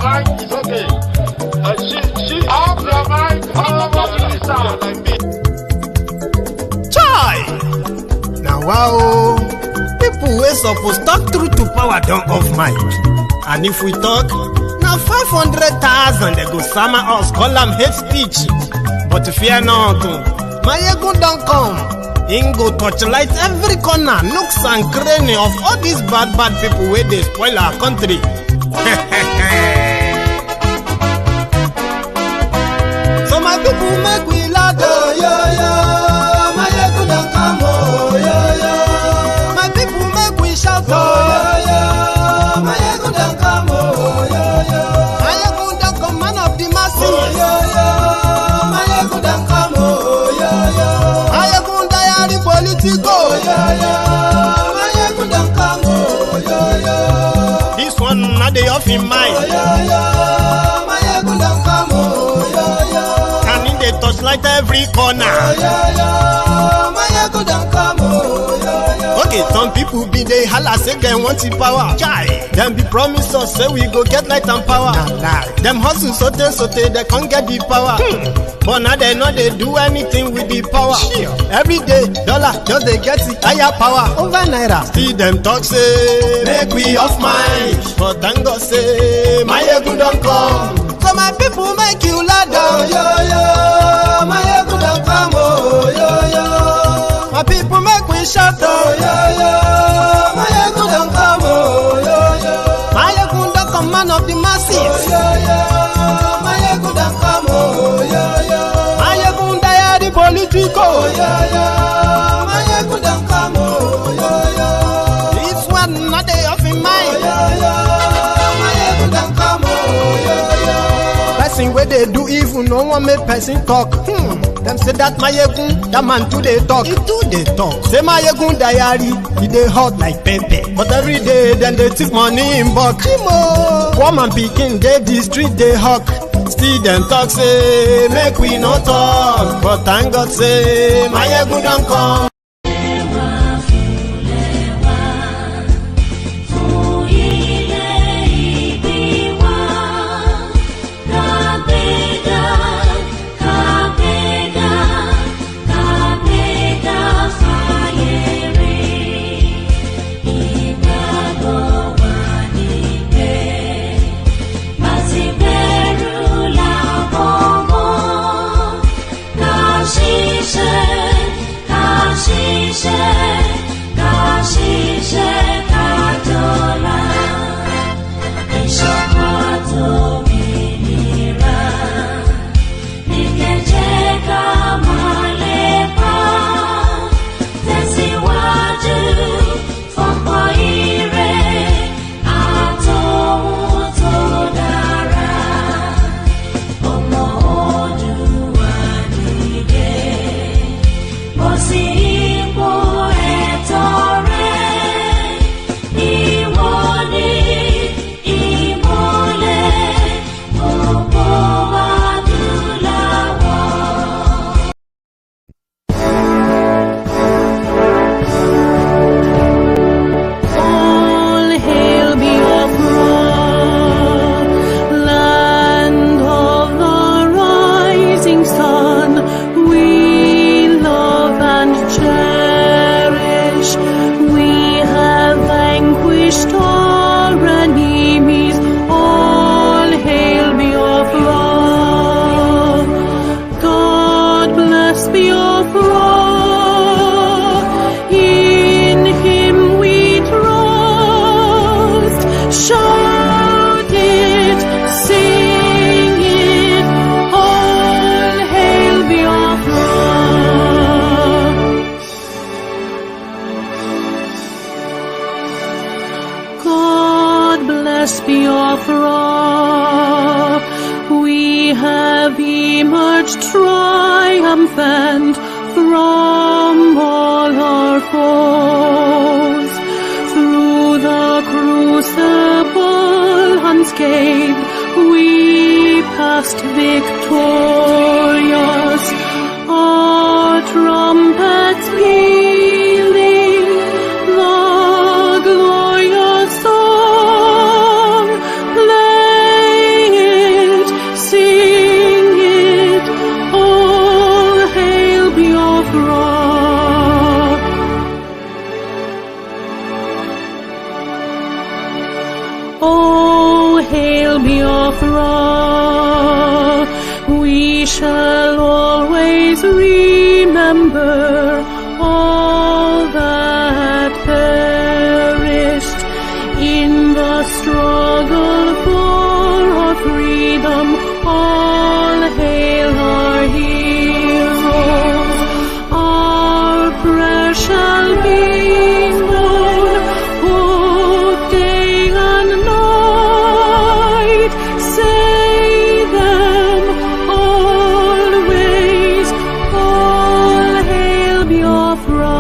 mic is okay. She off your mic. Chai! Now wow, people wey suppose talk truth to power don't off mic. And if we talk, now 500,000 they go summer us, call them hate speech. But fear not, Maiyegun don't come. Him go torchlight every corner, nooks and cranny of all these bad people where they spoil our country. So my people make we laugh, oh, yo, yo. Maiyegun don't come, oh, yo, yo. My people make we shout, oh, yo, yo. Maiyegun don't come, oh, yo, yo. Maiyegun don't come, man of the masses, oh, yo, yo. Maiyegun don't come, oh, yo, yo. Maiyegun diary politico, yo, yo. Maiyegun don't come, oh, yo, yo. This one not the off in mind, oh, yo, yo. Maiyegun don't come, oh, yo, yo. And in the touchlight every corner, oh, yo, yo. Maiyegun don't come, oh, yo, yo. Okay, some people be they holla say they want the power. Chai, them be promise us say we go get light and power. Nah. Them hustle sote they can't get the power. But now they know they do anything with the power. Sure. Every day, dollar just they get the higher power over Naira. See them talk say make we off mind, but thank God say Maiyegun don't come. So my people make you laugh, oh, yo, yo. Maiyegun don't come, oh, yo, yo. My people make we shout, oh, yo, yo. Maiyegun don't come, oh, yo, yo. Maiyegun don't come, man of the masses, oh, yo, yo. Maiyegun don't come, oh, yo, yo. Maiyegun diary politico, oh, yo, yo. Maiyegun don't come, oh, yo, yo. This one not they off in mind, oh, yo, yo. Maiyegun don't come, oh, yo, yo. Person where they do evil, no one make person talk. Them say that Maiyegun, that man too they talk. He too they talk. Say Maiyegun diary, he they hot like pepper. But every day, then they take money in bulk. Woman picking, they the street they hawk. Still them talk say, make we no talk. But thank God say, Maiyegun don't come. Triumphant from all our foes, through the crucible unscathed we passed victorious, our trumpets pealing the glorious song, play hail Biafra. We shall always remember all that perished in the struggle for our freedom. All hail our heroes. Our prayer shall be known, oh, day and night. Say them always. All hail Biafra.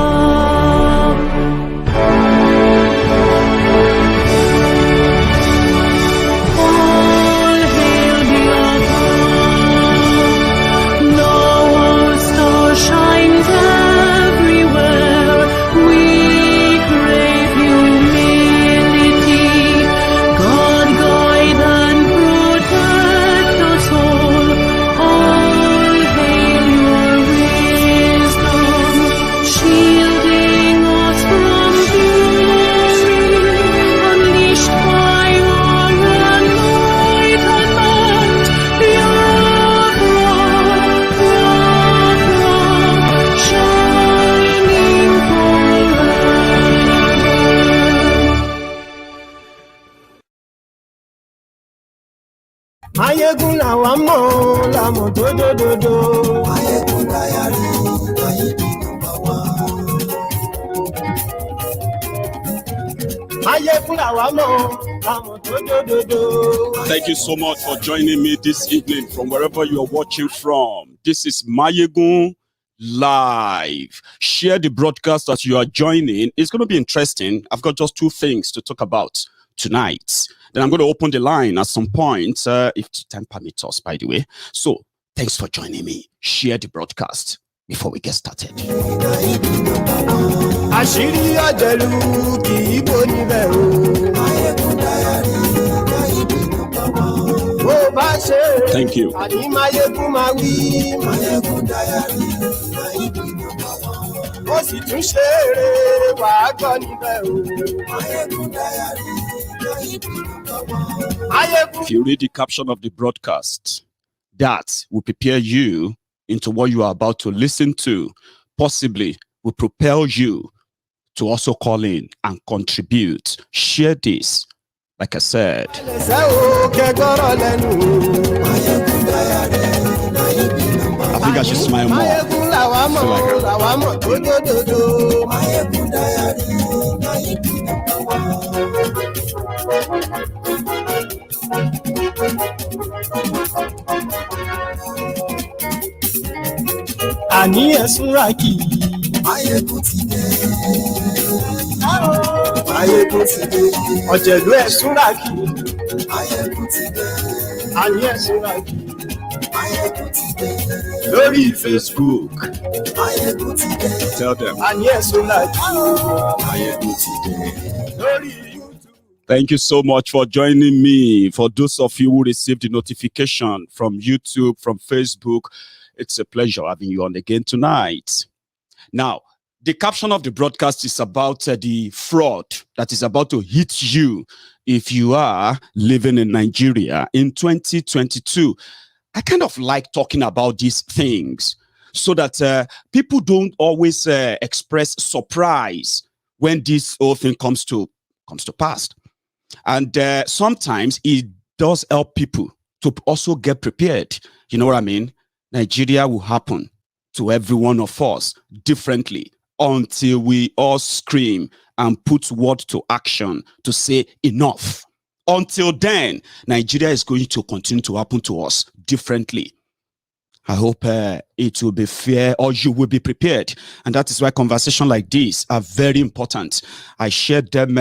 Maiyegun làwa mọ̀ làmọ̀ dódódódó. Maiyegun dayari Maiyegun number one. Maiyegun làwa mọ̀ làmọ̀ dódódódó. Thank you so much for joining me this evening from wherever you are watching from. This is Maiyegun Live. Share the broadcast as you are joining. It's going to be interesting. I've got just two things to talk about tonight. Then I'm going to open the line at some point, if time permits us, by the way. So, thanks for joining me. Share the broadcast before we get started. Thank you. If you read the caption of the broadcast, that will prepare you into what you are about to listen to, possibly will propel you to also call in and contribute. Share this, like I said. I think I should smile more. Àní ẹ̀sùnra kì í. Maiyegun ti dé. Maiyegun ti dé. Ọ̀jẹ̀lú ẹ̀sùnra kì í. Maiyegun ti dé. Àní ẹ̀sùnra kì í. Maiyegun ti dé. Lórí Facebook. Maiyegun ti dé. Tell them. Àní ẹ̀sùnra kì í. Maiyegun ti dé. Lórí Thank you so much for joining me. For those of you who received the notification from YouTube, from Facebook, it's a pleasure having you on again tonight. Now, the caption of the broadcast is about the fraud that is about to hit you if you are living in Nigeria in 2022. I kind of like talking about these things so that people don't always express surprise when this whole thing comes to pass. And sometimes it does help people to also get prepared. You know what I mean? Nigeria will happen to every one of us differently until we all scream and put word to action to say enough. Until then, Nigeria is going to continue to happen to us differently. I hope it will be fair, or you will be prepared. And that is why conversations like this are very important. I share them,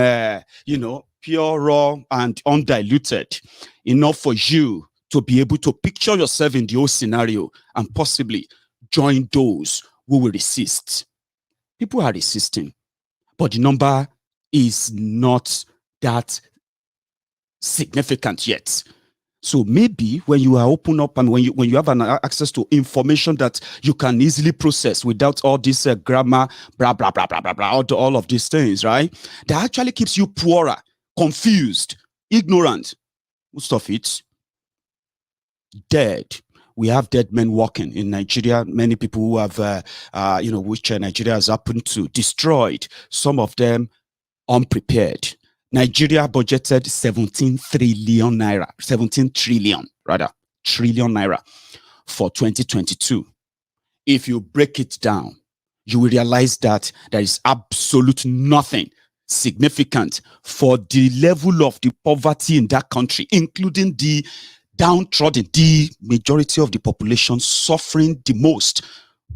pure, raw, and undiluted, enough for you to be able to picture yourself in the whole scenario and possibly join those who will resist. People are resisting, but the number is not that significant yet. So maybe when you are open up and when you have an access to information that you can easily process without all this grammar, blah, blah, blah, blah, blah, blah, all of these things, right? That actually keeps you poorer, confused, ignorant. most of it dead. We have dead men walking in Nigeria. Many people who have, which Nigeria has happened to, destroyed. Some of them unprepared. Nigeria budgeted 17 trillion naira, 17 trillion rather, trillion naira for 2022. If you break it down, you will realize that there is absolute nothing significant for the level of the poverty in that country, including the downtrodden, the majority of the population suffering the most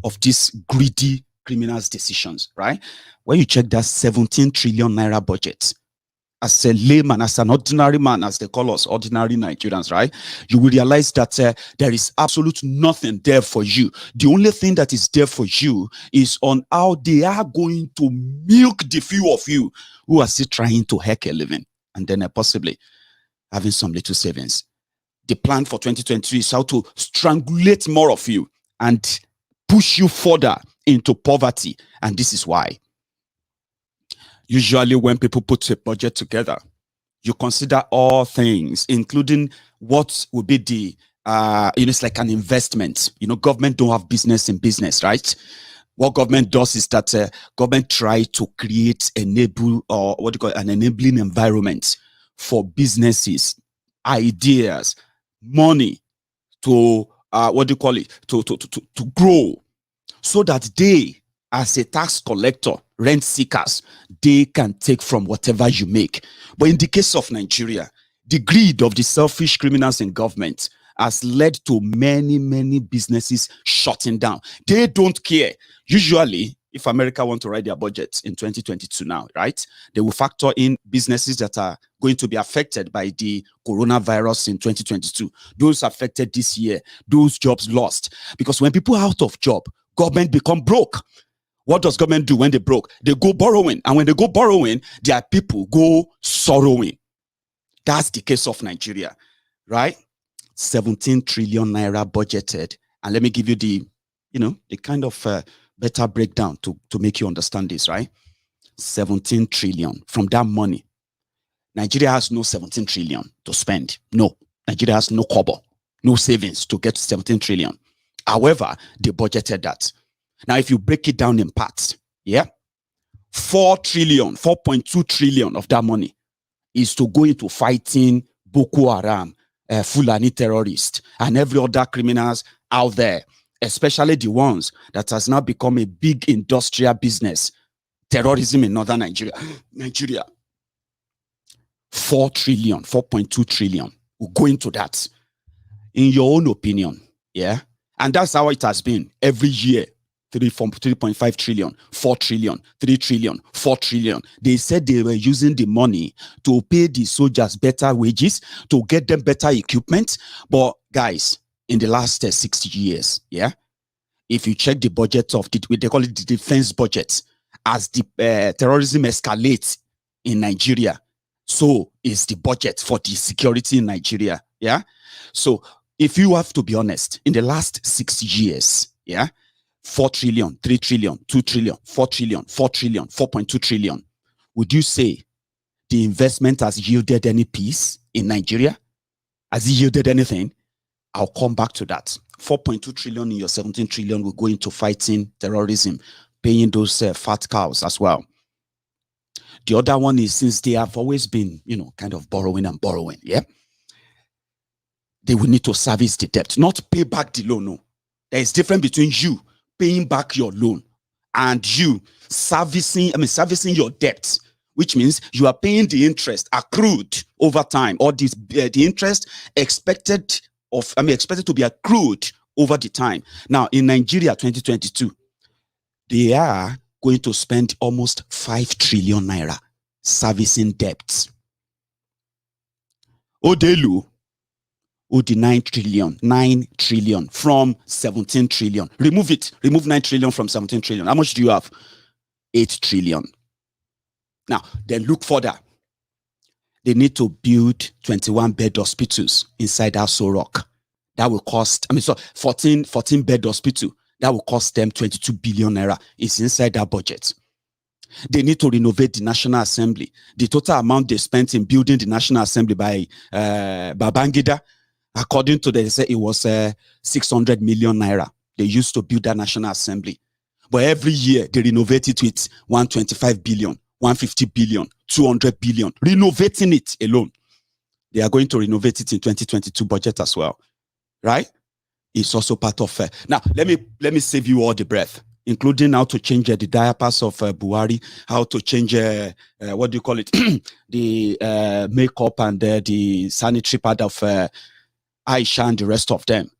of these greedy criminals' decisions, right? When you check that 17 trillion naira budget, as a layman, as an ordinary man, as they call us, ordinary Nigerians, right? You will realize that there is absolute nothing there for you. The only thing that is there for you is on how they are going to milk the few of you who are still trying to hack a living, and then possibly having some little savings. The plan for 2023 is how to strangulate more of you and push you further into poverty. And this is why. Usually when people put a budget together, you consider all things, including what would be the, it's like an investment. Government don't have business in business, right? What government does is that government try to create an enabling environment for businesses, ideas, money to, to grow, so that they, as a tax collector, rent seekers, they can take from whatever you make. But in the case of Nigeria, the greed of the selfish criminals in government has led to many, many businesses shutting down. They don't care. Usually, if America want to write their budget in 2022 now, right, they will factor in businesses that are going to be affected by the coronavirus in 2022. Those affected this year, those jobs lost. Because when people are out of job, government become broke. What does government do when they broke? They go borrowing. And when they go borrowing, their people go sorrowing. That's the case of Nigeria, right? 17 trillion naira budgeted. And let me give you the, the kind of better breakdown to make you understand this, right? 17 trillion. From that money, Nigeria has no 17 trillion to spend. No. Nigeria has no kobo, no savings to get to 17 trillion. However, they budgeted that. Now, if you break it down in parts, 4 trillion, 4.2 trillion of that money is to go into fighting Boko Haram, Fulani terrorists, and every other criminals out there, especially the ones that has now become a big industrial business, terrorism in northern Nigeria. 4 trillion, 4.2 trillion will go into that. In your own opinion, and that's how it has been every year. 3.5 trillion, 4 trillion, 3 trillion, 4 trillion. They said they were using the money to pay the soldiers better wages, to get them better equipment. But guys, in the last 60 years, if you check the budget of they call it the defense budget, as the terrorism escalates in Nigeria, so is the budget for the security in Nigeria. So if you have to be honest, in the last 6 years, 4 trillion, 3 trillion, 2 trillion, 4 trillion, 4 trillion, 4.2 trillion. Would you say the investment has yielded any peace in Nigeria? Has it yielded anything? I'll come back to that. 4.2 trillion in your 17 trillion will go into fighting terrorism, paying those fat cows as well. The other one is, since they have always been, kind of borrowing, they will need to service the debt, not pay back the loan. No. There is difference between you paying back your loan and you servicing your debt, which means you are paying the interest accrued over time, or the interest expected to be accrued over the time. Now, in Nigeria 2022, they are going to spend almost 5 trillion naira servicing debts. Odelu, the 9 trillion from 17 trillion. Remove it. Remove 9 trillion from 17 trillion. How much do you have? 8 trillion. Now, then look further. They need to build 21-bed hospitals inside Aso Rock. That will cost, 14-bed hospital. That will cost them 22 billion naira. It's inside that budget. They need to renovate the National Assembly. The total amount they spent in building the National Assembly by Babangida, according to they say it was 600 million naira. They used to build that National Assembly. But every year they renovate it with 125 billion, 150 billion, 200 billion, renovating it alone. They are going to renovate it in 2022 budget as well, right? It's also part of now let me save you all the breath, including how to change the diapers of Buhari, how to change what do you call it, the makeup and the sanitary pad of Aisha and the rest of them,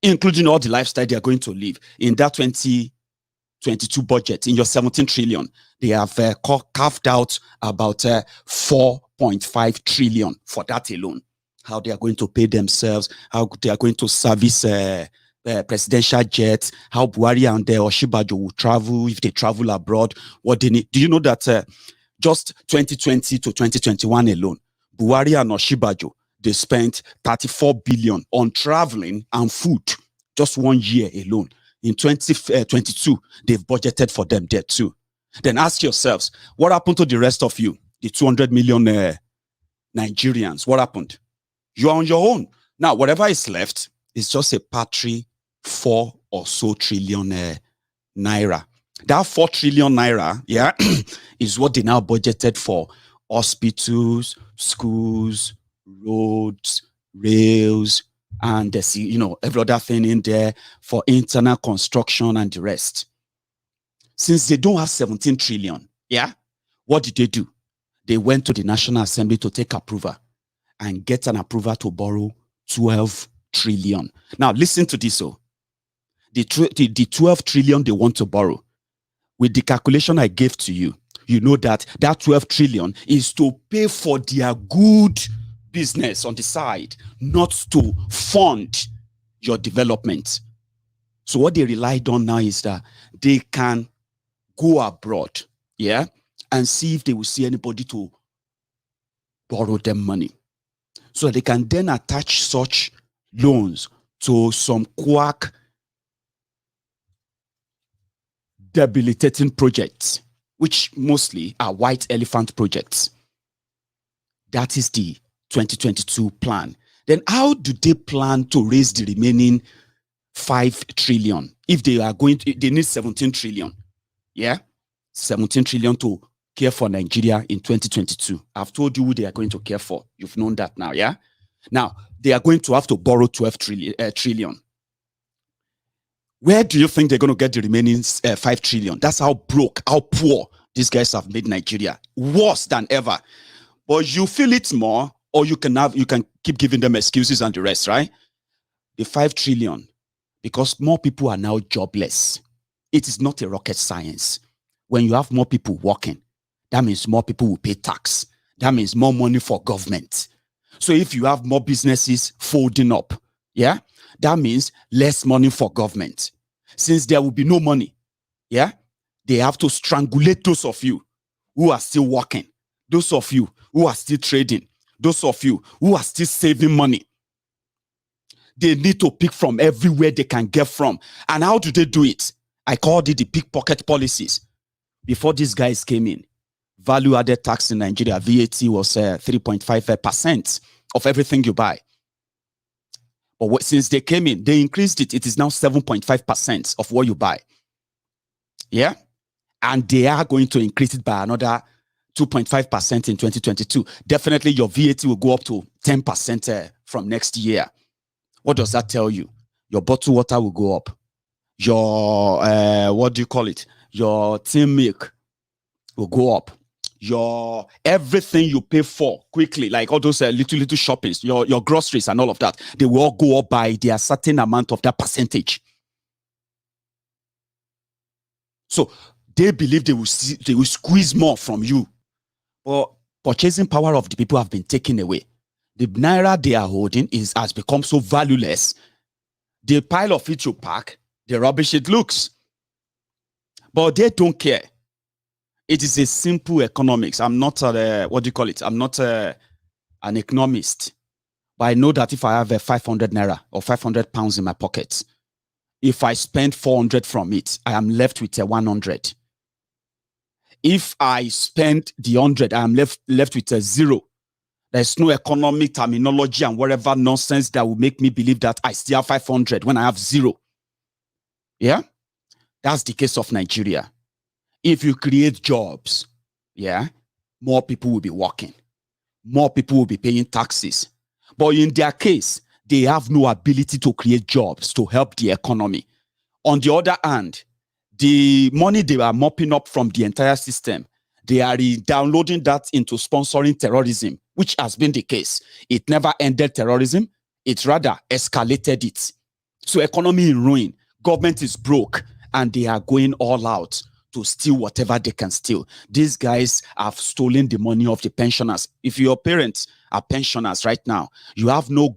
including all the lifestyle they are going to live in that 2022 budget. In your 17 trillion, they have carved out about 4.5 trillion for that alone. How they are going to pay themselves, how they are going to service presidential jets, how Buhari and Oshibajo will travel if they travel abroad, what they need. Do you know that just 2020 to 2021 alone, Buhari and Oshibajo, they spent 34 billion on traveling and food, just 1 year alone. In 2022, they've budgeted for them there too. Then ask yourselves, what happened to the rest of you, the 200 million Nigerians? What happened? You're on your own. Now, whatever is left is just a paltry 4 or so trillion naira. That 4 trillion naira, yeah, is what they now budgeted for hospitals, schools, roads, rails, and every other thing in there for internal construction and the rest. Since they don't have 17 trillion, yeah, what did they do? They went to the National Assembly to take approval and get an approval to borrow 12 trillion. Now, listen to this. The 12 trillion they want to borrow, with the calculation I gave to you, you know that 12 trillion is to pay for their good business on the side, not to fund your development. So what they relied on now is that they can go abroad, yeah, and see if they will see anybody to borrow them money. So they can then attach such loans to some quack debilitating projects, which mostly are white elephant projects. That is the 2022 plan. Then how do they plan to raise the remaining 5 trillion if they are going to, they need 17 trillion? Yeah, 17 trillion to care for Nigeria in 2022. I've told you who they are going to care for. You've known that now, yeah? Now, they are going to have to borrow 12 trillion. Where do you think they're going to get the remaining 5 trillion? That's how broke, how poor these guys have made Nigeria. Worse than ever. But you feel it more, or you can keep giving them excuses and the rest, right? The 5 trillion, because more people are now jobless. It is not a rocket science. When you have more people working, that means more people will pay tax. That means more money for government. So if you have more businesses folding up, yeah, that means less money for government. Since there will be no money, yeah, they have to strangulate those of you who are still working, those of you who are still trading, those of you who are still saving money. They need to pick from everywhere they can get from. And how do they do it? I called it the pickpocket policies. Before these guys came in, value-added tax in Nigeria, VAT, was 3.5% of everything you buy. But since they came in, they increased it. It is now 7.5% of what you buy. Yeah? And they are going to increase it by another 2.5% in 2022. Definitely your VAT will go up to 10% from next year. What does that tell you? Your bottled water will go up. Your, what do you call it? Your tin milk will go up. Your everything you pay for quickly, like all those little shoppings, your groceries and all of that, they will all go up by their certain amount of that percentage. So they believe they will squeeze more from you. But purchasing power of the people have been taken away. The naira they are holding has become so valueless. The pile of it you pack, the rubbish it looks. But they don't care. It is a simple economics. I'm not what do you call it? I'm not an economist. But I know that if I have a 500 naira or 500 pounds in my pocket, if I spend 400 from it, I am left with 100. If I spend the 100, I'm left with a 0. There's no economic terminology and whatever nonsense that will make me believe that I still have 500 when I have 0. Yeah? That's the case of Nigeria. If you create jobs, yeah, more people will be working. More people will be paying taxes. But in their case, they have no ability to create jobs to help the economy. On the other hand, the money they are mopping up from the entire system, they are downloading that into sponsoring terrorism, which has been the case. It never ended terrorism. It rather escalated it. So economy in ruin, government is broke, and they are going all out to steal whatever they can steal. These guys have stolen the money of the pensioners. If your parents are pensioners right now, you have no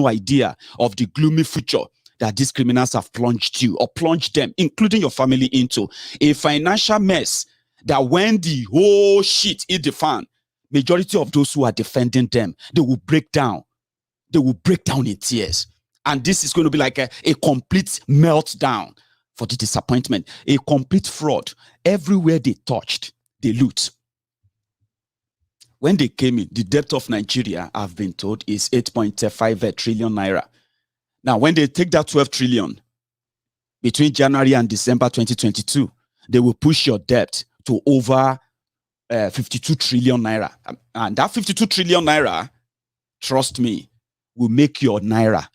idea of the gloomy future that these criminals have plunged you or plunged them, including your family, into a financial mess that when the whole shit hit the fan, majority of those who are defending them, they will break down. They will break down in tears. And this is going to be like a complete meltdown for the disappointment, a complete fraud. Everywhere they touched, they loot. When they came in, the debt of Nigeria, I've been told, is 8.5 trillion naira. Now, when they take that 12 trillion between January and December 2022, they will push your debt to over 52 trillion naira. And that 52 trillion naira, trust me, will make your naira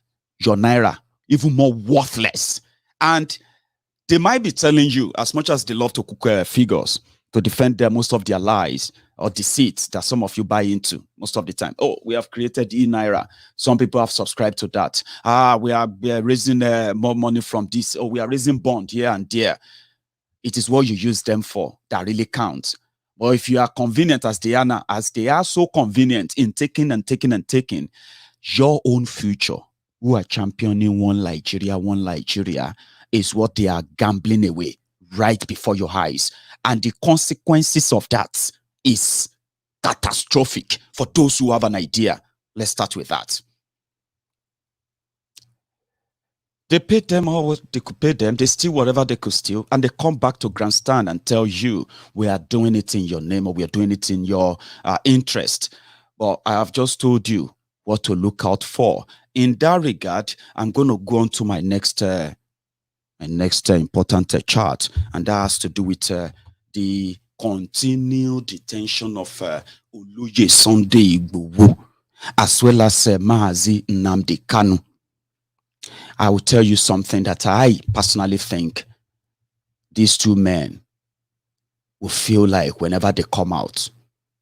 even more worthless. And they might be telling you, as much as they love to cook figures to defend most of their lies or deceits that some of you buy into most of the time. Oh, we have created e-Naira. Some people have subscribed to that. We are raising more money from this. Oh, we are raising bond here and there. It is what you use them for that really counts. But if you are convenient as they are now, as they are so convenient in taking and taking and taking, your own future, who are championing one Nigeria, is what they are gambling away right before your eyes. And the consequences of that is catastrophic for those who have an idea. Let's start with that. They paid them all what they could pay them. They steal whatever they could steal. And they come back to grandstand and tell you, we are doing it in your name, or we are doing it in your interest. But I have just told you what to look out for. In that regard, I'm going to go on to my next important chart. And that has to do with the continued detention of Oloye Sunday Igboho, as well as Mazi Nnamdi Kanu. I will tell you something that I personally think these two men will feel like whenever they come out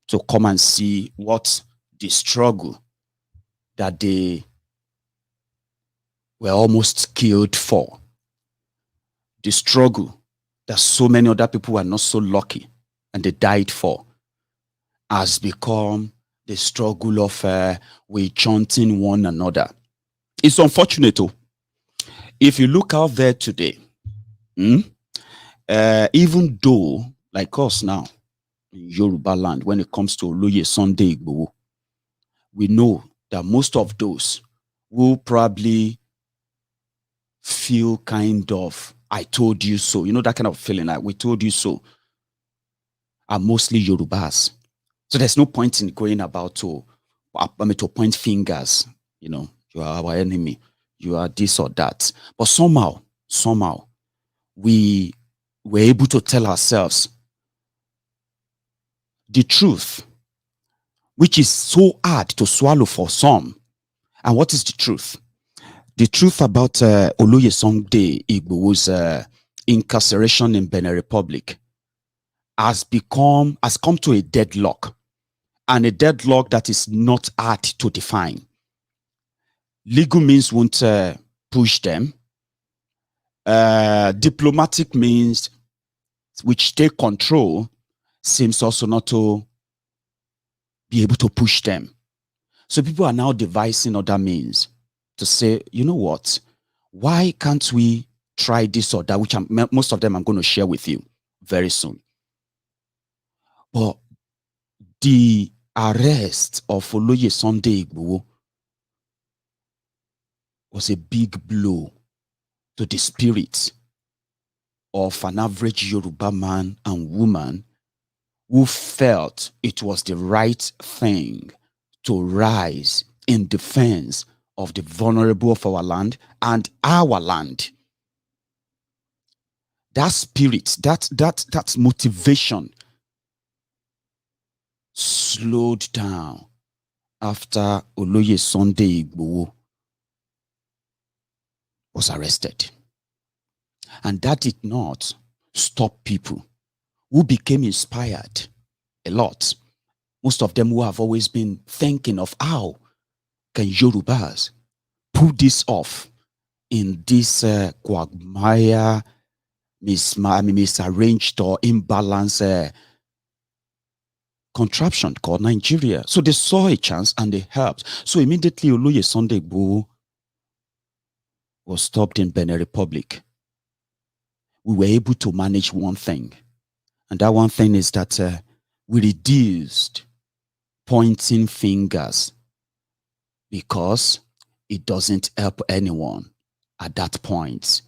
to come and see what the struggle that they were almost killed for, the struggle that so many other people were not so lucky and they died for, has become the struggle of we chanting one another. It's unfortunate, though. If you look out there today, even though, like us now, in Yoruba land, when it comes to Oloye Sunday Igboho, we know that most of those will probably feel kind of, I told you so. You know, that kind of feeling like, we told you so, are mostly Yorubas. So there's no point in going about to point fingers, you know, you are our enemy, you are this or that. But somehow, we were able to tell ourselves the truth, which is so hard to swallow for some. And what is the truth? The truth about Oloye Sunday Igboho's incarceration in Benin Republic has come to a deadlock, and a deadlock that is not hard to define. Legal means won't push them. Diplomatic means, which take control, seems also not to be able to push them. So people are now devising other means to say, you know what, why can't we try this or that, which most of them I'm going to share with you very soon. But the arrest of Oloye Sunday Igboho was a big blow to the spirit of an average Yoruba man and woman who felt it was the right thing to rise in defense of the vulnerable of our land and our land. That spirit, that motivation slowed down after Oloye Sunday Igboho was arrested. And that did not stop people who became inspired a lot. Most of them who have always been thinking of how can Yorubas pull this off in this quagmire, misarranged or imbalanced contraption called Nigeria. So they saw a chance and they helped. So immediately Oloye Sunday Igboho was stopped in Benin Republic. We were able to manage one thing. And that one thing is that we reduced pointing fingers because it doesn't help anyone at that point.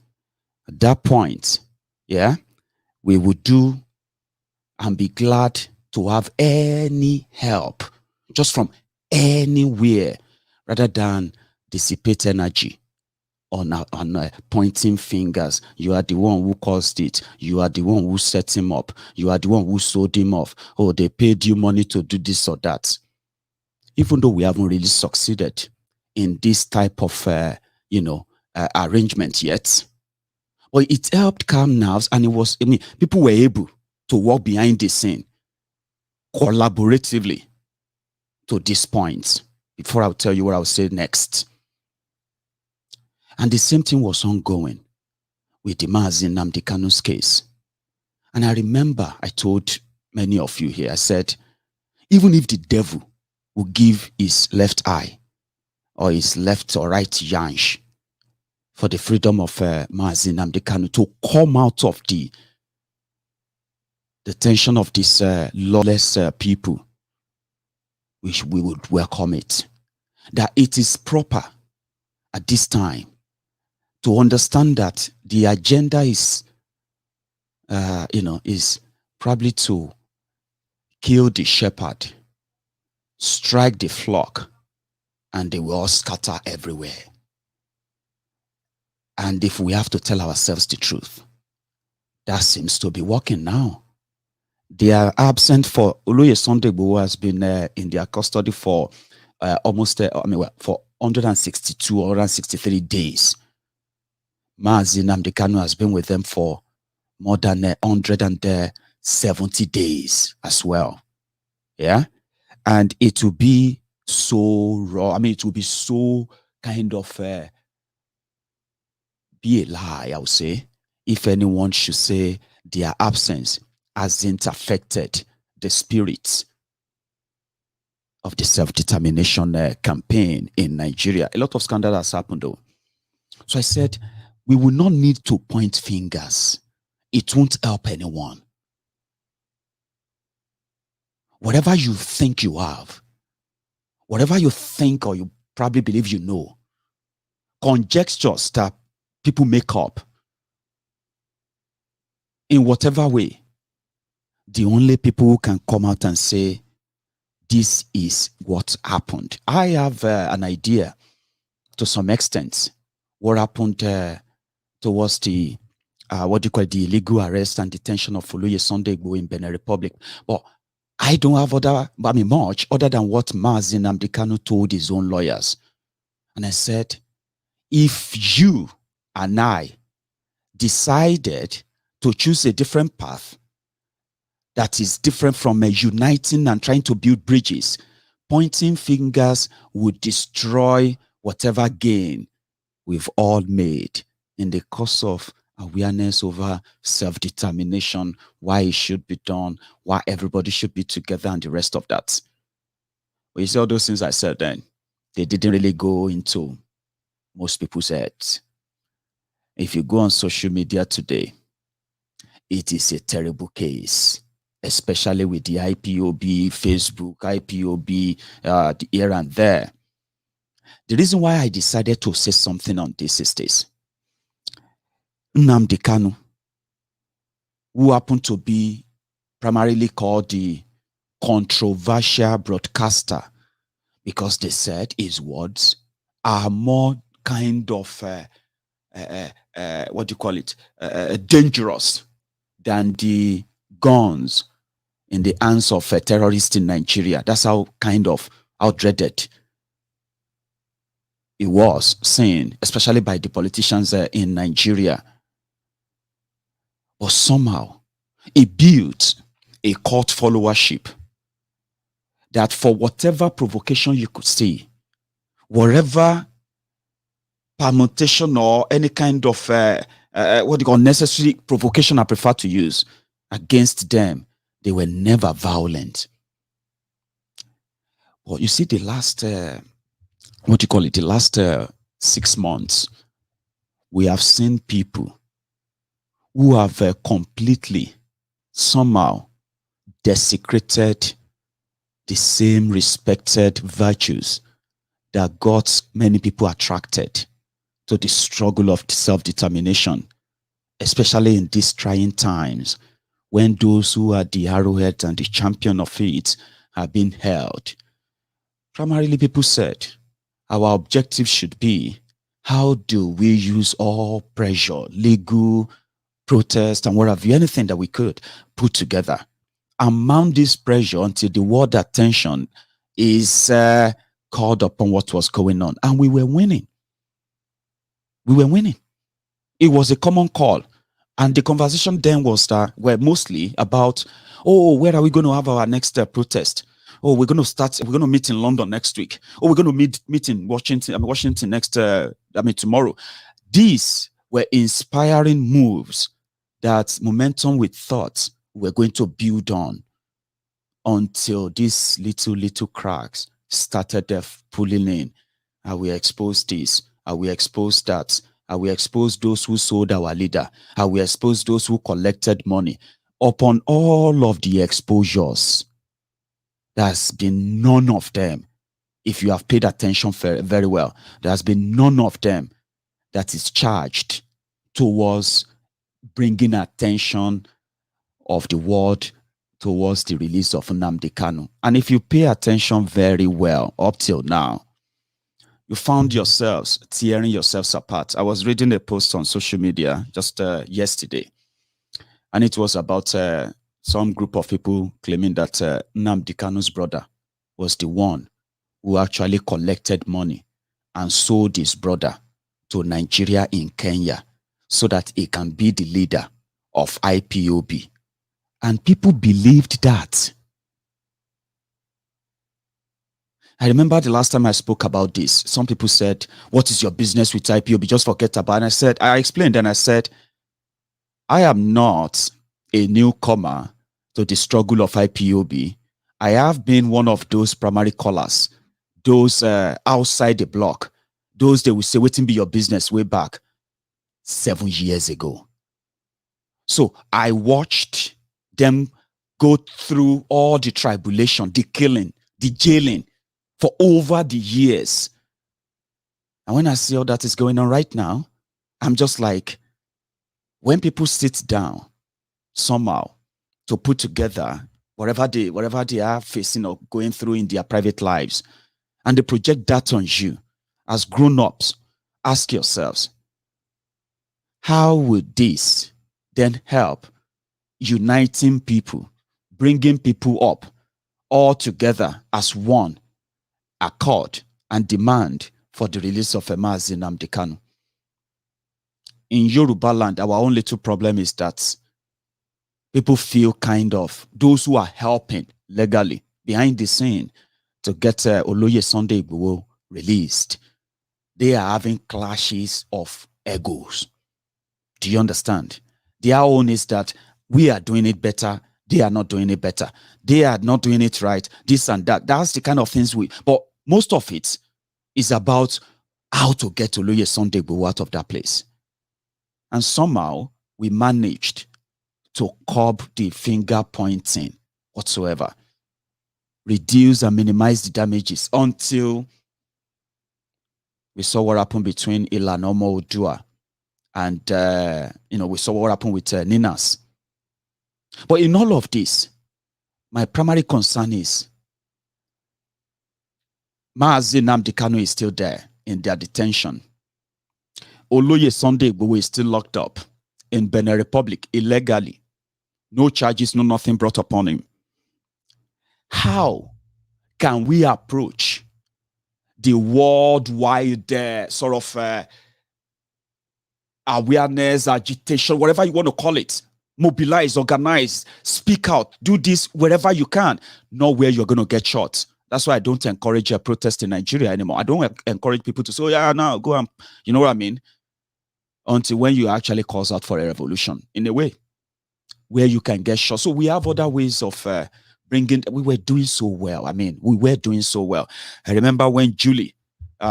At that point, yeah, we would do and be glad to have any help just from anywhere rather than dissipate energy on pointing fingers. You are the one who caused it. You are the one who set him up. You are the one who sold him off. Oh, they paid you money to do this or that. Even though we haven't really succeeded in this type of, arrangement yet. But it helped calm nerves, and people were able to walk behind the scene collaboratively to this point. Before I'll tell you what I'll say next. And the same thing was ongoing with the Mazi Nnamdi Kanu's case. And I remember I told many of you here, I said, even if the devil will give his left eye or his left or right yansh for the freedom of Mazi Nnamdi Kanu to come out of the tension of these lawless people, we would welcome it. That it is proper at this time to understand that the agenda is, is probably to kill the shepherd, strike the flock, and they will all scatter everywhere. And if we have to tell ourselves the truth, that seems to be working now. They are absent for Oloye Sunday Igboho has been in their custody for for 162 or 163 days. Mazi Nnamdi Kanu has been with them for more than 170 days as well. Yeah. And it will be so raw. It will be so kind of be a lie, I would say, if anyone should say their absence hasn't affected the spirit of the self-determination campaign in Nigeria. A lot of scandal has happened though. So I said, we will not need to point fingers. It won't help anyone. Whatever you think you have, whatever you think or you probably believe you know, conjectures that people make up in whatever way, the only people who can come out and say, this is what happened. I have an idea to some extent what happened towards the the illegal arrest and detention of Oloye Sunday Igboho in Benin Republic. But I don't have much other than what Mazi Nnamdi Kanu told his own lawyers. And I said, if you and I decided to choose a different path that is different from uniting and trying to build bridges, pointing fingers would destroy whatever gain we've all made in the course of awareness over self-determination, why it should be done, why everybody should be together, and the rest of that. But you see all those things I said then, they didn't really go into most people's heads. If you go on social media today, it is a terrible case, especially with the IPOB, Facebook, IPOB, the here and there. The reason why I decided to say something on this is this. Nnamdi Kanu, who happened to be primarily called the controversial broadcaster, because they said his words are more kind of what do you call it, dangerous than the guns in the hands of terrorists in Nigeria. That's how dreaded it was seen, especially by the politicians in Nigeria. But somehow it built a cult followership that for whatever provocation you could see, whatever permutation or any kind of what you call necessary provocation I prefer to use against them, they were never violent. Well, you see, the last the last 6 months, we have seen people who have completely somehow desecrated the same respected virtues that got many people attracted to the struggle of self-determination, especially in these trying times when those who are the arrowhead and the champion of it have been held. Primarily, people said our objective should be, how do we use all pressure, legal, protest, and what have you, anything that we could put together and mount this pressure until the world attention is called upon what was going on. And we were winning. We were winning. It was a common call. And the conversation then was were mostly about, oh, where are we going to have our next protest? Oh, we're going to meet in London next week. Oh, we're going to meet in Washington next, tomorrow. These were inspiring moves that momentum we thought we're going to build on, until these little cracks started pulling in. And we exposed this, and we exposed that, and we exposed those who sold our leader, and we exposed those who collected money. Upon all of the exposures, there's been none of them, if you have paid attention very well, there's been none of them that is charged towards bringing attention of the world towards the release of Nnamdi Kanu. And if you pay attention very well up till now, you found yourselves tearing yourselves apart. I was reading a post on social media just yesterday, and it was about some group of people claiming that Nnamdi Kanu's brother was the one who actually collected money and sold his brother to Nigeria in Kenya so that he can be the leader of IPOB. And people believed that. I remember the last time I spoke about this, some people said, what is your business with IPOB? Just forget about it. And I explained, and I said, I am not a newcomer to the struggle of IPOB. I have been one of those primary callers, those outside the block, those they will say, waiting be your business way back 7 years ago. So I watched them go through all the tribulation, the killing, the jailing for over the years. And when I see all that is going on right now, I'm just like, when people sit down somehow to put together whatever they are facing or going through in their private lives, and they project that on you as grown-ups, ask yourselves, how would this then help uniting people, bringing people up all together as one accord and demand for the release of Mazi Nnamdi Kanu? In Yoruba land, our only two problem is that people feel kind of, those who are helping legally behind the scene to get Oloye Sunday Igboho released, they are having clashes of egos. Do you understand? Their own is that we are doing it better, they are not doing it better. They are not doing it right, this and that. That's the kind of things but most of it is about how to get Oloye Sunday Igboho out of that place. And somehow we managed to curb the finger pointing whatsoever, reduce and minimize the damages until we saw what happened between Ilanomo Odua and we saw what happened with Ninas. But in all of this, my primary concern is Mazi Nnamdi Kanu is still there in their detention. Oloye Sunday Igboho is still locked up in Benin Republic illegally. No charges, no nothing brought upon him. How can we approach the worldwide sort of awareness, agitation, whatever you want to call it? Mobilize, organize, speak out, do this wherever you can, not where you're going to get shot. That's why I don't encourage a protest in Nigeria anymore. I don't encourage people to say, oh, yeah, now go and, you know what I mean? Until when you actually calls out for a revolution, in a way, where you can get shot. So we have other ways of bringing, we were doing so well. I mean, we were doing so well. I remember when Julie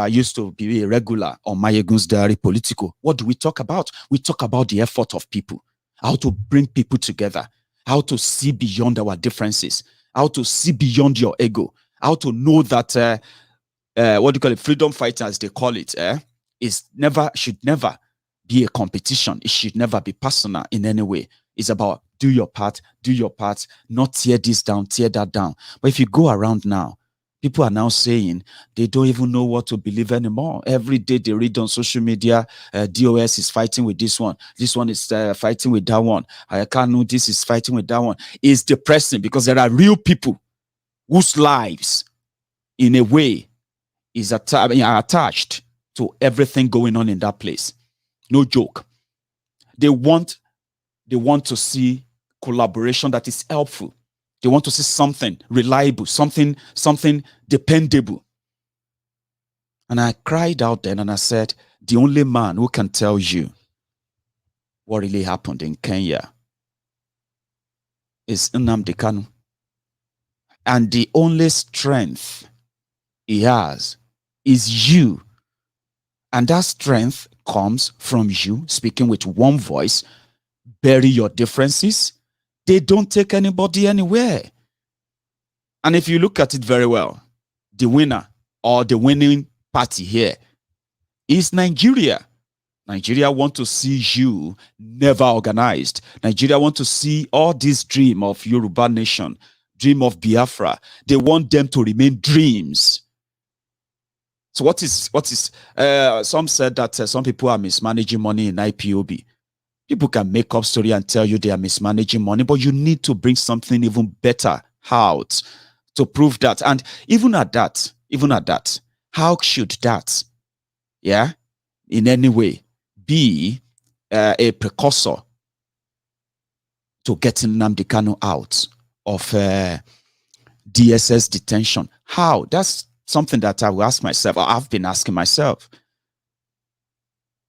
used to be a regular on Maiyegun's Diary Politico. What do we talk about? We talk about the effort of people, how to bring people together, how to see beyond our differences, how to see beyond your ego, how to know that, what do you call it, freedom fighting, as they call it, should never be a competition. It should never be personal in any way. It's about do your part, not tear this down, tear that down. But if you go around now, people are now saying they don't even know what to believe anymore. Every day they read on social media, DOS is fighting with this one is fighting with that one. I can't know this is fighting with that one. It's depressing because there are real people whose lives, in a way, is attached to everything going on in that place. No joke. They want to see collaboration that is helpful. They want to see something reliable, something dependable. And I cried out then and I said, the only man who can tell you what really happened in Kenya is Nnamdi Kanu. And the only strength he has is you. And that strength comes from you speaking with one voice. Bury your differences. They don't take anybody anywhere. And if you look at it very well, the winner or the winning party here is Nigeria. Nigeria want to see you never organized. Nigeria want to see all this dream of Yoruba nation, dream of Biafra. They want them to remain dreams. So what is some said that some people are mismanaging money in IPOB. People can make up story and tell you they are mismanaging money, but you need to bring something even better out to prove that. And even at that, how should that, in any way be a precursor to getting Nnamdi Kanu out of DSS detention? How? That's something that I will ask myself, or I've been asking myself.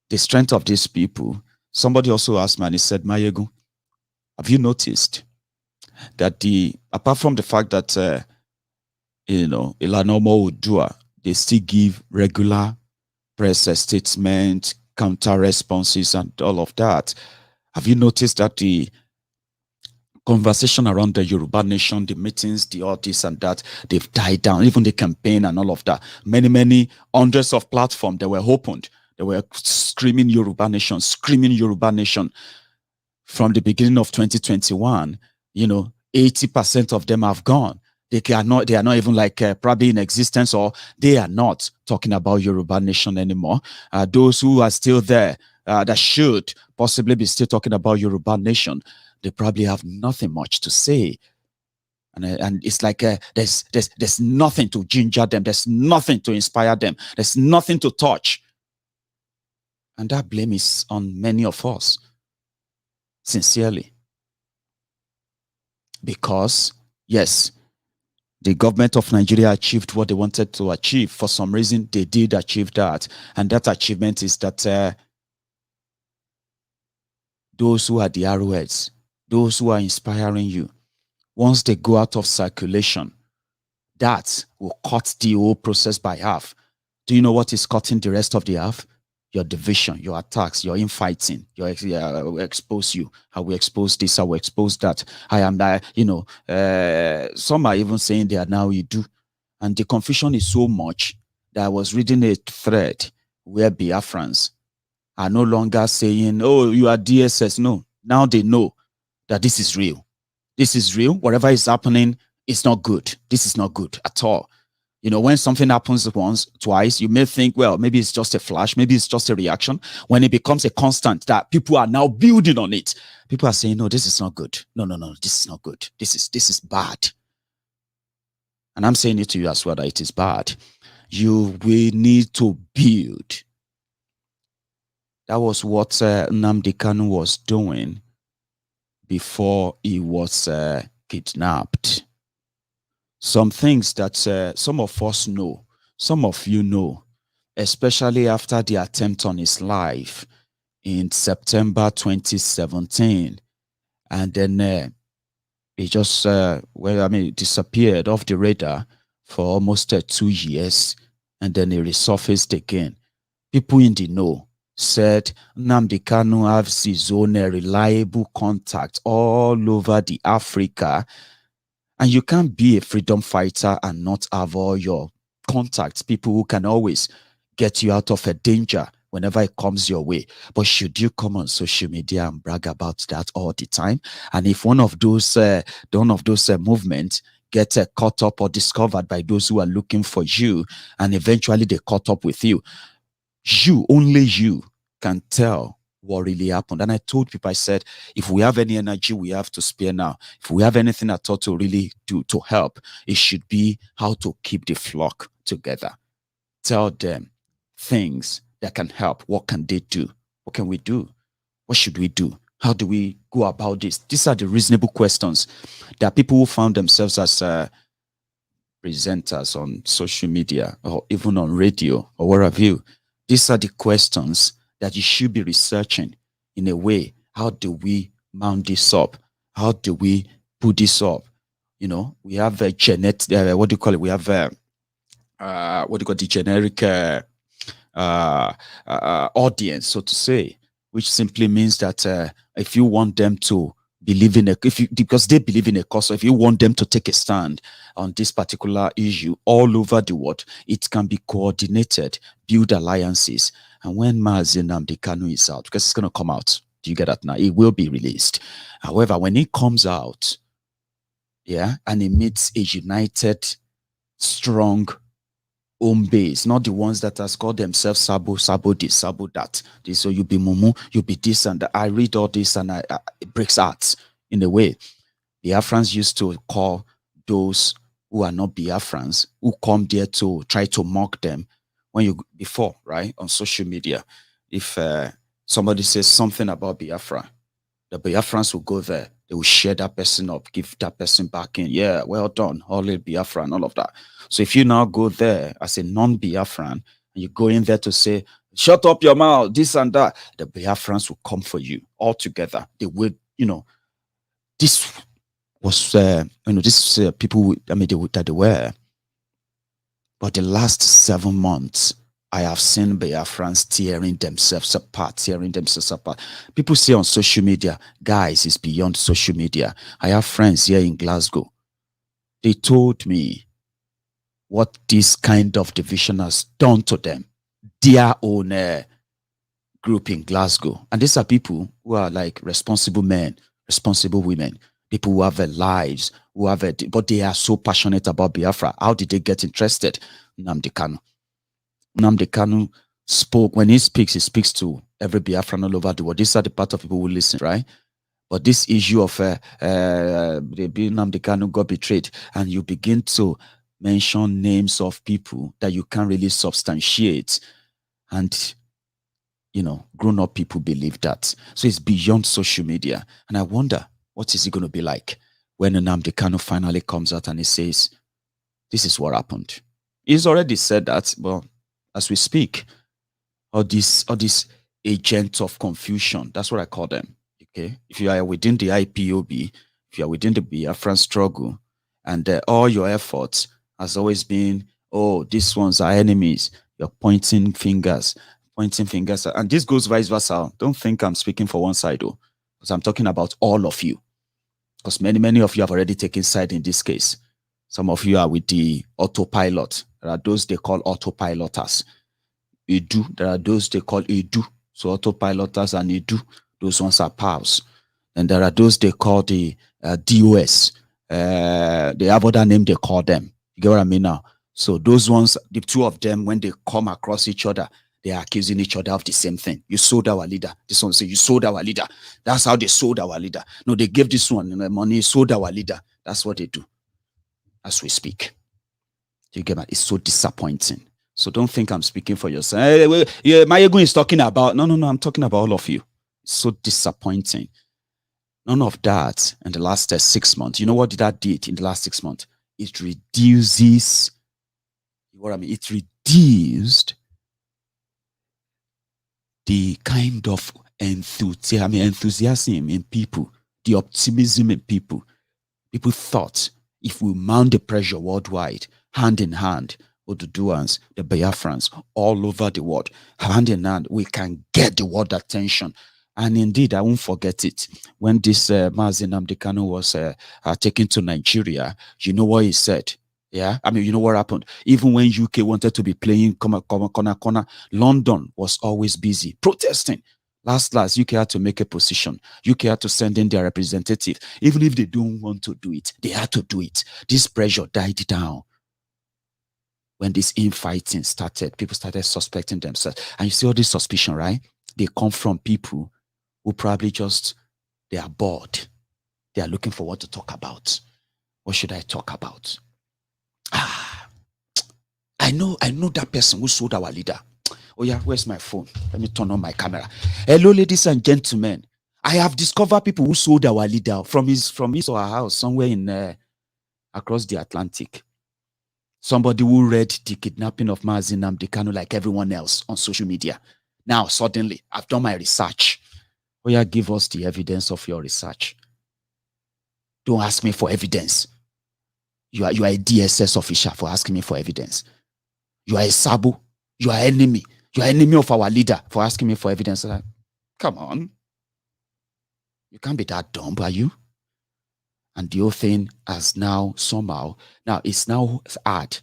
The strength of these people. Somebody also asked me and he said, Maiyegun, have you noticed that apart from the fact that, Ilanomo Udua, they still give regular press statements, counter responses and all of that. Have you noticed that the conversation around the Yoruba nation, the meetings, the all this and that, they've died down, even the campaign and all of that. Many hundreds of platforms that were opened. They were screaming Yoruba nation from the beginning of 2021. 80% of them have gone. They are not even probably in existence, or they are not talking about Yoruba nation anymore. Those who are still there, that should possibly be still talking about Yoruba nation, they probably have nothing much to say. And it's like there's nothing to ginger them. There's nothing to inspire them. There's nothing to touch. And that blame is on many of us, sincerely. Because, yes, the government of Nigeria achieved what they wanted to achieve. For some reason, they did achieve that. And that achievement is that those who are the arrowheads, those who are inspiring you, once they go out of circulation, that will cut the whole process by half. Do you know what is cutting the rest of the half? Your division, your attacks, your infighting. I will expose you. I will expose this. I will expose that. I am that. Some are even saying they are now Idu, and the confusion is so much that I was reading a thread where Biafrans are no longer saying, "Oh, you are DSS." No, now they know that this is real. This is real. Whatever is happening is not good. This is not good at all. You know, when something happens once, twice, you may think, well, maybe it's just a flash, maybe it's just a reaction. When it becomes a constant that people are now building on it, people are saying, no, this is not good. No, this is not good. This is bad. And I'm saying it to you as well that it is bad. You will need to build. That was what Nnamdi Kanu was doing before he was kidnapped. Some things that some of us know, some of you know, especially after the attempt on his life in September 2017. And then he just, disappeared off the radar for almost 2 years. And then he resurfaced again. People in the know said Nnamdi Kanu has his own reliable contact all over the Africa. And you can't be a freedom fighter and not have all your contacts, people who can always get you out of a danger whenever it comes your way. But should you come on social media and brag about that all the time? And if one of those movements get caught up or discovered by those who are looking for you, and eventually they caught up with you, only you can tell what really happened. And I told people, I said, if we have any energy we have to spare now, if we have anything at all to really do to help, it should be how to keep the flock together. Tell them things that can help. What can they do? What can we do? What should we do? How do we go about this? These are the reasonable questions that people who found themselves as presenters on social media or even on radio or wherever you, these are the questions that you should be researching in a way. How do we mount this up? How do we put this up? You know, we have a what do you call it? We have the generic audience, so to say, which simply means that if you want them to believe in because they believe in a cause, so if you want them to take a stand on this particular issue all over the world, it can be coordinated, build alliances. And when Mazi Nnamdi Kanu is out, because it's going to come out, do you get that now? It will be released. However, when it comes out, and it meets a united, strong home base, not the ones that has called themselves Sabo this, Sabo that. So you be Mumu, you be this and that. I read all this and it breaks hearts in a way. Biafrans used to call those who are not Biafrans, who come there to try to mock them, before, right, on social media, if somebody says something about Biafra, the Biafrans will go there, they will share that person up, give that person back in. Yeah, well done, all Biafra and all of that. So if you now go there as a non-Biafran and you go in there to say, shut up your mouth, this and that, the Biafrans will come for you all together. They will, this was, this is people, that they were. But the last 7 months, I have seen Biafrans tearing themselves apart. People say on social media, guys, it's beyond social media. I have friends here in Glasgow. They told me what this kind of division has done to them, their own group in Glasgow. And these are people who are like responsible men, responsible women, people who have their lives, but they are so passionate about Biafra. How did they get interested? Nnamdi Kanu. Nnamdi Kanu spoke. When he speaks to every Biafran all over the world. These are the part of people who listen, right? But this issue of Nnamdi Kanu got betrayed, and you begin to mention names of people that you can't really substantiate, and grown-up people believe that. So it's beyond social media, and I wonder what is it going to be like when Nnamdi Kanu finally comes out and he says, "This is what happened." He's already said that, but as we speak, all these agents of confusion, that's what I call them. Okay, if you are within the IPOB, if you are within the Biafran struggle, and all your efforts has always been, oh, these ones are enemies, you're pointing fingers, and this goes vice versa. Don't think I'm speaking for one side, though, because I'm talking about all of you, because many of you have already taken side in this case. Some of you are with the autopilot. There are those they call autopiloters. Edu, there are those they call Edu. So autopiloters and Edu, those ones are pals. And there are those they call the DOS. They have other name they call them. You get what I mean now? So those ones, the two of them, when they come across each other, they are accusing each other of the same thing. You sold our leader. This one say, you sold our leader. That's how they sold our leader. No, they gave this one money, sold our leader. That's what they do as we speak. You get it? It's so disappointing. So don't think I'm speaking for yourself. Yeah, Maiyegun is talking about, no, I'm talking about all of you. It's so disappointing. None of that in the last 6 months. You know what that did in the last 6 months? It reduces, what I mean, it reduced the kind of enthusiasm in people, the optimism in people. People thought if we mount the pressure worldwide, hand in hand, Oduduans, the Biafrans, all over the world, hand in hand, we can get the world attention. And indeed, I won't forget it. When this Mazi Nnamdi Kanu was taken to Nigeria, you know what he said? Yeah, I mean, you know what happened? Even when UK wanted to be playing corner, London was always busy protesting. Last, UK had to make a position. UK had to send in their representative. Even if they don't want to do it, they had to do it. This pressure died down. When this infighting started, people started suspecting themselves. And you see all this suspicion, right? They come from people who probably just, they are bored. They are looking for what to talk about. What should I talk about? I know that person who sold our leader. Oh yeah, where's my phone? Let me turn on my camera. Hello, ladies and gentlemen. I have discovered people who sold our leader from his or her house somewhere in across the Atlantic. Somebody who read the kidnapping of Mazi Nnamdi Kanu like everyone else on social media. Now, suddenly, I've done my research. Oh yeah, give us the evidence of your research. Don't ask me for evidence. You are a DSS official for asking me for evidence. You are a Sabo. You are enemy. You are enemy of our leader for asking me for evidence. Like, come on. You can't be that dumb, are you? And the whole thing has now somehow, now it's now hard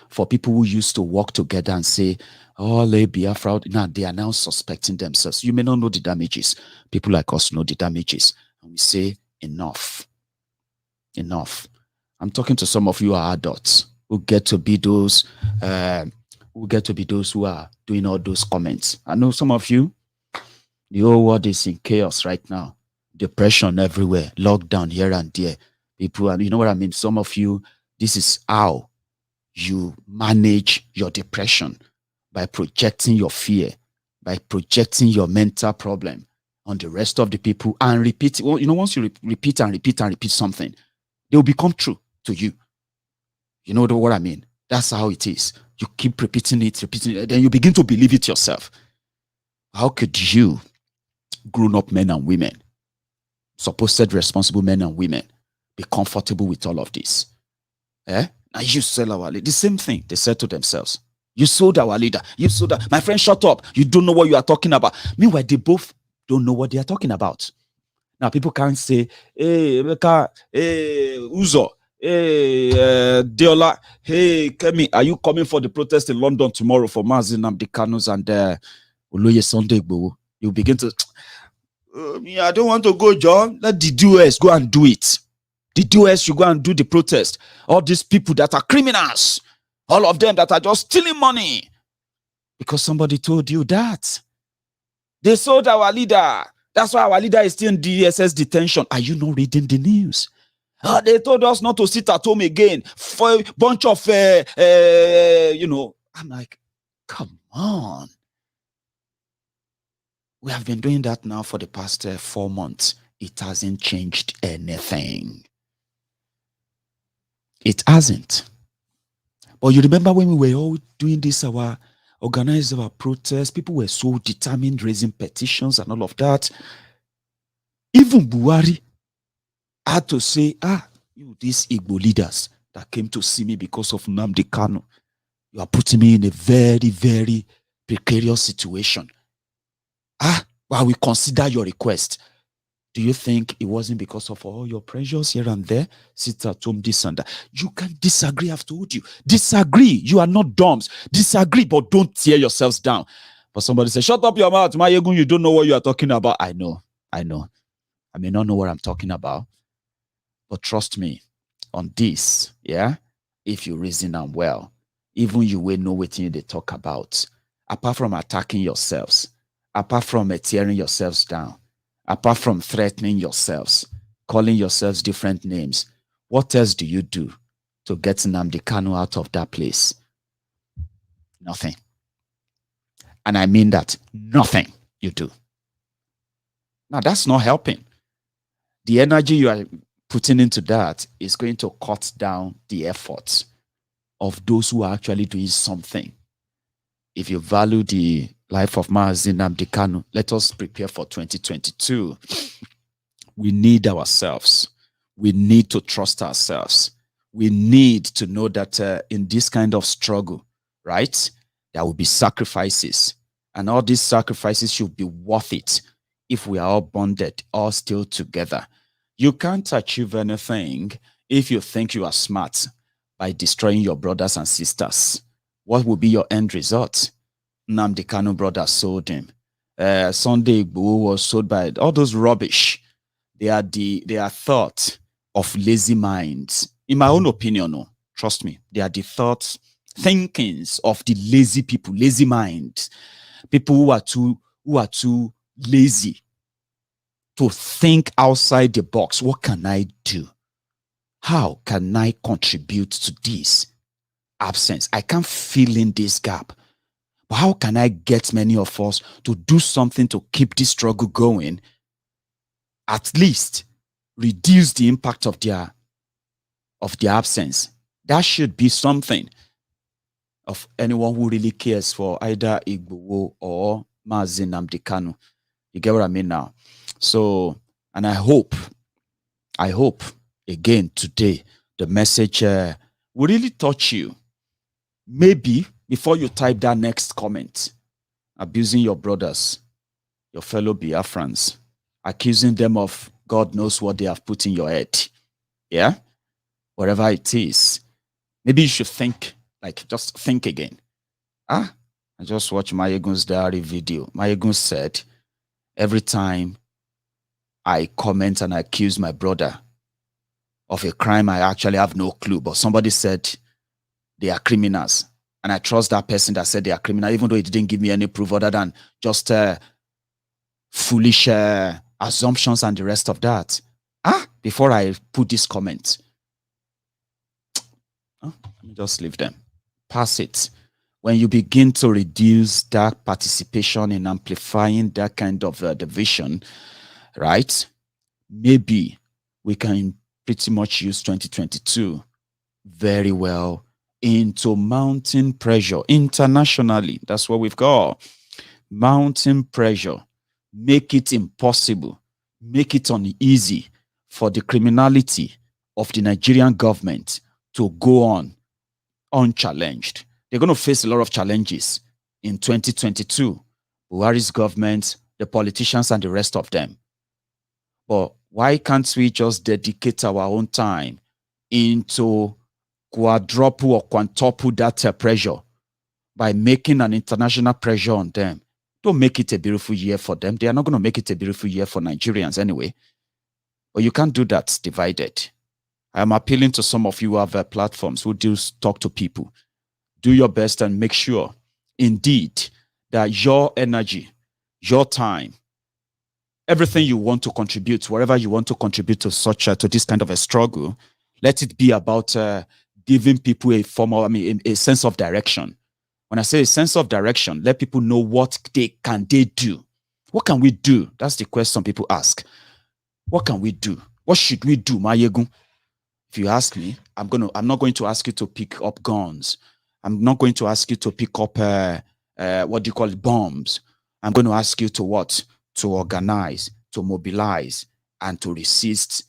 for people who used to work together and say, oh, Biafra, now they are now suspecting themselves. You may not know the damages. People like us know the damages. And we say, enough. Enough. I'm talking to some of you are adults who get to be those who are doing all those comments. I know some of you, the whole world is in chaos right now. Depression everywhere, lockdown here and there. People, and you know what I mean? Some of you, this is how you manage your depression, by projecting your fear, by projecting your mental problem on the rest of the people and repeat. Well, you know, once you repeat and repeat and repeat something, they will become true to you. You know what I mean? That's how it is. You keep repeating it, then you begin to believe it yourself. How could you, grown-up men and women, supposed responsible men and women, be comfortable with all of this? Now you sell our leader. The same thing they said to themselves. You sold our leader. You sold that. My friend, shut up. You don't know what you are talking about. Meanwhile, they both don't know what they are talking about. Now, people can't say, hey, Emeka, hey, Uzo, hey, Deola, hey, Kemi, are you coming for the protest in London tomorrow for Mazi Nnamdi Kanu's and Oloye Sunday Igboho? You begin to, I don't want to go, John. Let the DOS go and do it. The DOS should go and do the protest. All these people that are criminals, all of them that are just stealing money. Because somebody told you that. They sold our leader. That's why our leader is still in DSS detention. Are you not reading the news? They told us not to sit at home again for a bunch of, you know. I'm like, come on. We have been doing that now for the past 4 months. It hasn't changed anything. It hasn't. But you remember when we were all doing this, organizing our protests, people were so determined, raising petitions and all of that. Even Buhari had to say, you, these Igbo leaders that came to see me because of Nnamdi Kanu, you are putting me in a very, very precarious situation. Well, we consider your request. Do you think it wasn't because of all your pressures here and there? Sit at home, this and that. You can disagree, I've told you. Disagree. You are not dumb. Disagree, but don't tear yourselves down. But somebody says, shut up your mouth, Maiyegun, you don't know what you are talking about. I know. I may not know what I'm talking about, but trust me on this, yeah? If you reason them well, even you will know what they talk about. Apart from attacking yourselves, apart from tearing yourselves down, apart from threatening yourselves, calling yourselves different names, what else do you do to get Nnamdi Kanu out of that place? Nothing. And I mean that. Nothing you do. Now, that's not helping. The energy you are putting into that is going to cut down the efforts of those who are actually doing something. If you value the life of Mazi Nnamdi Kanu, let us prepare for 2022. We need ourselves. We need to trust ourselves. We need to know that in this kind of struggle, right, there will be sacrifices. And all these sacrifices should be worth it if we are all bonded, all still together. You can't achieve anything if you think you are smart by destroying your brothers and sisters. What will be your end result? Nnamdi Kanu brothers sold him. Sunday Igboho was sold by all those rubbish. They are thought of lazy minds. In my own opinion, no, trust me, they are the thoughts, thinkings of the lazy people, lazy minds. People who are too lazy to think outside the box. What can I do? How can I contribute to this absence? I can't fill in this gap. But how can I get many of us to do something to keep this struggle going? At least reduce the impact of their absence. That should be something of anyone who really cares for either Igboho or Mazi Nnamdi Kanu. You get what I mean now? So, and I hope, again, today, the message will really touch you. Maybe before you type that next comment, abusing your brothers, your fellow Biafrans, accusing them of God knows what they have put in your head. Yeah? Whatever it is. Maybe you should think, like, just think again. I just watched Maiyegun's diary video. Maiyegun said, every time I comment and I accuse my brother of a crime I actually have no clue, but somebody said they are criminals, and I trust that person that said they are criminal, even though it didn't give me any proof other than just foolish assumptions and the rest of that. Before I put this comment, let me just leave them. Pass it. When you begin to reduce that participation in amplifying that kind of division, right? Maybe we can pretty much use 2022 very well into mounting pressure internationally. That's what we've got. Mounting pressure. Make it impossible. Make it uneasy for the criminality of the Nigerian government to go on unchallenged. They're going to face a lot of challenges in 2022. Buhari's government, the politicians, and the rest of them. But why can't we just dedicate our own time into quadruple or quintuple that pressure by making an international pressure on them? Don't make it a beautiful year for them. They are not going to make it a beautiful year for Nigerians anyway. But you can't do that divided. I am appealing to some of you who have platforms who do talk to people. Do your best and make sure, indeed, that your energy, your time, everything you want to contribute, wherever you want to contribute to such to this kind of a struggle, let it be about giving people a a sense of direction. When I say a sense of direction, let people know what they do. What can we do? That's the question people ask. What can we do? What should we do, Maiyegun? If you ask me, I'm not going to ask you to pick up guns. I'm not going to ask you to pick up what do you call it, bombs. I'm going to ask you to what? To organize, to mobilize, and to resist.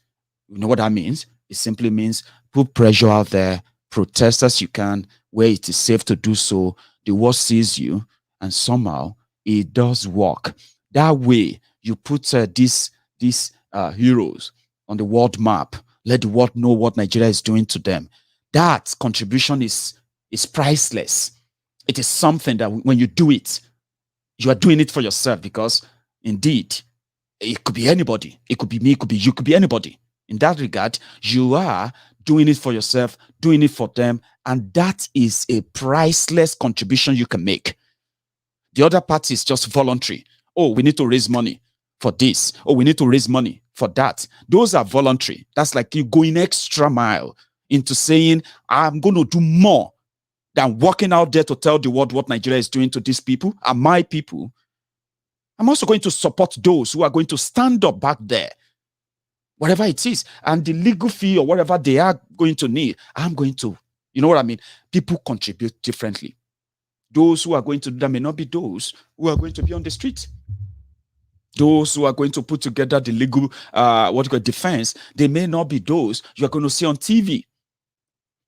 You know what that means? It simply means put pressure out there, protest as you can, where it is safe to do so. The world sees you, and somehow it does work. That way, you put these heroes on the world map. Let the world know what Nigeria is doing to them. That contribution is priceless. It is something that when you do it, you are doing it for yourself, because indeed, It could be anybody. It could be me, it could be you, it could be anybody. In that regard, you are doing it for yourself, doing it for them, and that is a priceless contribution you can make. The other part is just voluntary. Oh, we need to raise money for this. Oh, we need to raise money for that. Those are voluntary. That's like you going extra mile into saying, I'm going to do more than walking out there to tell the world what Nigeria is doing to these people and my people. I'm also going to support those who are going to stand up back there, whatever it is, and the legal fee or whatever they are going to need. I'm going to, you know what I mean? People contribute differently. Those who are going to do that may not be those who are going to be on the street. Those who are going to put together the legal, defense, they may not be those you are going to see on TV.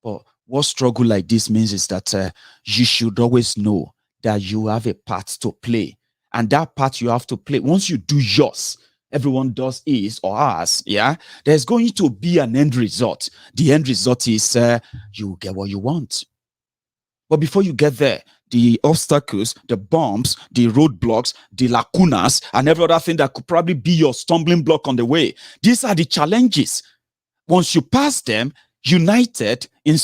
But what struggle like this means is that you should always know that you have a part to play. And that part you have to play, once you do yours, everyone does his or hers, yeah, there's going to be an end result. The end result is you get what you want. But before you get there, the obstacles, the bumps, the roadblocks, the lacunas, and every other thing that could probably be your stumbling block on the way. These are the challenges. Once you pass them, united, in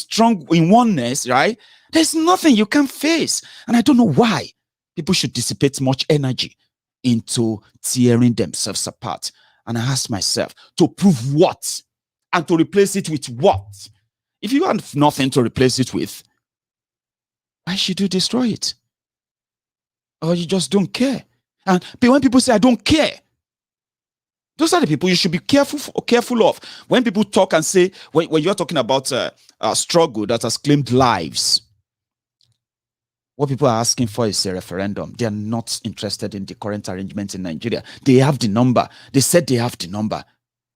oneness, right? There's nothing you can face. And I don't know why people should dissipate much energy into tearing themselves apart. And I ask myself, to prove what? And to replace it with what? If you have nothing to replace it with, why should you destroy it? Or you just don't care? And when people say, I don't care, those are the people you should be careful of. When people talk and say, when you're talking about a struggle that has claimed lives, what people are asking for is a referendum. They are not interested in the current arrangement in Nigeria. They have the number. They said they have the number.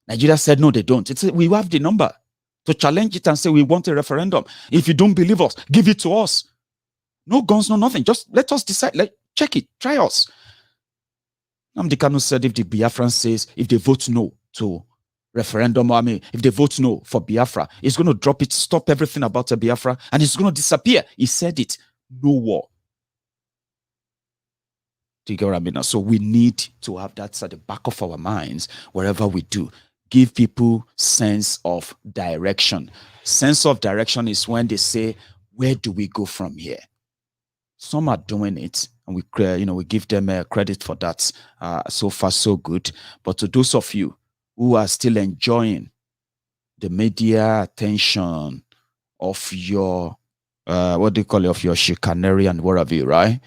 Nigeria said, no, they don't. It's we have the number to challenge it and say, we want a referendum. If you don't believe us, give it to us. No guns, no nothing. Just let us decide. Check it. Try us. Nnamdi Kanu said if the Biafran says, if they vote no to referendum, if they vote no for Biafra, it's going to drop it, stop everything about the Biafra, and it's going to disappear. He said it. No war. Do you get what I mean? So we need to have that at the back of our minds wherever we do. Give people sense of direction. Sense of direction is when they say, where do we go from here? Some are doing it, and we give them credit for that. So far, so good. But to those of you who are still enjoying the media attention of your of your chicanery and whatever, right?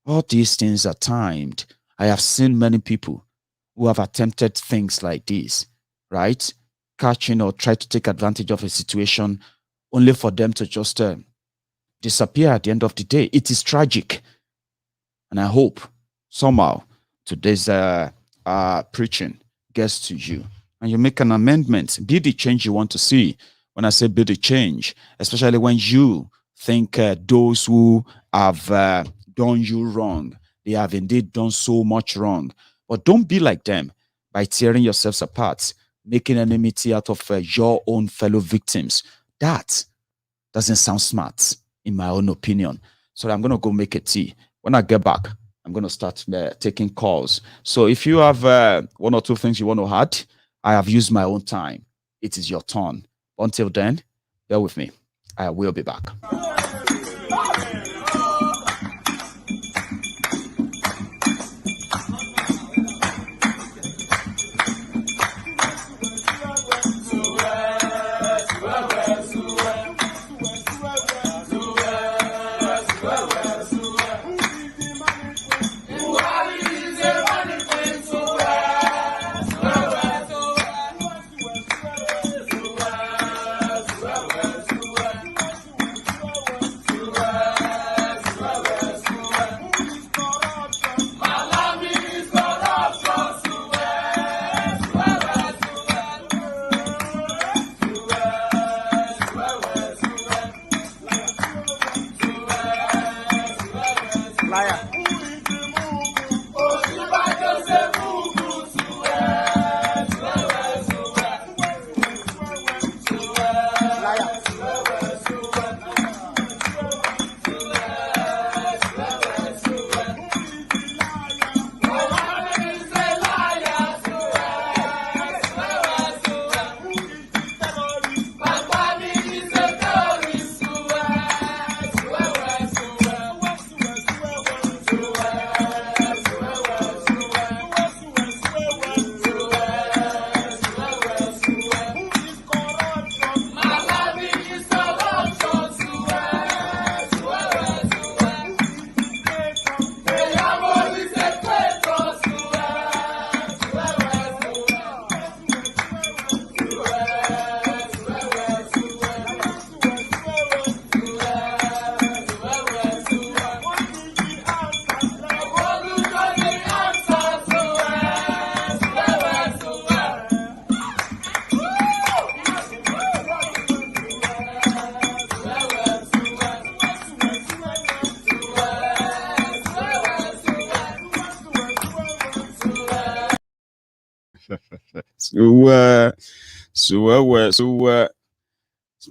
All these things are timed. I have seen many people who have attempted things like this, right? Catching or try to take advantage of a situation only for them to just disappear at the end of the day. It is tragic. And I hope somehow today's preaching gets to you and you make an amendment. Be the change you want to see. When I say be the change, especially when you think those who have done you wrong, they have indeed done so much wrong. But don't be like them by tearing yourselves apart, making enmity out of your own fellow victims. That doesn't sound smart, in my own opinion. So I'm going to go make a tea. When I get back, I'm going to start taking calls. So if you have one or two things you want to add, I have used my own time. It is your turn. Until then, bear with me. I will be back.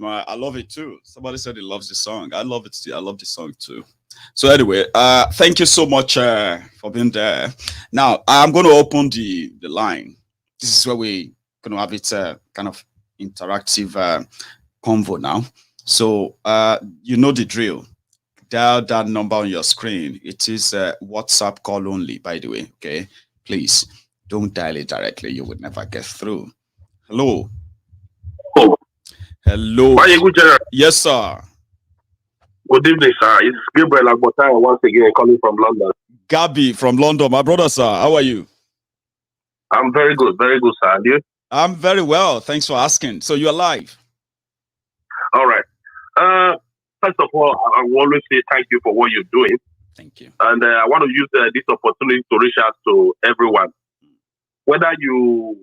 I love it too. Somebody said he loves the song. I love it too. I love the song too. So anyway, thank you so much for being there. Now I'm going to open the line. This is where we're going to have it kind of interactive convo now. So you know the drill. Dial that number on your screen. It is WhatsApp call only, by the way. Okay, please don't dial it directly. You would never get through. Hello. Hello. Maiyegun General. Yes, sir. Good evening, sir. It's Gabriel Agbotaya once again calling from London. Gabi from London, my brother, sir. How are you? I'm very good, sir. And you? I'm very well. Thanks for asking. So you're live. All right. First of all, I will always say thank you for what you're doing. Thank you. And I want to use this opportunity to reach out to everyone. Whether your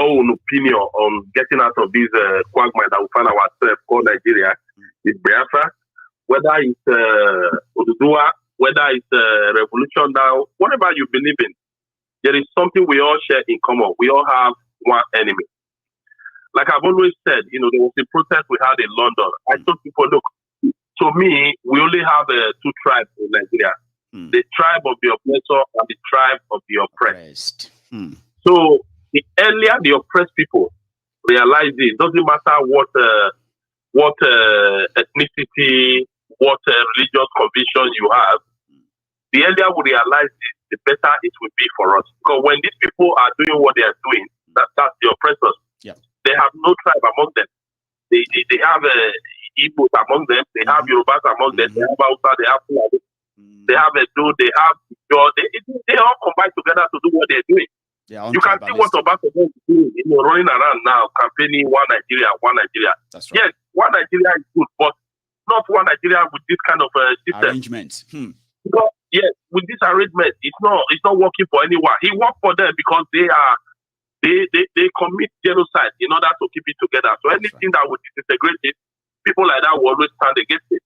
own opinion on getting out of this quagmire that we find ourselves called Nigeria, is Biafra, whether it's Oduduwa, whether it's revolution now, whatever you believe in, there is something we all share in common. We all have one enemy. Like I've always said, there was a protest we had in London. I told people, look, to me, we only have two tribes in Nigeria. The tribe of the oppressor and the tribe of the oppressed. So the earlier the oppressed people realize it, doesn't matter what ethnicity, what religious convictions you have, the earlier we realize it, the better it will be for us. Because when these people are doing what they are doing, that's the oppressors. Yeah. They have no tribe among them. They have Igbos among them. They have Yorubas among them. They have Hausa. They have Fulani. They have Edo. They have Ijaw. They all combine together to do what they're doing. You can see what Obasanjo is doing, running around now, campaigning one Nigeria, one Nigeria. That's right. Yes, one Nigeria is good, but not one Nigeria with this kind of system. Arrangement. Because, yes, with this arrangement, it's not working for anyone. It worked for them because they commit genocide in order to keep it together. So anything that would disintegrate it, people like that will always stand against it.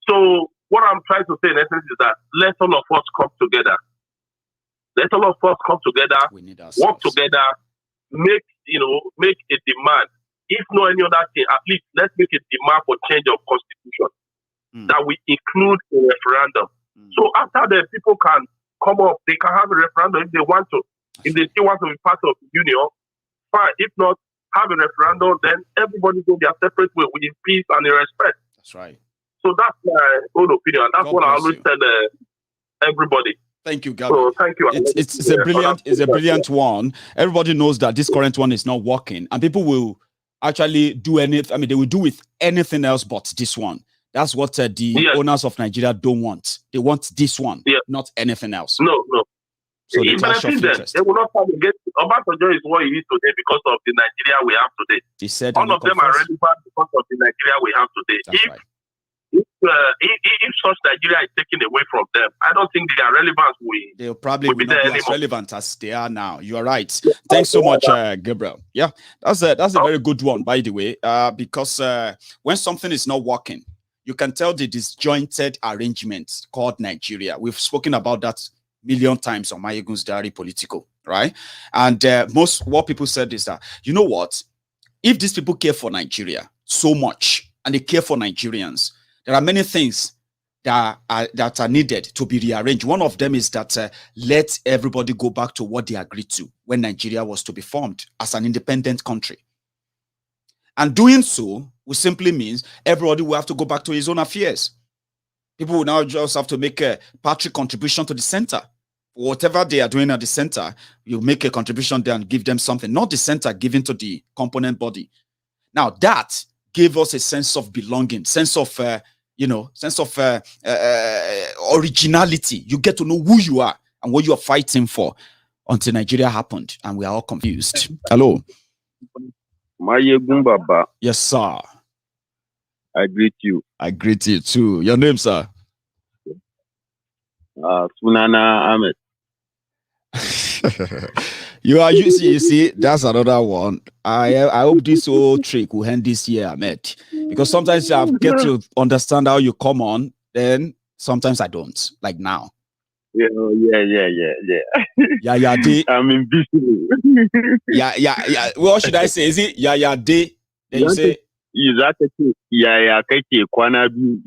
So what I'm trying to say in essence is that let all of us come together. Let all of us come together, work together, make a demand. If not any other thing, at least let's make a demand for change of constitution that we include a referendum. So after that, people can come up, they can have a referendum if they want to. If they still want to be part of the union, fine. If not, have a referendum, then everybody go their separate way with peace and in respect. That's right. So that's my own opinion. And that's what I always tell everybody. Thank you, Gabby. So thank you. It's a brilliant one. Everybody knows that this current one is not working, and people will actually do anything. I mean, they will do with anything else but this one. That's what the owners of Nigeria don't want. They want this one, not anything else. No. So they clash of interest. They will not come against Obasanjo is what he is today because of the Nigeria we have today. He said all of them are relevant because of the Nigeria we have today. That's right. If such Nigeria is taken away from them, I don't think their relevance they'll probably will not be as relevant as they are now. You are right. Thanks so much, Gabriel. Yeah, that's a very good one, by the way, because when something is not working, you can tell the disjointed arrangement called Nigeria. We've spoken about that million times on Maiyegun's Diary Political, right? And what people said is that, you know what? If these people care for Nigeria so much and they care for Nigerians, there are many things that are needed to be rearranged. One of them is that let everybody go back to what they agreed to when Nigeria was to be formed as an independent country. And doing so will simply means everybody will have to go back to his own affairs. People will now just have to make a patriot contribution to the center. Whatever they are doing at the center, you make a contribution there and give them something, not the center giving to the component body. Now that gave us a sense of belonging, sense of originality. You get to know who you are and what you are fighting for until Nigeria happened and we are all confused. Hello. Maiyegun Baba. Yes, sir. I greet you. I greet you too. Your name, sir? Sunana Ahmed. You see, that's another one. I hope this whole trick will end this year, Ahmed. Because sometimes I get to understand how you come on, then sometimes I don't, like now. Yeah, Yeah, day. I'm invisible. Yeah. What should I say? Is it yeah day? Then you say kake kwana biyu,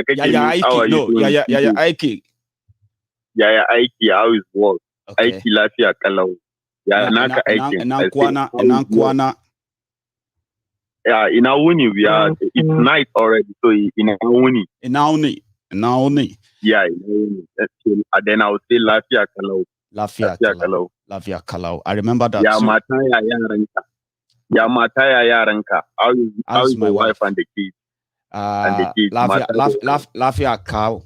kake means how are you doing? Yeah, aiki. Aiki, how is work? Okay. Aiki lafiya kalau. Naka aikin. Kwana. Yeah, in Awuni, it's night already, so in Awuni. In Awuni. Yeah, then I would say lafiya kalau. Lafiya kalau. I remember that. Yeah, mataya yaranka. Yeah, mataya yaranka. How is my wife and the kids? Lafiya cow.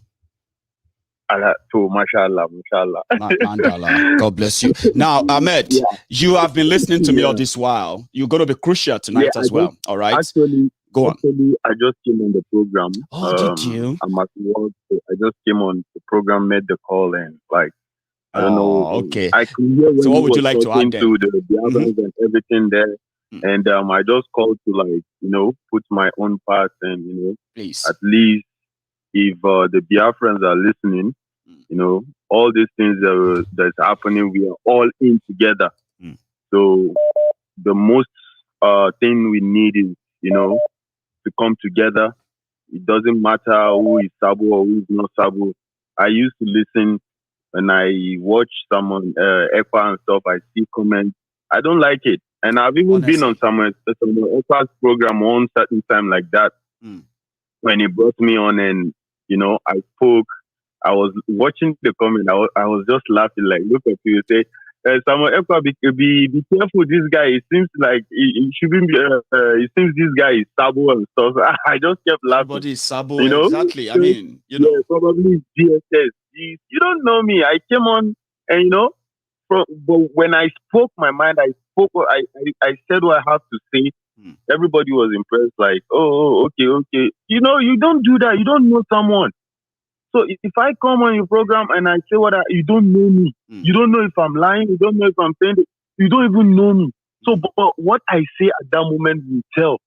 So, mashallah. Mandala. God bless you. Now, Ahmed, you have been listening to me all this while. You're going to be crucial tonight as well. All right. Go on. Actually, I just came on the program. Oh, did you? I'm at work. So I just came on the program, made the call, and I don't know. Okay. I could hear when so what would you like to add then? To the others and everything there. And I just called to put my own part and please, at least if the Biafrans are listening, all these things that's happening, we are all in together. So the most thing we need is to come together. It doesn't matter who is Sabo or who is not Sabo. I used to listen when I watch someone Ekpa and stuff. I see comments. I don't like it. And I've even been on some Ekpa's program one certain time like that when he brought me on and, I spoke. I was watching the comment. I was just laughing, like, look at you, say, Samuel Ekpa, be careful, this guy, it seems like he shouldn't be, it seems this guy is Sabo and stuff. I just kept laughing. Everybody is Sabo, exactly. I mean, Yeah, probably DSS. You don't know me. I came on and, but when I spoke my mind, I said what I have to say. Everybody was impressed, like, oh, okay. You don't do that. You don't know someone. So if I come on your program and I say you don't know me. You don't know if I'm lying. You don't know if I'm saying it. You don't even know me. So but what I say at that moment will tell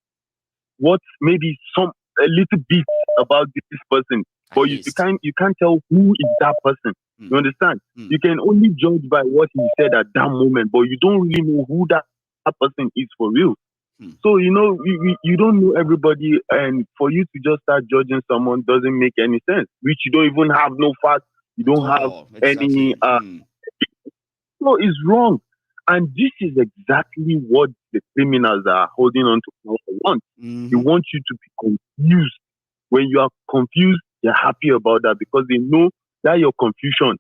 what maybe a little bit about this person. But you can't tell who is that person. You understand? You can only judge by what he said at that moment, but you don't really know who that person is for real. So, you don't know everybody, and for you to just start judging someone doesn't make any sense, which you don't even have no facts, you don't have any, so it's wrong. And this is exactly what the criminals are holding on to want. They want you to be confused. When you are confused, they're happy about that because they know that your confusion,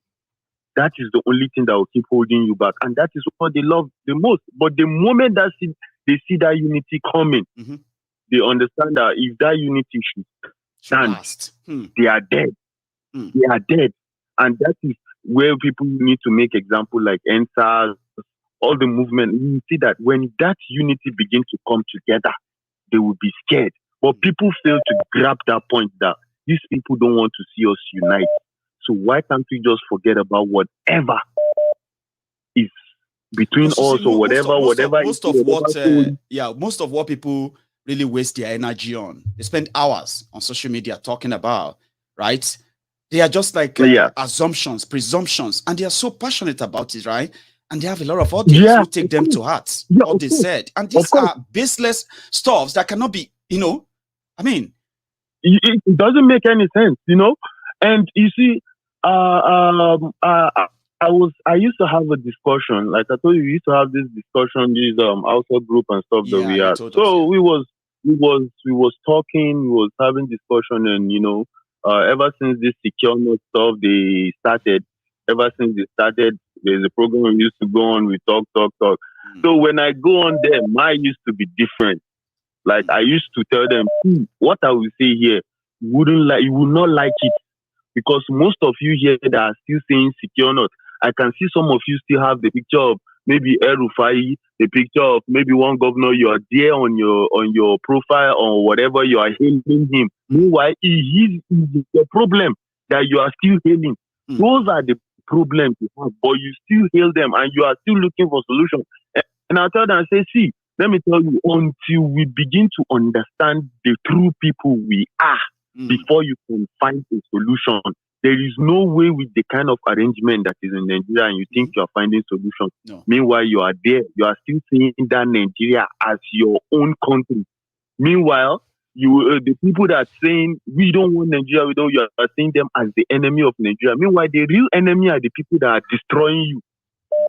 that is the only thing that will keep holding you back. And that is what they love the most. But the moment they see that unity coming, they understand that if that unity should stand, they are dead. They are dead. And that is where people need to make example like NSAS, all the movement. You see that when that unity begins to come together, they will be scared. But people fail to grab that point that these people don't want to see us unite. So why can't we just forget about whatever is between us or whatever? Most of what people really waste their energy on, they spend hours on social media talking about, right? They are just like assumptions, presumptions, and they are so passionate about it, right? And they have a lot of audience who take them to heart, what they said. And these are baseless stuffs that cannot be, I mean. It doesn't make any sense, And you see, I used to have a discussion, like I told you, we used to have this discussion, this outside group and stuff that we had. So we was talking, we was having discussion, and ever since this secure note stuff they started, there's a program we used to go on, we talk. So when I go on there, mine used to be different. Like I used to tell them, what I will say here, you will not like it. Because most of you here that are still saying secure not, I can see some of you still have the picture of maybe El Rufai, the picture of maybe one governor, you are there on your profile or whatever, you are hailing him. Meanwhile, he is the problem that you are still hailing. Those are the problems you have, but you still hail them and you are still looking for solutions. And I tell them, I say, see, let me tell you, until we begin to understand the true people we are, before you can find a solution, There is no way with the kind of arrangement that is in Nigeria and you think you are finding solutions. No. Meanwhile, you are there. You are still seeing that Nigeria as your own country. Meanwhile, the people that are saying we don't want Nigeria, you are seeing them as the enemy of Nigeria. Meanwhile, the real enemy are the people that are destroying you,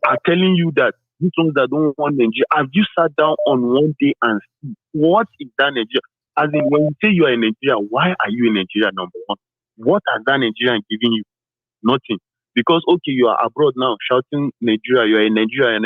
are telling you that these ones that don't want Nigeria. Have you sat down on one day and see what is that Nigeria? As in, when you say you are in Nigeria, why are you in Nigeria, number one? What has that Nigeria given you? Nothing. Because, okay, you are abroad now shouting Nigeria, you are in Nigeria,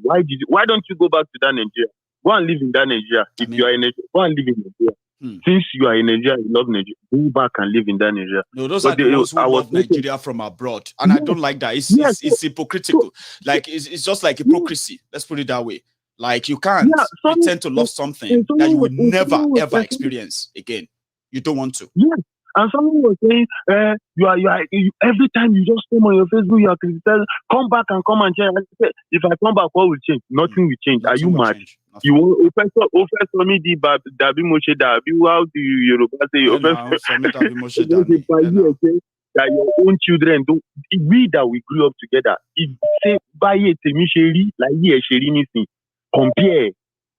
why don't you go back to that Nigeria? Go and live in that Nigeria. If you are in Nigeria, go and live in Nigeria. Since you are in Nigeria, you love Nigeria, go back and live in that Nigeria. No, those are the ones who love Nigeria from abroad. And I don't like that. It's hypocritical. Like, it's just like hypocrisy. Let's put it that way. Like, you can't pretend to love something that you will never, ever experience again. You don't want to. Yeah. And someone was saying, you every time you just come on your Facebook, you are criticizing, come back and come and change. I said, if I come back, what will change? Nothing will change. Are you mad? You want for me the Dabi Moshe Dabi? How do you Yoruba say that your own children don't? We that we grew up together. If say Baye Temisheri like ye Sheri missing, compare.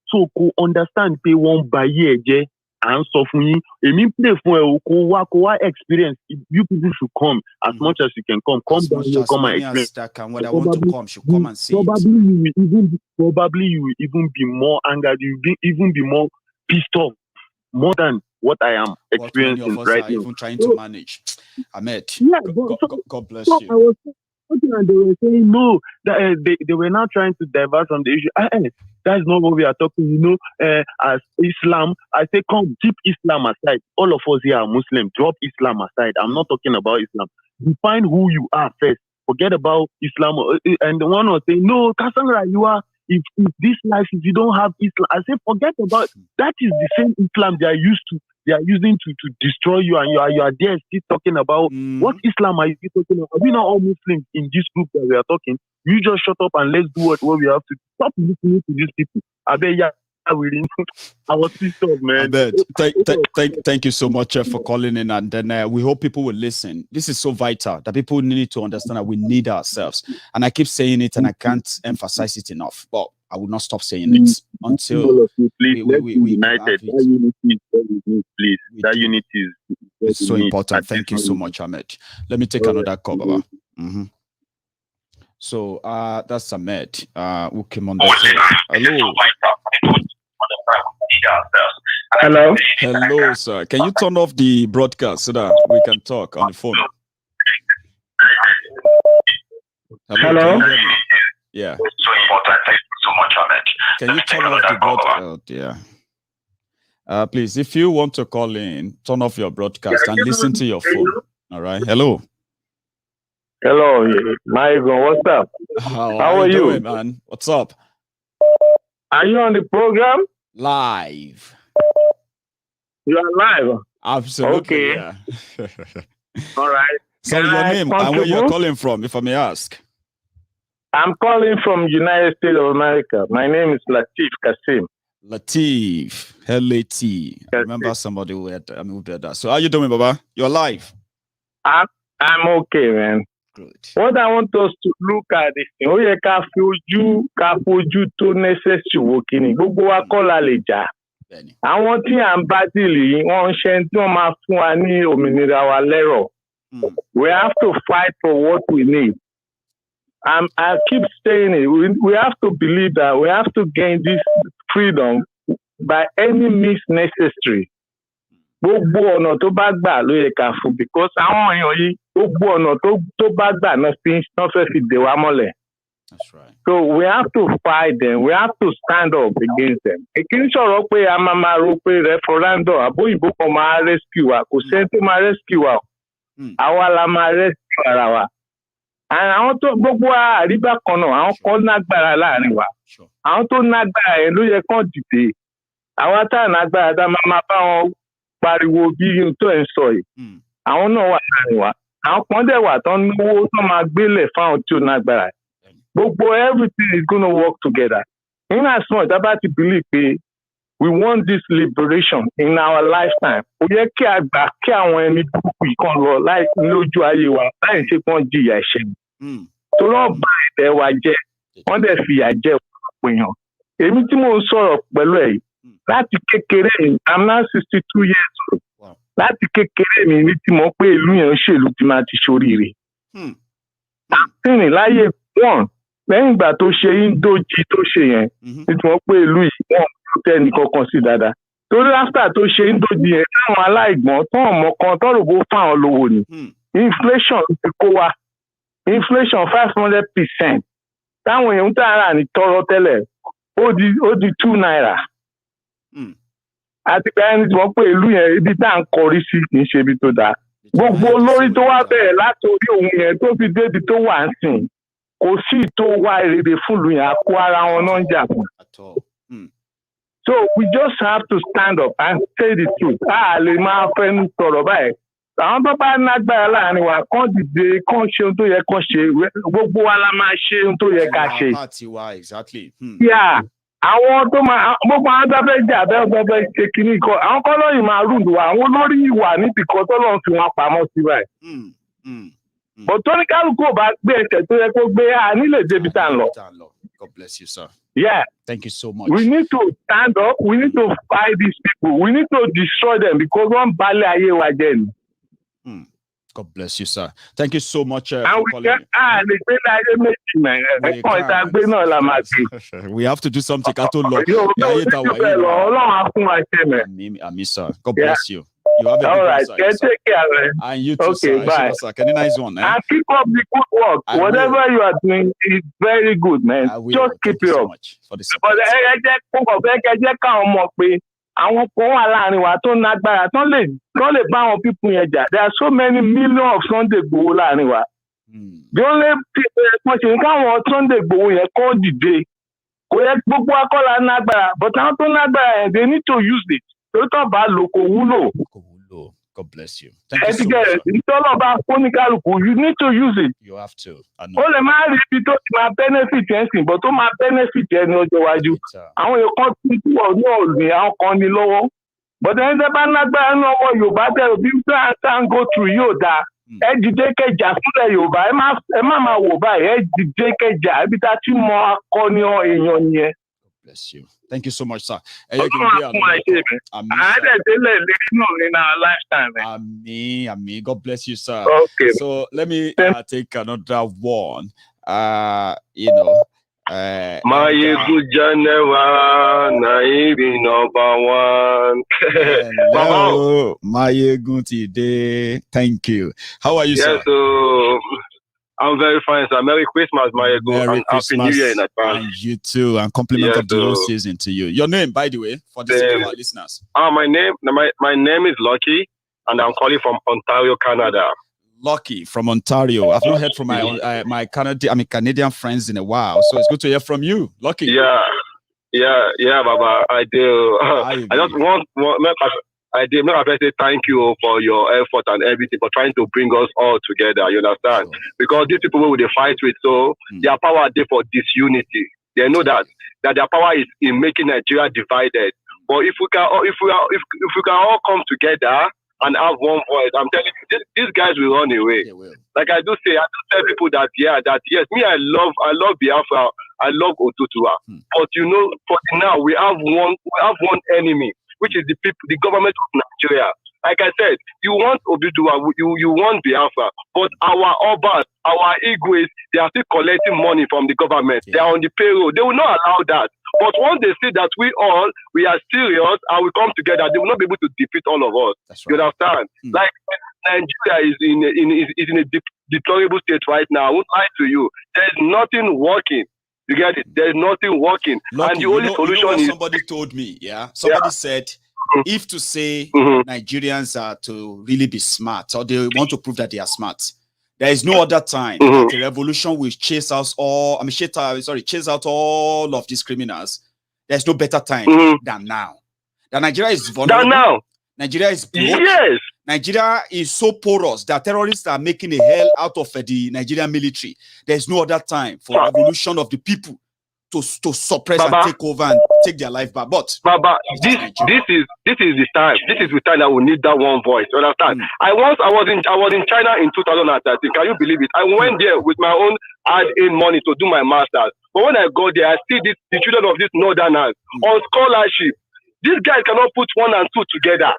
So ko understand pay one Baye je. And so for me, play for a experience. You people should come as much as you can come. Come down here, come and experience. When I want to come, should come and see. Probably you will even be more angered. You will even be more pissed off, more than what I am experiencing right now. Even trying to manage. Ahmed, God bless you. I was talking and they were saying no. That, they were now trying to divert from the issue. That's not what we are talking, as Islam. I say, come, keep Islam aside. All of us here are Muslims. Drop Islam aside. I'm not talking about Islam. Define who you are first. Forget about Islam. And the one was saying, no, Cassandra, you are, if this life, if you don't have Islam, I say, forget about, that is the same Islam they are using to destroy you, and you are there still talking about what Islam are you talking about? Are we not all Muslims in this group that we are talking? You just shut up and let's do what we have to. Stop listening to these people. I was pissed off, man. Thank you so much for calling in, and then we hope people will listen. This is so vital that people need to understand that we need ourselves. And I keep saying it, and I can't emphasize it enough. But I will not stop saying it until we united. That unity is please. That unity is so important. Thank you so much, Ahmed. Let me take another call, Baba. So that's Ahmed who came on the show. Hello. Hello, sir. Can you turn off the broadcast so that we can talk on the phone? Hello. Yeah. So important. Thank you so much, Ahmed. Can you turn off the broadcast? Yeah. Please, if you want to call in, turn off your broadcast and listen to your phone. All right. Hello. Hello, Maiyegun. What's up? How are you doing, man? What's up? Are you on the program? Live. You are live? Absolutely. Okay. Yeah. All right. Sorry, your name and where you're calling from, if I may ask. I'm calling from United States of America. My name is Latif Kasim. Latif. L-A-T. I remember somebody who had moved at that. So how you doing, Baba? You're live. I'm okay, man. Good. What I want us to look at is fojú tó necessary working. Gbogbo wa kọ́ la lè jà. Àwọn tí à ń bá dìlì wọ́n ń ṣe tí wọ́n máa fún wa ní òmìnira wa lẹ́rọ̀. We have to fight for what we need. I keep saying it. We have to believe that we have to gain this freedom by any means necessary. Gbogbo ọ̀nà tó bá gbà ló yẹ ká fún, because àwọn èèyàn yìí gbogbo ọ̀nà tó bá gbà náà fẹ́ fi dè wá mọ́lẹ̀. That's right. So we have to fight them. We have to stand up against them. Èkìní sọ̀rọ̀ pé a máa ro pé referendum àbóyìnbó kan máa rescue wa, kò sẹ́ni tó máa rescue wa. Àwa la máa rescue ara wa. Àwọn tó gbogbo àríbá kan náà, àwọn kan nágbára láàrin wa. Àwọn tó nágbára yẹn ló yẹ kán dìde. Àwa tá nágbára dá máa bá wọn pariwo bí tó ń sọ yìí. Àwọn náà wà láàrin wa. Àwọn kan dẹ̀ wà tán náwó tó máa gbélé fáwọn tí ò nágbára. Gbogbo everything is gonna work together. In as much as I believe pé We want this liberation in our lifetime. Ó yẹ kí a gbà kí àwọn ẹni burúkú yìí kan lọ láì lójú ayé wa láì ṣe kán jìyà ẹ̀ṣẹ̀. Tó lọ́ọ́ bá ẹ̀tẹ̀ wa jẹ́, wọ́n dẹ̀ fìyà jẹ ọ̀pọ̀ èèyàn. Èmi tí mò ń sọ̀rọ̀ pẹ̀lú ẹ̀ láti kékeré mi, I'm now 62 years old. Láti kékeré mi ní tí mo pé ìlú yẹn ń ṣèlú tí máa ti ṣoríire. Àtìrìn láyé wọn lẹ́yìn ìgbà tó ṣe Indoji tó ṣe yẹn ní tí wọ́n pé ìlú yìí wọ́n tẹ́ ẹnì kankan sí dáadáa. Torí after tó ṣe Indoji yẹn táwọn aláìgbọ́n tó ọmọ kan tọ́rọ̀ bó fáwọn lówó ni. Inflation ti kó wa. Inflation 500%. Táwọn èèyàn ń tààrà ní tọrọ tẹ́lẹ̀ ó di 2 naira. Àti pé ẹni tí wọ́n pé ìlú yẹn ibi tá à ń kọrí sí kì í ṣe ibi tó dáa. Gbogbo olórí tó wá bẹ̀rẹ̀ láti orí òun yẹn tó fi débi tó wà ń sìn kò sí tó wá èrè fún ìlú yẹn àkó ara wọn náà ń jà fún. So we just have to stand up and say the truth. A lè máa fẹ́nu sọ̀rọ̀ báyìí. Àwọn tó bá nágbára láàrin wa kán dìde kán ṣe ohun tó yẹ kán ṣe gbogbo wa la máa ṣe ohun tó yẹ ká ṣe. Yeah. Àwọn tó máa gbogbo àwọn tó fẹ́ jà bẹ́ẹ̀ tó fẹ́ ṣe kínní kan àwọn kọ́ lọ́yìn máa rúdù wa àwọn olórí ìwà níbi kan tó lọ́n fi wọn pamọ́ sí báyìí. But tó ní kálukú ò bá gbé ẹsẹ̀ tó yẹ kó gbé a nílè débi tá à ń lọ. God bless you, sir. Yeah. Thank you so much. We need to stand up. We need to fight these people. We need to destroy them because one balẹ̀ ayé wa jẹ́ ni. God bless you, sir. Thank you so much for calling. We have to do something. Sir. God bless you. You have a all right. Take care. And you too, okay, sir. Bye. Sir. Can you nice one? And keep up the good work. Whatever you are doing is very good, man. Just keep it up. For the àwọn kan wà láàrin wa tó nágbára tó lè bá àwọn pípín yẹn jà. There are so many millions of Sunday Igboho láàrin wa. The only people wọ́n ṣe ní káwọn Sunday Igboho yẹn kọ́ dìde kò yẹ gbogbo akọ́lá nágbára but àwọn tó nágbára yẹn they need to use it torí tó bá lò kò wúlò. God bless you. Thank you so much. You need to use it. You have to. Ó lè máa rí ibi tó ti máa benefit ẹ̀ sìn but tó máa benefit ẹ̀ ní ọjọ́ iwájú. Àwọn èèyàn kan ti kú ọ̀nà ọ̀gbìn àwọn kan ní lọ́wọ́. But ẹni tẹ́ bá nágbára ní ọmọ Yorùbá tẹ̀rọ bí plan go through yóò dáa. Ẹ dìde kẹjà fúnlẹ̀ Yorùbá ẹ má máa wò báyìí ẹ dìde kẹjà ibi tá a ti mọ akọni èèyàn yẹn. Bless you. Thank you so much, sir. In our lifetime. Amen. God bless you, sir. Okay. So let me take another one. Maiyegun General, Naibi #1. Hello, Maiyegun today. Thank you. How are you, sir? Yes, I'm very fine, sir. Merry Christmas, Maiyegun, and Happy New Year in advance. And you too, and compliment of the whole season to you. Your name, by the way, for the sake of our listeners. My name is Lucky, and I'm calling from Ontario, Canada. Lucky from Ontario. I've not heard from my Canadian friends in a while, so it's good to hear from you, Lucky. Yeah, Baba, I do. I just want I did not say thank you for your effort and everything for trying to bring us all together. You understand? Because these people will they fight with, so their power are there for disunity. They know that their power is in making Nigeria divided. But if we can all come together and have one voice, I'm telling you, these guys will run away. Like I do tell people that yes, me I love Biafra, I love Otutua. But for now we have one enemy, which is the government of Nigeria. Like I said, you want Oduduwa, you want Biafra, but our Obas, our Igwes, they are still collecting money from the government. They are on the payroll. They will not allow that. But once they see that we are serious and we come together, they will not be able to defeat all of us. That's right. You understand? Like Nigeria is in a deplorable state right now. I won't lie to you. There's nothing working. You get it? There's nothing working. Lucky, and the only solution is somebody told me, somebody said, if to say Nigerians are to really be smart, or they want to prove that they are smart, there is no other time that the revolution will chase out all of these criminals. There's no better time than now. That Nigeria is vulnerable. Now. Nigeria is broke. Yes. Nigeria is so porous that terrorists are making a hell out of the Nigerian military. There's no other time for revolution of the people to suppress and take over and take their life back. But Baba, this is the time. This is the time that we need that one voice. You understand? I was in China in 2013. Can you believe it? I went there with my own hard-earned money to do my masters. But when I go there, I see the children of these northerners on scholarship. These guys cannot put 1 and 2 together.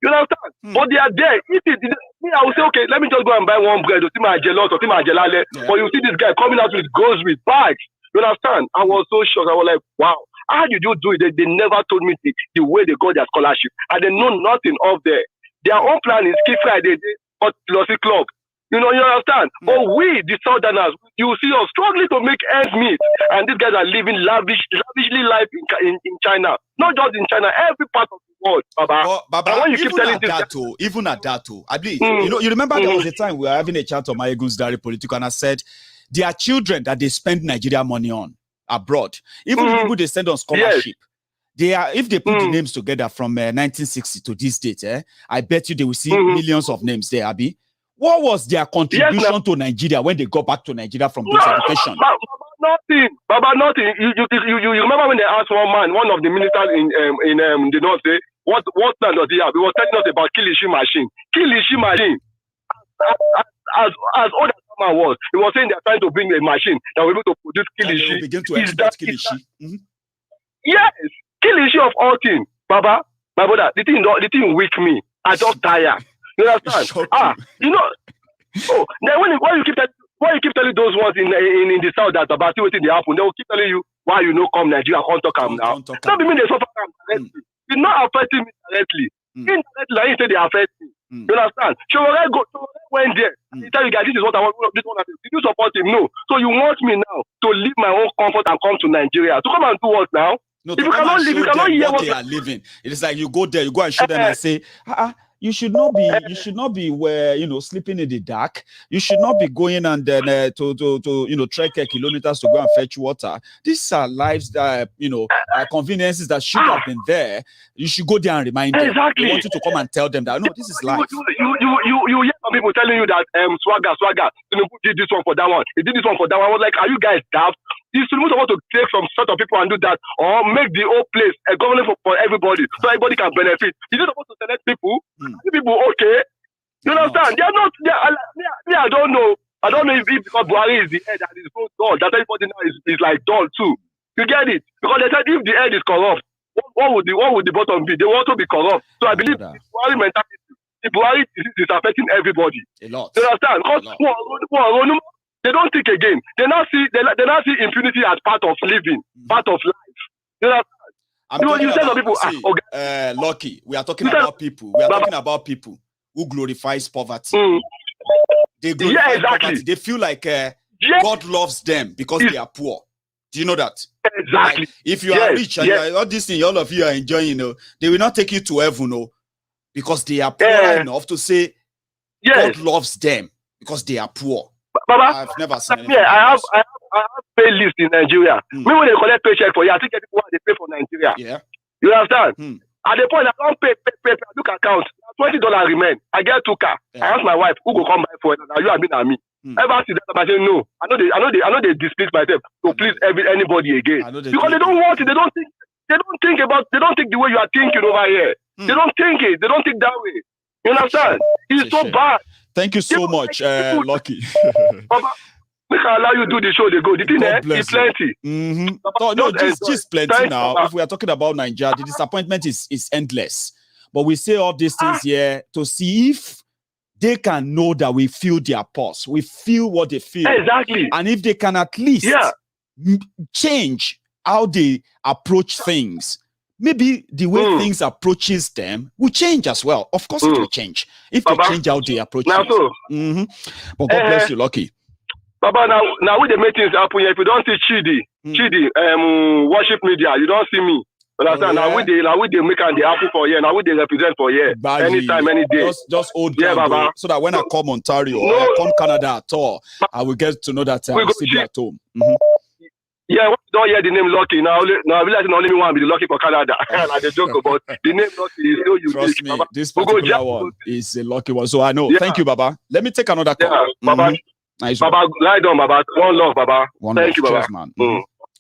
You understand? But they are there. I will say, okay, let me just go and buy one bread to see my jealous or see my jelale. But you see this guy coming out with groceries, bags. You understand? I was so shocked. I was like, wow, how did you do it? They never told me the way they got their scholarship. And they know nothing of there. Their own plan is keep Friday, but Lossy Club. You understand? But we, the Southerners, you see us struggling to make ends meet. And these guys are living lavishly life in China. Not just in China, every part of the world, Baba. Baba, when you keep telling even at that, I believe, you remember there was a time we were having a chat on Maiyegun's Diary Political, and I said, there are children that they spend Nigeria money on abroad. Even the people they send on scholarship. They are, if they put the names together from 1960 to this date, I bet you they will see millions of names there, Abi. What was their contribution to Nigeria when they got back to Nigeria from those education? Nothing, Baba, nothing. You remember when they asked one of the ministers in the North, say, what plan does he have? He was telling us about Kilishi machine. As old as man was, he was saying they're trying to bring a machine that will be able to produce Kilishi. Begin to export Kilishi. Yes, Kilishi of all things, Baba, my brother. The thing weak me. I just tired. You understand? You know. Oh, then when you keep telling those ones in the south that about what they happen, they will keep telling you why you know come Nigeria can't talk them now. Don't mean they suffer directly. It's not affecting me directly. Indirectly, I say they affect me. You understand? So when I went there, he tell you guys this is what I want. This one, did you support him? No. So you want me now to leave my own comfort and come to Nigeria to come and do what now? No, if you cannot live, you cannot hear what they are living. It is like you go there, you go and show them and say, you should not be where sleeping in the dark. You should not be going and then to trek kilometers to go and fetch water. These are lives that conveniences that should have been there. You should go there and remind them. Exactly. They want you to come and tell them that no, this is life. You hear some people telling you that swagger, did this one for that one. He did this one for that one. I was like, are you guys daft? You're supposed to take some sort of people and do that, or make the whole place a government for everybody, so everybody can benefit. You're supposed to select people. People, okay. You understand? They are not. I don't know. I don't know if because Buhari is the head and is so dull that everybody now is like dull too. You get it? Because they said if the head is corrupt, what would the bottom be? They want to be corrupt. So I believe the Buhari mentality. The Buhari is affecting everybody. A lot. You understand? Because they don't think again. They now see impunity as part of living, part of life. You know, Lucky, we are talking about people. We are talking about people who glorifies poverty. They glorify poverty. They feel like God loves them because they are poor. Do you know that? Exactly. Like, if you are rich and all this thing, all of you are enjoying, they will not take you to heaven, because they are poor enough to say God loves them because they are poor. Baba, I've never seen anything. I have pay list in Nigeria. Me when they collect paycheck for you, I think people they pay for Nigeria. Yeah. You understand? At the point I don't pay, look account. $20 remain. I get 2 cars. I ask my wife who go come buy for it. Now you have been and me. Ever see that I say no. I know they displease myself to please anybody again. Because they don't want it. They don't think the way you are thinking over here. They don't think it. They don't think that way. You understand? It's so bad. Thank you so much, Lucky. Papa, we can allow you to do the show. They go. The thing is plenty. No, just plenty now. If we are talking about Nigeria, the disappointment is endless. But we say all these things here to see if they can know that we feel their pulse. We feel what they feel. Exactly. And if they can at least change how they approach things, maybe the way things approaches them will change as well. Of course, it will change if they change how they approach things. But God bless you, Lucky. Baba, now with the meetings happen here, if you don't see Chidi, worship media, you don't see me. Understand? Now with the make and the happen for here, now with the represent for here. Anytime, any day. Just hold Baba. So that when I come Ontario or I come Canada at all, I will get to know that I will still be at home. Yeah, don't hear the name Lucky. Now I realize only me want to be the Lucky for Canada. I just joke about the name Lucky is so unique. Trust me, Baba. this particular one is a lucky one. So I know. Yeah. Thank you, Baba. Let me take another call. Yeah, Baba. Nice Baba, lie down, Baba. One love, Baba. Thank you, Baba. Cheers, man.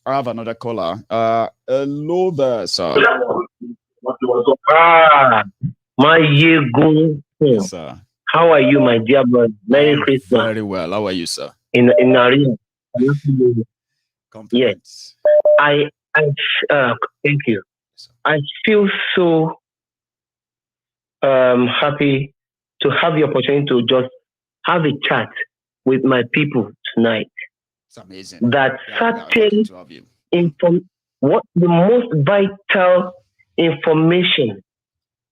I have another caller. Hello there, sir. Maiyegun. Yes, sir. How are you, my dear brother? Merry Christmas. Very well. How are you, sir? In Naira. Compliments. Yes. Thank you. I feel so happy to have the opportunity to just have a chat with my people tonight. It's amazing. That certain what the most vital information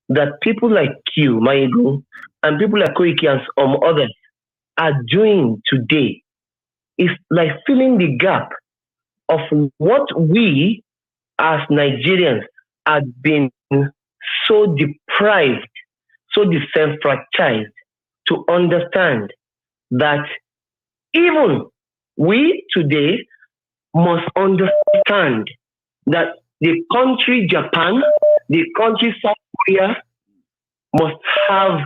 that people like you, Maiyegun, and people like Koiki and some others are doing today is like filling the gap of what we as Nigerians have been so deprived, so disenfranchised to understand that even we today must understand that the country Japan, the country South Korea must have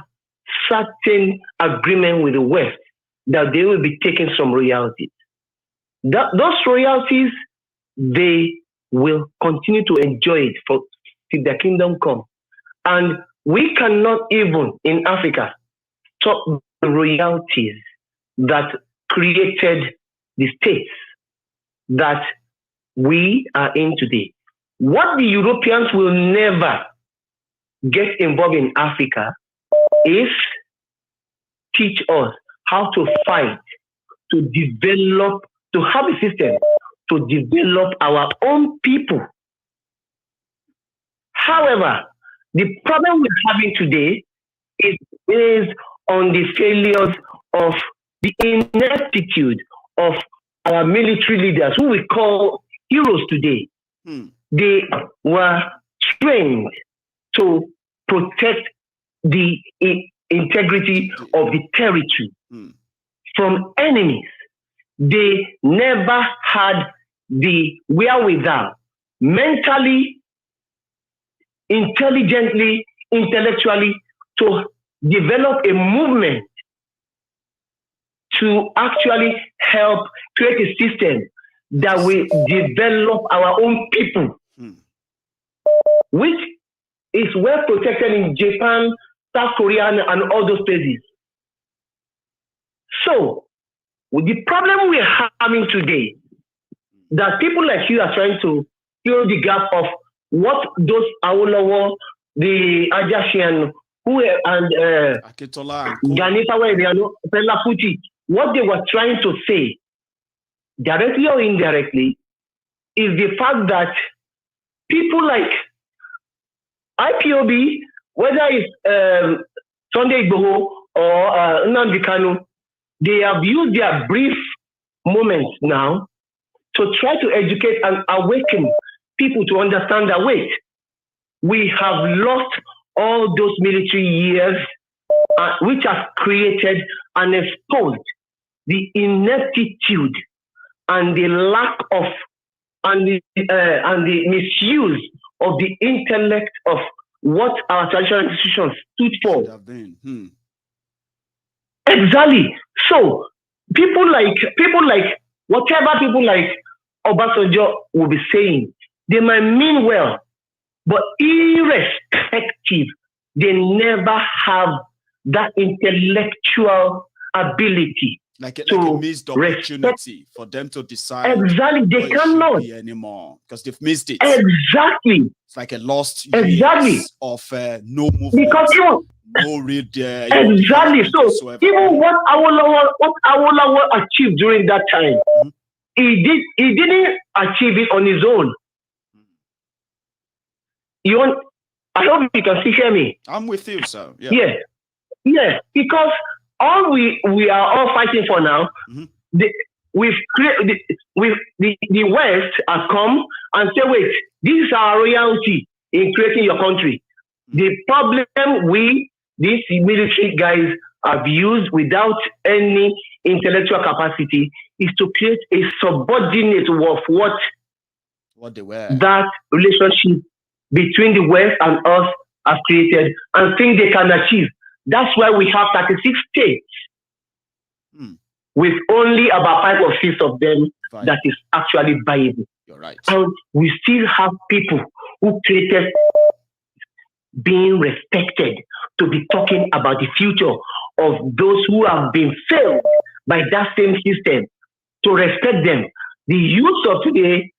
certain agreement with the West that they will be taking some royalties. Those royalties, they will continue to enjoy it for till the kingdom come. And we cannot even in Africa stop the royalties that created the states that we are in today. What the Europeans will never get involved in Africa is teach us how to fight, to develop, to have a system to develop our own people. However, the problem we're having today is based on the failures of the ineptitude of our military leaders, who we call heroes today. They were trained to protect the integrity of the territory from enemies. They never had the wherewithal, mentally, intelligently, intellectually, to develop a movement to actually help create a system that will develop our own people, which is well protected in Japan, South Korea, and all those places. So, the problem we're having today, that people like you are trying to fill the gap of what those Awolowo, the Ajashian, who and Ganita, what they were trying to say, directly or indirectly, is the fact that people like IPOB, whether it's Sunday Igboho or Nnamdi Kanu, they have used their brief moments now to try to educate and awaken people to understand that, wait, we have lost all those military years which has created and exposed the ineptitude and the lack of and the misuse of the intellect of what our traditional institutions stood for. Exactly. So people like whatever people like Obasanjo will be saying, they might mean well, but irrespective, they never have that intellectual ability like a missed opportunity for them to decide. Exactly, they cannot anymore because they've missed it. Exactly, it's like a lost years of no movement. Because no real exactly. So even what Awolowo achieved during that time, he didn't achieve it on his own. I hope you can still hear me. I'm with you, sir. Yeah. Yeah. Because all we are all fighting for now, the West has come and say, wait, this is our royalty in creating your country. The problem these military guys have used without any intellectual capacity is to create a subordinate of what they were. That relationship between the West and us has created and think they can achieve. That's why we have 36 states with only about 5 or 6 of them that is actually viable. right. And we still have people who created being respected to be talking about the future of those who have been failed by that same system, to respect them. The youth of today,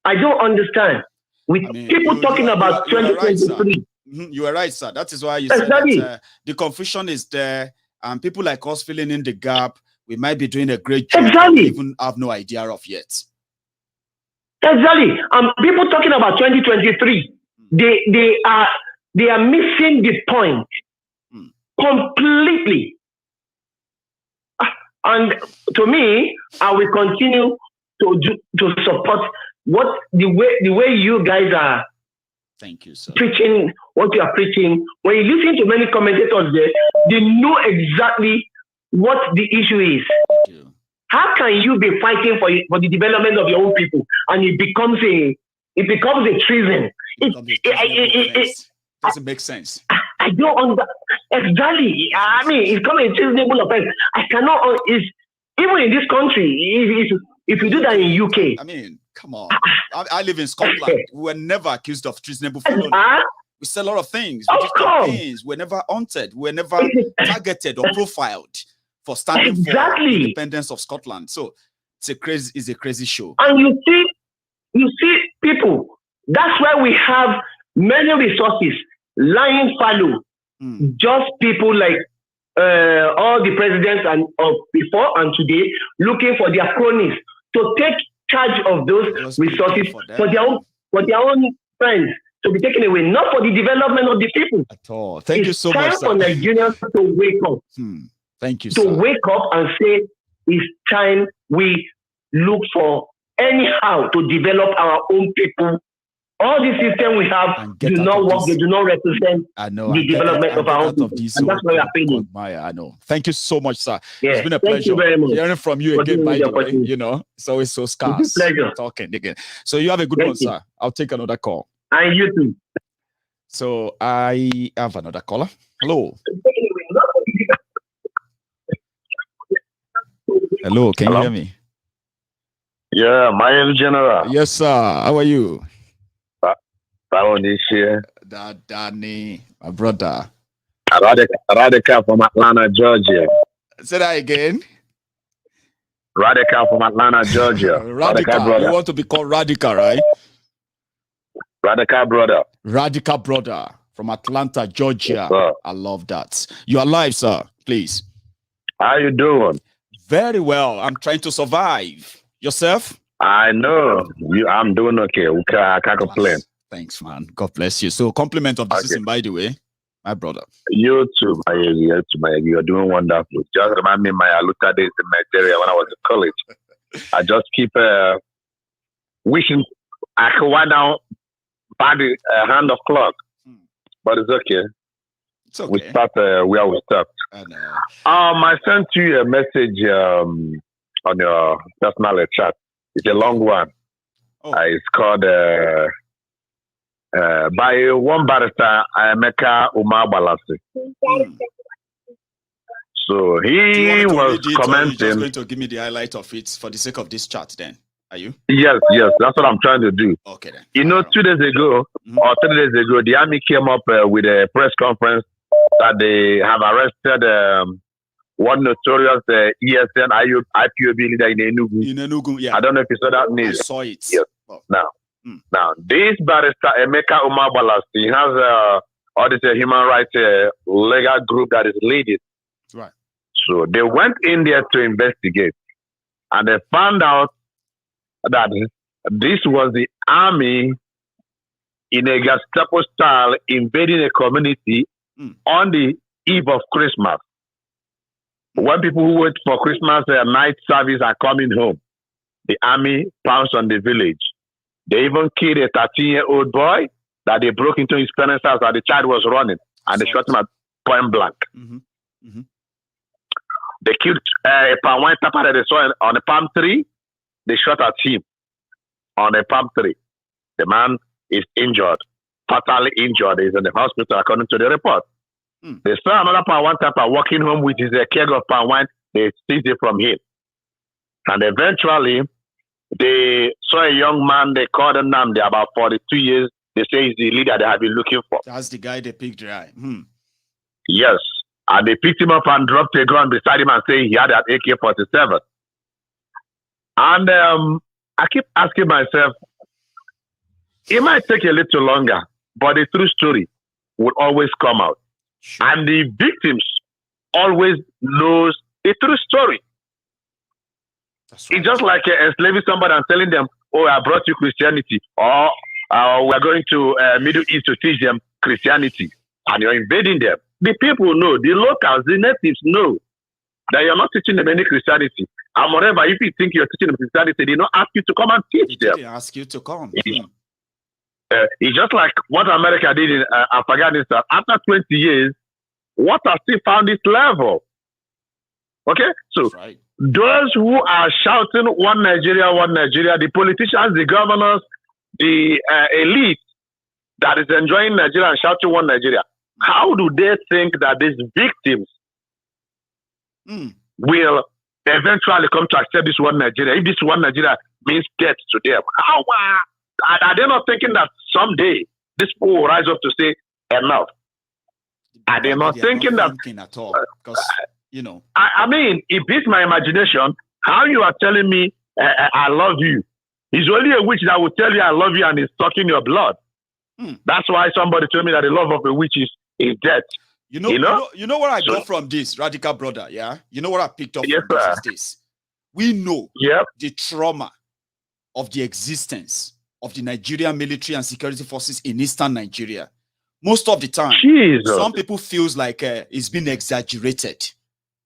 I don't understand. With people talking about 2023. You are right, sir. That is why you said that the confusion is there, and people like us filling in the gap. We might be doing a great job, but we even have no idea of yet. Exactly. People talking about 2023, they are missing the point completely. And to me, I will continue to support the way you guys are. Thank you, sir. Preaching what you are preaching. When you listen to many commentators there, they know exactly what the issue is. How can you be fighting for the development of your own people, and it becomes a treason? It doesn't make sense. I don't understand. Exactly. I mean, it's becoming a treasonable offense. I cannot. Even in this country, if you do that in UK. I mean, come on. I live in Scotland. We were never accused of treasonable felony. We said a lot of things. We did campaigns. We're never haunted. We're never targeted or profiled for standing for the independence of Scotland. So it's a crazy show. And you see people. That's why we have many resources lying fallow. Just people like all the presidents of before and today looking for their cronies to take charge of those resources for their own friends to be taken away, not for the development of the people. At all. Thank you so much, sir. It's time for Nigerians to wake up. Thank you, sir. To wake up and say it's time we look for anyhow to develop our own people. All the system we have do not work. They do not represent the development of our own people. And that's why we are failing. I know. Thank you so much, sir. Yeah, it's been a pleasure. Thank you very much. Hearing from you again, by the way, you know, it's always so scarce. It's a pleasure. Talking again. So you have a good one, sir. I'll take another call. And you too. So I have another caller. Hello. Hello, can you hear me? Yeah, Maiyegun General. Yes, sir. How are you? Danny, my brother. Radical from Atlanta, Georgia. Say that again. Radical from Atlanta, Georgia. Radical brother. You want to be called Radical, right? Radical brother. Radical brother from Atlanta, Georgia. Yes, I love that. You are live, sir. Please. How you doing? Very well. I'm trying to survive. Yourself? I know. I'm doing okay. I can't complain. Thanks, man. God bless you. So, compliment of the season, by the way, my brother. You too, Maiyegun. You're doing wonderful. Just remind me of my Aluta days in Nigeria when I was in college. I just keep wishing I could wind down by the hand of clock, but it's okay. It's okay. We start where we stopped. I know. I sent you a message on your personal chat. It's a long one. It's called by one barrister, Emeka Umabalasi. So he was commenting. You're just going to give me the highlight of it for the sake of this chat, then. Are you? Yes, that's what I'm trying to do. Okay, then. You know, 2 days ago or 3 days ago, the army came up with a press conference that they have arrested one notorious ESN IPOB leader in Enugu. In Enugu, yeah. I don't know if you saw that news. I saw it. Yes. Now, this barrister Emeka Umabalasi has all this human rights legal group that is leading. Right. So they went in there to investigate, and they found out that this was the army in a Gestapo style invading a community on the eve of Christmas. When people who wait for Christmas night service are coming home, the army pounced on the village. They even killed a 13-year-old boy that they broke into his parents' house as the child was running, and they shot him at point blank. They killed a palm wine tapper that they saw on a palm tree. They shot at him on a palm tree. The man is injured, fatally injured. He's in the hospital according to the report. They saw another palm wine tapper walking home with his keg of palm wine. They seized it from him. And eventually, they saw a young man, they called him Nnamdi, about 42 years. They say he's the leader they have been looking for. That's the guy they picked, right? Yes. And they picked him up and dropped a gun beside him and saying he had an AK-47. And I keep asking myself, it might take a little longer, but the true story will always come out. Sure. And the victims always knows the true story. That's right. It's just like enslaving somebody and telling them, oh, I brought you Christianity, or we're going to Middle East to teach them Christianity, and you're invading them. The people know, the locals, the natives know that you're not teaching them any Christianity. And moreover, if you think you're teaching them Christianity, they don't ask you to come and teach them. They ask you to come. It's just like what America did in Afghanistan. After 20 years, water still found its level. Okay? So, right. Those who are shouting one Nigeria, the politicians, the governors, the elite that is enjoying Nigeria and shouting one Nigeria, how do they think that these victims will eventually come to accept this one Nigeria? If this one Nigeria means death to them, how are they not thinking that someday this people will rise up to say enough? Are they not thinking that at all? Because I mean, it beats my imagination. How you are telling me I love you? It's only a witch that will tell you I love you and is sucking your blood. That's why somebody told me that the love of a witch is death. You know what I got from this, radical brother, yeah? You know what I picked up from this is this. We know the trauma of the existence of the Nigerian military and security forces in eastern Nigeria. Most of the time, some people feels like it's been exaggerated,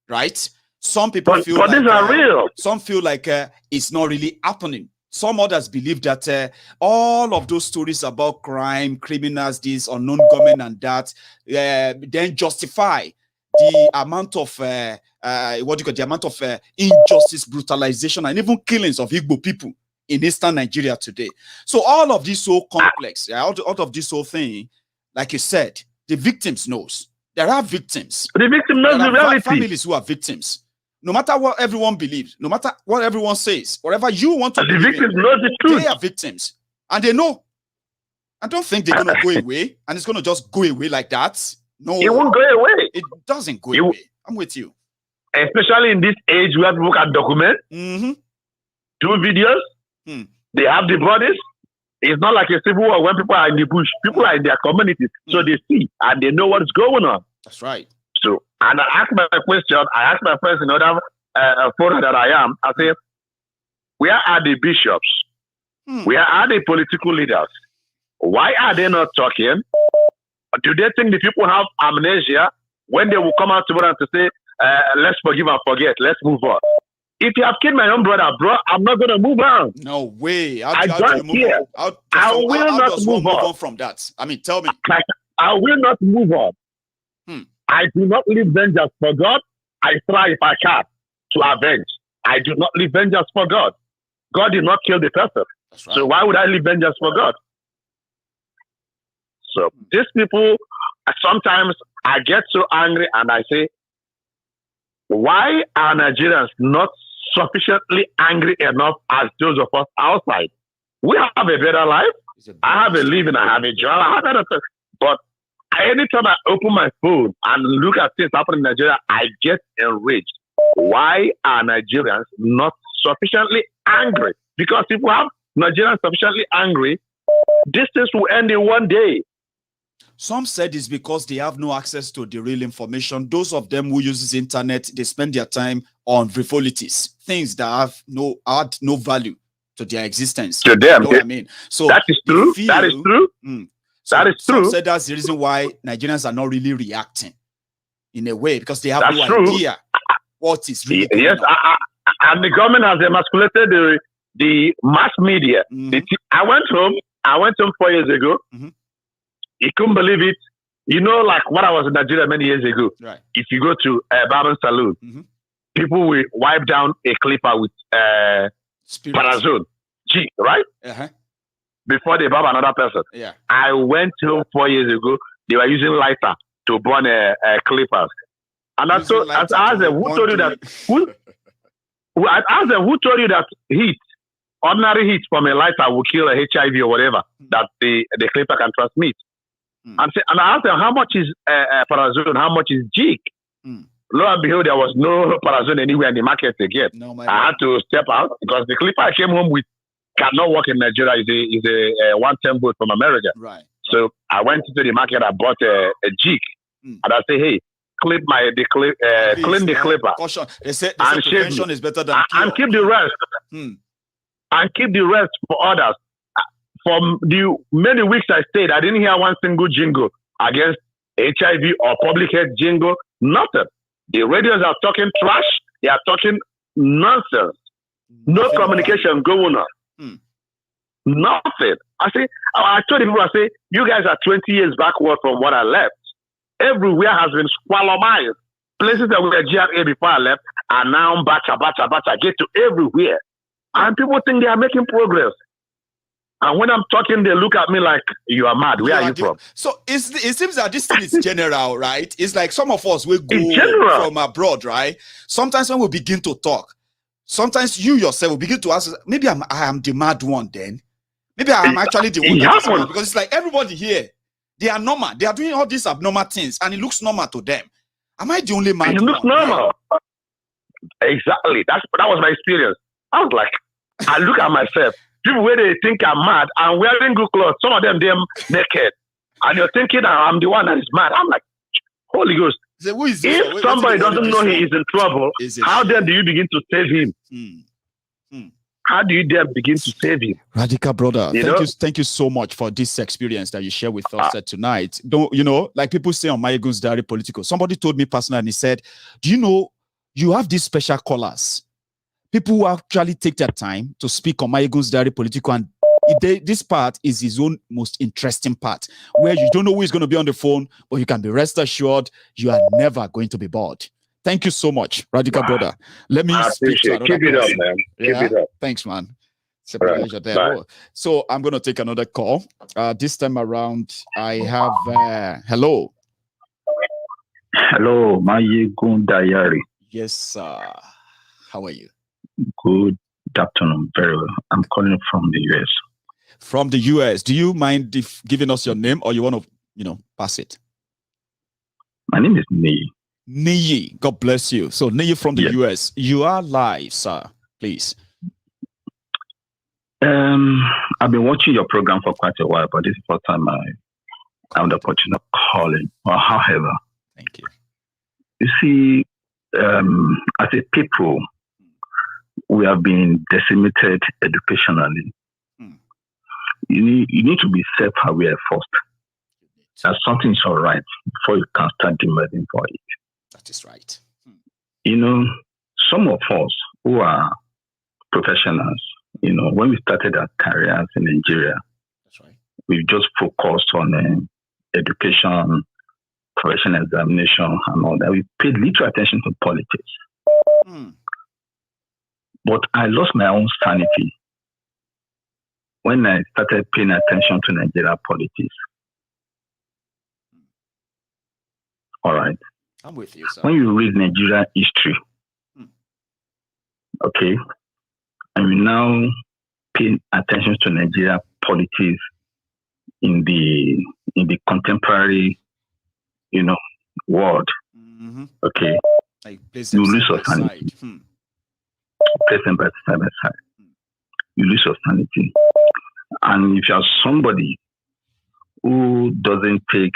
right? Some people feel like these are real. Some feel like it's not really happening. Some others believe that all of those stories about crime, criminals, this unknown government and that, then justify the amount of the amount of injustice, brutalization, and even killings of Igbo people in eastern Nigeria today. So all of this so complex, out of this whole thing, like you said, the victims knows. There are victims. The victim knows the reality. Families who are victims. No matter what everyone believes, no matter what everyone says, whatever you want to believe, the victims know the truth. They are victims. And they know. I don't think they're going to go away. And it's going to just go away like that. No. It won't go away. It doesn't go away. I'm with you. Especially in this age where people can document, do videos, they have the bodies. It's not like a civil war when people are in the bush. People are in their communities. So they see and they know what's going on. That's right. So, and I asked my question, I asked my friends in other forum that I am, I say, where are the bishops? Where are the political leaders? Why are they not talking? Do they think the people have amnesia when they will come out tomorrow to say, let's forgive and forget, let's move on? If you have killed my own brother, bro, I'm not going to move on. No way. I don't care. I will not move on from that. I mean, tell me. I will not move on. I do not leave vengeance for God. I try if I can to avenge. I do not leave vengeance for God. God did not kill the person. That's right. So why would I leave vengeance for God? So these people, sometimes I get so angry and I say, why are Nigerians not sufficiently angry enough as those of us outside? We have a better life. I have a living. I have a job. I have other things. But anytime I open my phone and look at things happening in Nigeria, I get enraged. Why are Nigerians not sufficiently angry? Because if we have Nigerians sufficiently angry, this things will end in one day. Some said it's because they have no access to the real information. Those of them who use the internet, they spend their time on frivolities, things that add no value to their existence. To them, you know what I mean? So that is true. That is true. That is true. Some said that's the reason why Nigerians are not really reacting in a way, because they have no idea what is really going on. And the government has emasculated the mass media. I went home 4 years ago. You couldn't believe it. You know, like when I was in Nigeria many years ago, right. If you go to a barber salon, people will wipe down a clipper with Parazone G, right? Before they barb another person. Yeah. I went home 4 years ago. They were using lighter to burn clippers. And I asked them, who told you that? I asked them, who told you that heat ordinary heat from a lighter will kill a HIV or whatever that the clipper can transmit. And I asked them, how much is parazone? How much is jig? Lo and behold, there was no parazone anywhere in the market again. I had to step out because the clipper I came home with cannot work in Nigeria. Is a one-time boat from America. Right. So I went into the market. I bought a jig, and I say, hey, clean the clipper. Caution. They say prevention is better than cure. And keep the rest. And keep the rest for others. From the many weeks I stayed, I didn't hear one single jingle against HIV or public health jingle. Nothing. The radios are talking trash. They are talking nonsense. No communication going on. Nothing. I told people, I say, you guys are 20 years backward from what I left. Everywhere has been squalomized. Places that were GRA before I left are now bacha. Get to everywhere. And people think they are making progress. And when I'm talking, they look at me like, you are mad. Where are you from? So it seems that this thing is general, right? It's like some of us will go from abroad, right? Sometimes when we begin to talk, sometimes you yourself will begin to ask, maybe I am the mad one then. Maybe I am actually the one that is mad, because it's like everybody here, they are normal. They are doing all these abnormal things and it looks normal to them. Am I the only mad one? It looks normal. Right? Exactly. That was my experience. I was like, I look at myself. People where they think I'm mad, I'm wearing good clothes. Some of them naked. And you're thinking I'm the one that is mad. I'm like, Holy Ghost. So who is if somebody doesn't know he is in trouble, how then do you begin to save him? How do you then begin to save him? Radical brother, thank you so much for this experience that you share with us tonight. Like people say on Maiyegun's Diary Political, somebody told me personally and he said, do you know you have these special callers? People who actually take their time to speak on Maiyegun's Diary Political, and this part is his own most interesting part, where you don't know who is going to be on the phone, but you can be rest assured you are never going to be bored. Thank you so much, Radical brother. Let me speak to another Keep it up, man. Keep it up. Thanks, man. It's a pleasure there. So I'm going to take another call. This time around, I have hello. Hello, Maiyegun Diary. Yes, sir. How are you? Good afternoon. Very well. I'm calling from the US. From the US. Do you mind giving us your name, or you want to, pass it? My name is Niyi. Niyi. God bless you. So Niyi from the US. You are live, sir. Please. I've been watching your program for quite a while, but this is the first time I have the opportunity of calling. However, thank you. You see, as a people, we have been decimated educationally. You need to be self-aware first. That something is all right before you can start demanding for it. That is right. Some of us who are professionals, when we started our careers in Nigeria, that's right, we just focused on education, professional examination, and all that. We paid little attention to politics. But I lost my own sanity when I started paying attention to Nigeria politics. All right. I'm with you, sir. When you read Nigeria history, okay, and you now pay attention to Nigeria politics in the contemporary, world, okay, you lose your sanity. Place them by side by side. You lose your sanity. And if you are somebody who doesn't take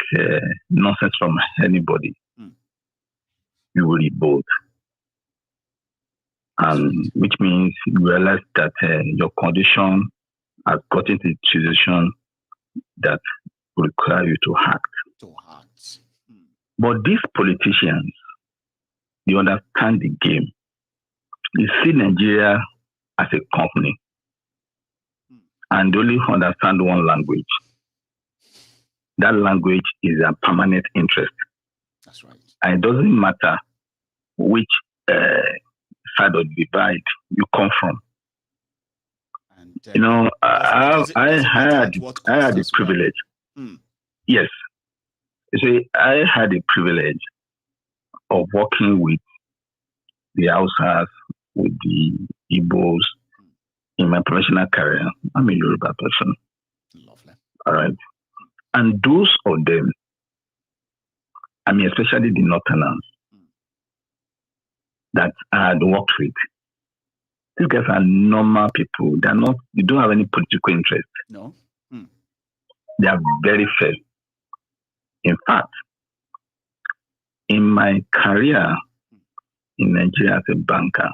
nonsense from anybody, you will revolt. And which means you realize that your condition has gotten to a situation that will require you to act. But these politicians, they understand the game. They see Nigeria as a company and they only understand one language. That language is a permanent interest. That's right. And it doesn't matter which side of the divide you come from. And, I had the privilege. Yes. You see, I had the privilege of working with the Hausas, with the Igbos in my professional career, I'm a Yoruba person. Lovely. All right. And those of them, I mean, especially the Northerners that I had worked with, these guys are normal people. They don't have any political interest. No. They are very fair. In fact, in my career in Nigeria as a banker,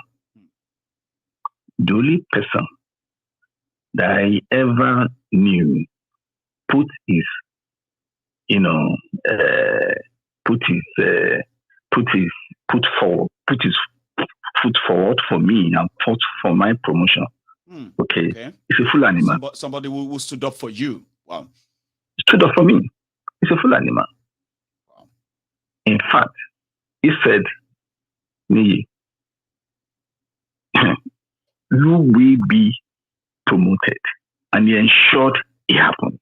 the only person that I ever knew put his foot forward for me and fought for my promotion. Okay. It's a full animal. Somebody who stood up for you. Wow. Stood up for me. It's a full animal. Wow. In fact, he said, "Me, you will be promoted," and he ensured it happened.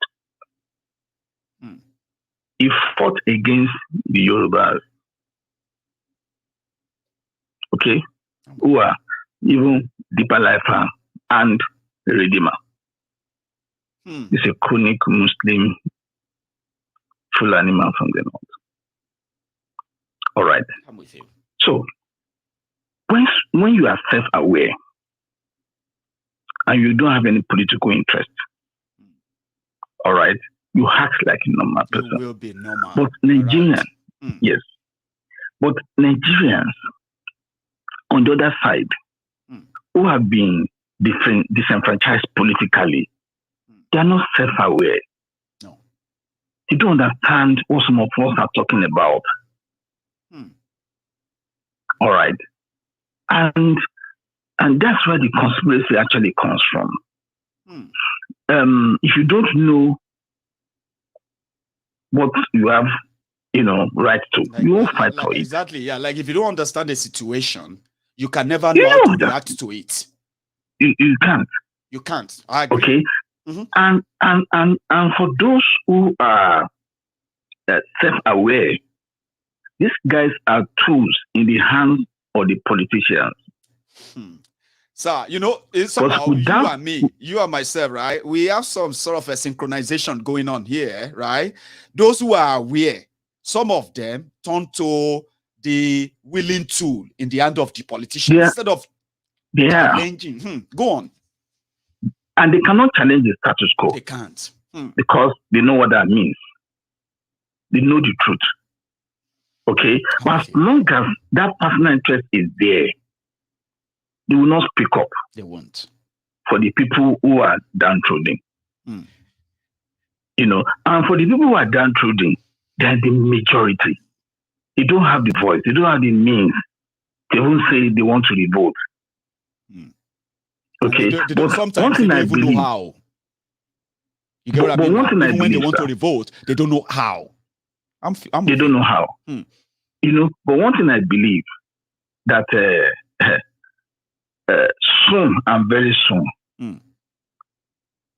He fought against the Yorubas, okay, who are even deeper lifer and redeemer. It's a chronic Muslim full animal from the north. All right. I'm with you. So, when you are self-aware and you don't have any political interest, all right, you act like a normal person. You will be normal. But Nigerians, yes. But Nigerians, on the other side, who have been disenfranchised politically, they are not self-aware. No. They don't understand what some of us are talking about. All right. And that's where the conspiracy actually comes from. If you don't know what you have, right to, you won't fight for it. Exactly, yeah. Like if you don't understand the situation, you can never know how to react to it. You can't. You can't. I agree. Okay. And for those who are self-aware, these guys are tools in the hands of the politicians. Sir, it's somehow you and me, you and myself, right? We have some sort of a synchronization going on here, right? Those who are aware, some of them turn to the willing tool in the hand of the politician instead of challenging. Go on. And they cannot challenge the status quo. They can't. Because they know what that means. They know the truth. Okay? But as long as that personal interest is there, they will not speak up. They won't. For the people who are downtrodden. And for the people who are downtrodden, they are the majority. They don't have the voice. They don't have the means. They won't say they want to revolt. Okay? But sometimes they don't even know how. You get what I mean? Even when they want to revolt, they don't know how. They don't know how. But one thing I believe that soon and very soon,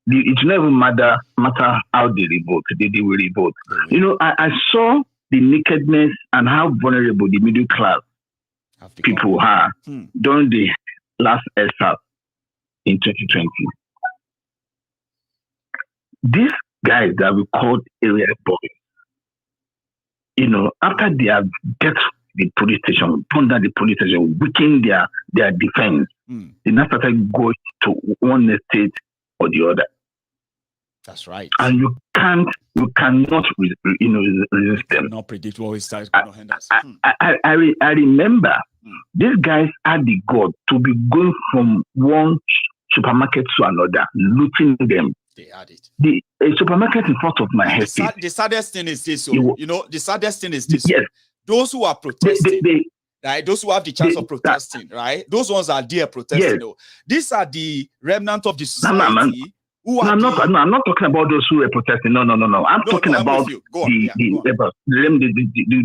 it never matter how they revolt. They will revolt. I saw the nakedness and how vulnerable the middle class people are during the last ESAP in 2020. These guys that we called area boys, after they have get the police station, turned down the police station, weakened their defense, they now started going to one estate or the other. That's right. And you cannot resist them. Not predict what is going to happen. I remember these guys had the God to be going from one supermarket to another, looting them. They had it. The supermarket in front of my head. The saddest thing is this. The saddest thing is this. Yes. Those who are protesting, right? Those who have the chance of protesting, right? Those ones are there protesting. Yes. These are the remnant of the society. I'm not talking about those who are protesting. No. I'm talking about the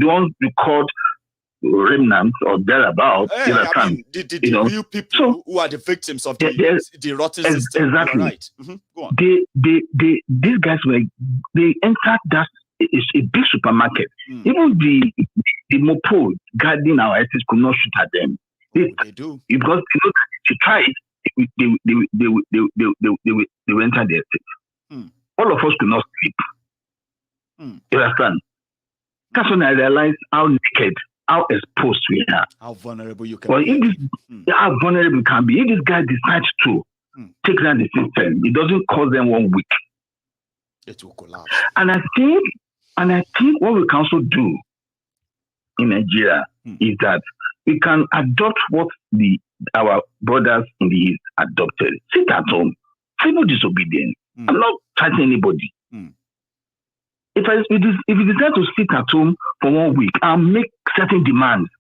ones you called remnants or thereabouts. The real people who are the victims of the rotten system. Exactly. Right. Go on. These guys they entered that a big supermarket. Even the mopo guarding our estates could not shoot at them. They do because she tried they will enter the estate. All of us could not sleep. You understand? That's when I realized how naked, how exposed we are. How vulnerable you can but be. How vulnerable we can be. If this guy decides to take down the system, it doesn't cost them 1 week. It will collapse. And I think what we can also do in Nigeria is that we can adopt what our brothers in the East adopted. Sit at home, civil disobedience. I'm not fighting anybody. If you decide to sit at home for 1 week and make certain demands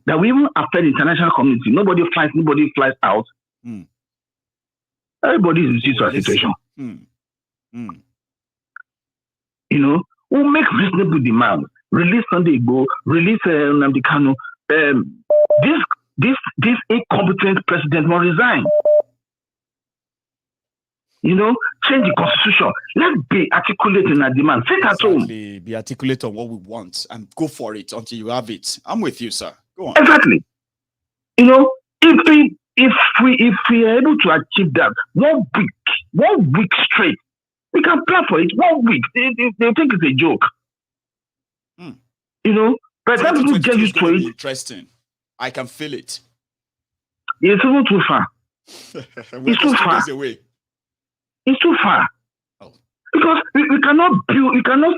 that will even affect the international community, nobody flies out. Everybody is in a situation. You know, we'll make reasonable demands. Release Sunday Igboho, release Nnamdi Kanu. This incompetent president will resign. You know, change the constitution. Let's be articulate in our demand. Sit at home. Be articulate on what we want and go for it until you have it. I'm with you, sir. Go on. Exactly. You know, if we are able to achieve that 1 week straight, we can plan for it 1 week. They think it's a joke. You know, but that people get used to it. Interesting. I can feel it. It's even too far. It's too far. It's too far. Because we cannot build, we cannot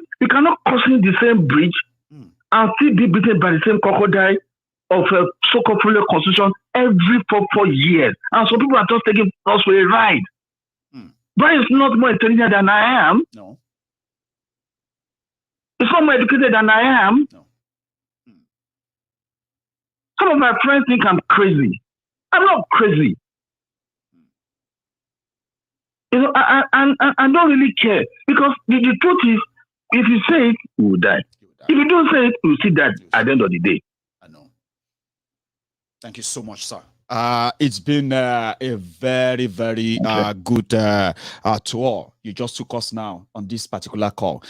cross the same bridge and still be beaten by the same crocodile of a so-called constitution every 4 years. And so people are just taking us for a ride. Brian is not more intelligent than I am. No. He's not more educated than I am. No. Some of my friends think I'm crazy. I'm not crazy. You know, I don't really care because the truth is, if you say it, you will die. If you don't say it, you will see that at the end of the day. I know. Thank you so much, sir. It's been a very, very good tour. You just took us now on this particular call.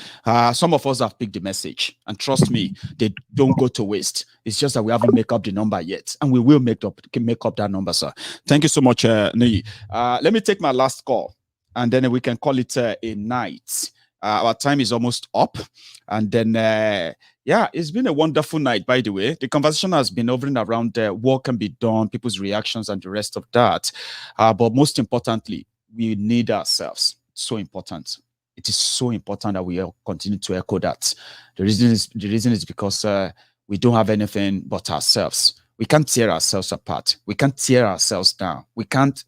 Some of us have picked the message, and trust me, they don't go to waste. It's just that we haven't made up the number yet, and we will make up that number, sir. Thank you so much, Niyi. Let me take my last call, and then we can call it a night. Our time is almost up, and then yeah, it's been a wonderful night, by the way. The conversation has been hovering around what can be done, people's reactions, and the rest of that. But most importantly, we need ourselves. So important. It is so important that we all continue to echo that. The reason is because we don't have anything but ourselves. We can't tear ourselves apart. We can't tear ourselves down. We can't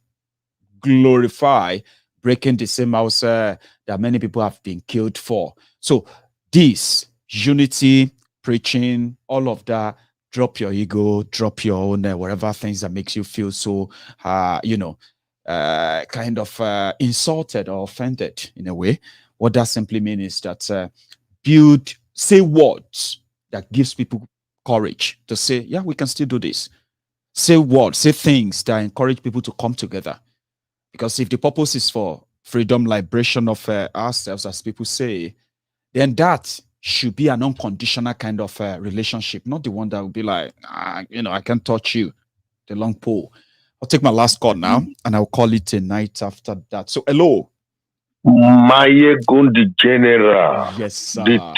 glorify breaking the same house that many people have been killed for. So this unity, preaching, all of that, drop your ego, drop your own whatever things that makes you feel so, kind of insulted or offended in a way. What that simply means is that say words that gives people courage to say, yeah, we can still do this. Say words, say things that encourage people to come together. Because if the purpose is for freedom, liberation of ourselves, as people say, then that should be an unconditional kind of relationship, not the one that will be like, I can't touch you, the long pole. I'll take my last call now, and I'll call it a night after that. So, hello. Maiyegun General. Yes, sir. The 10th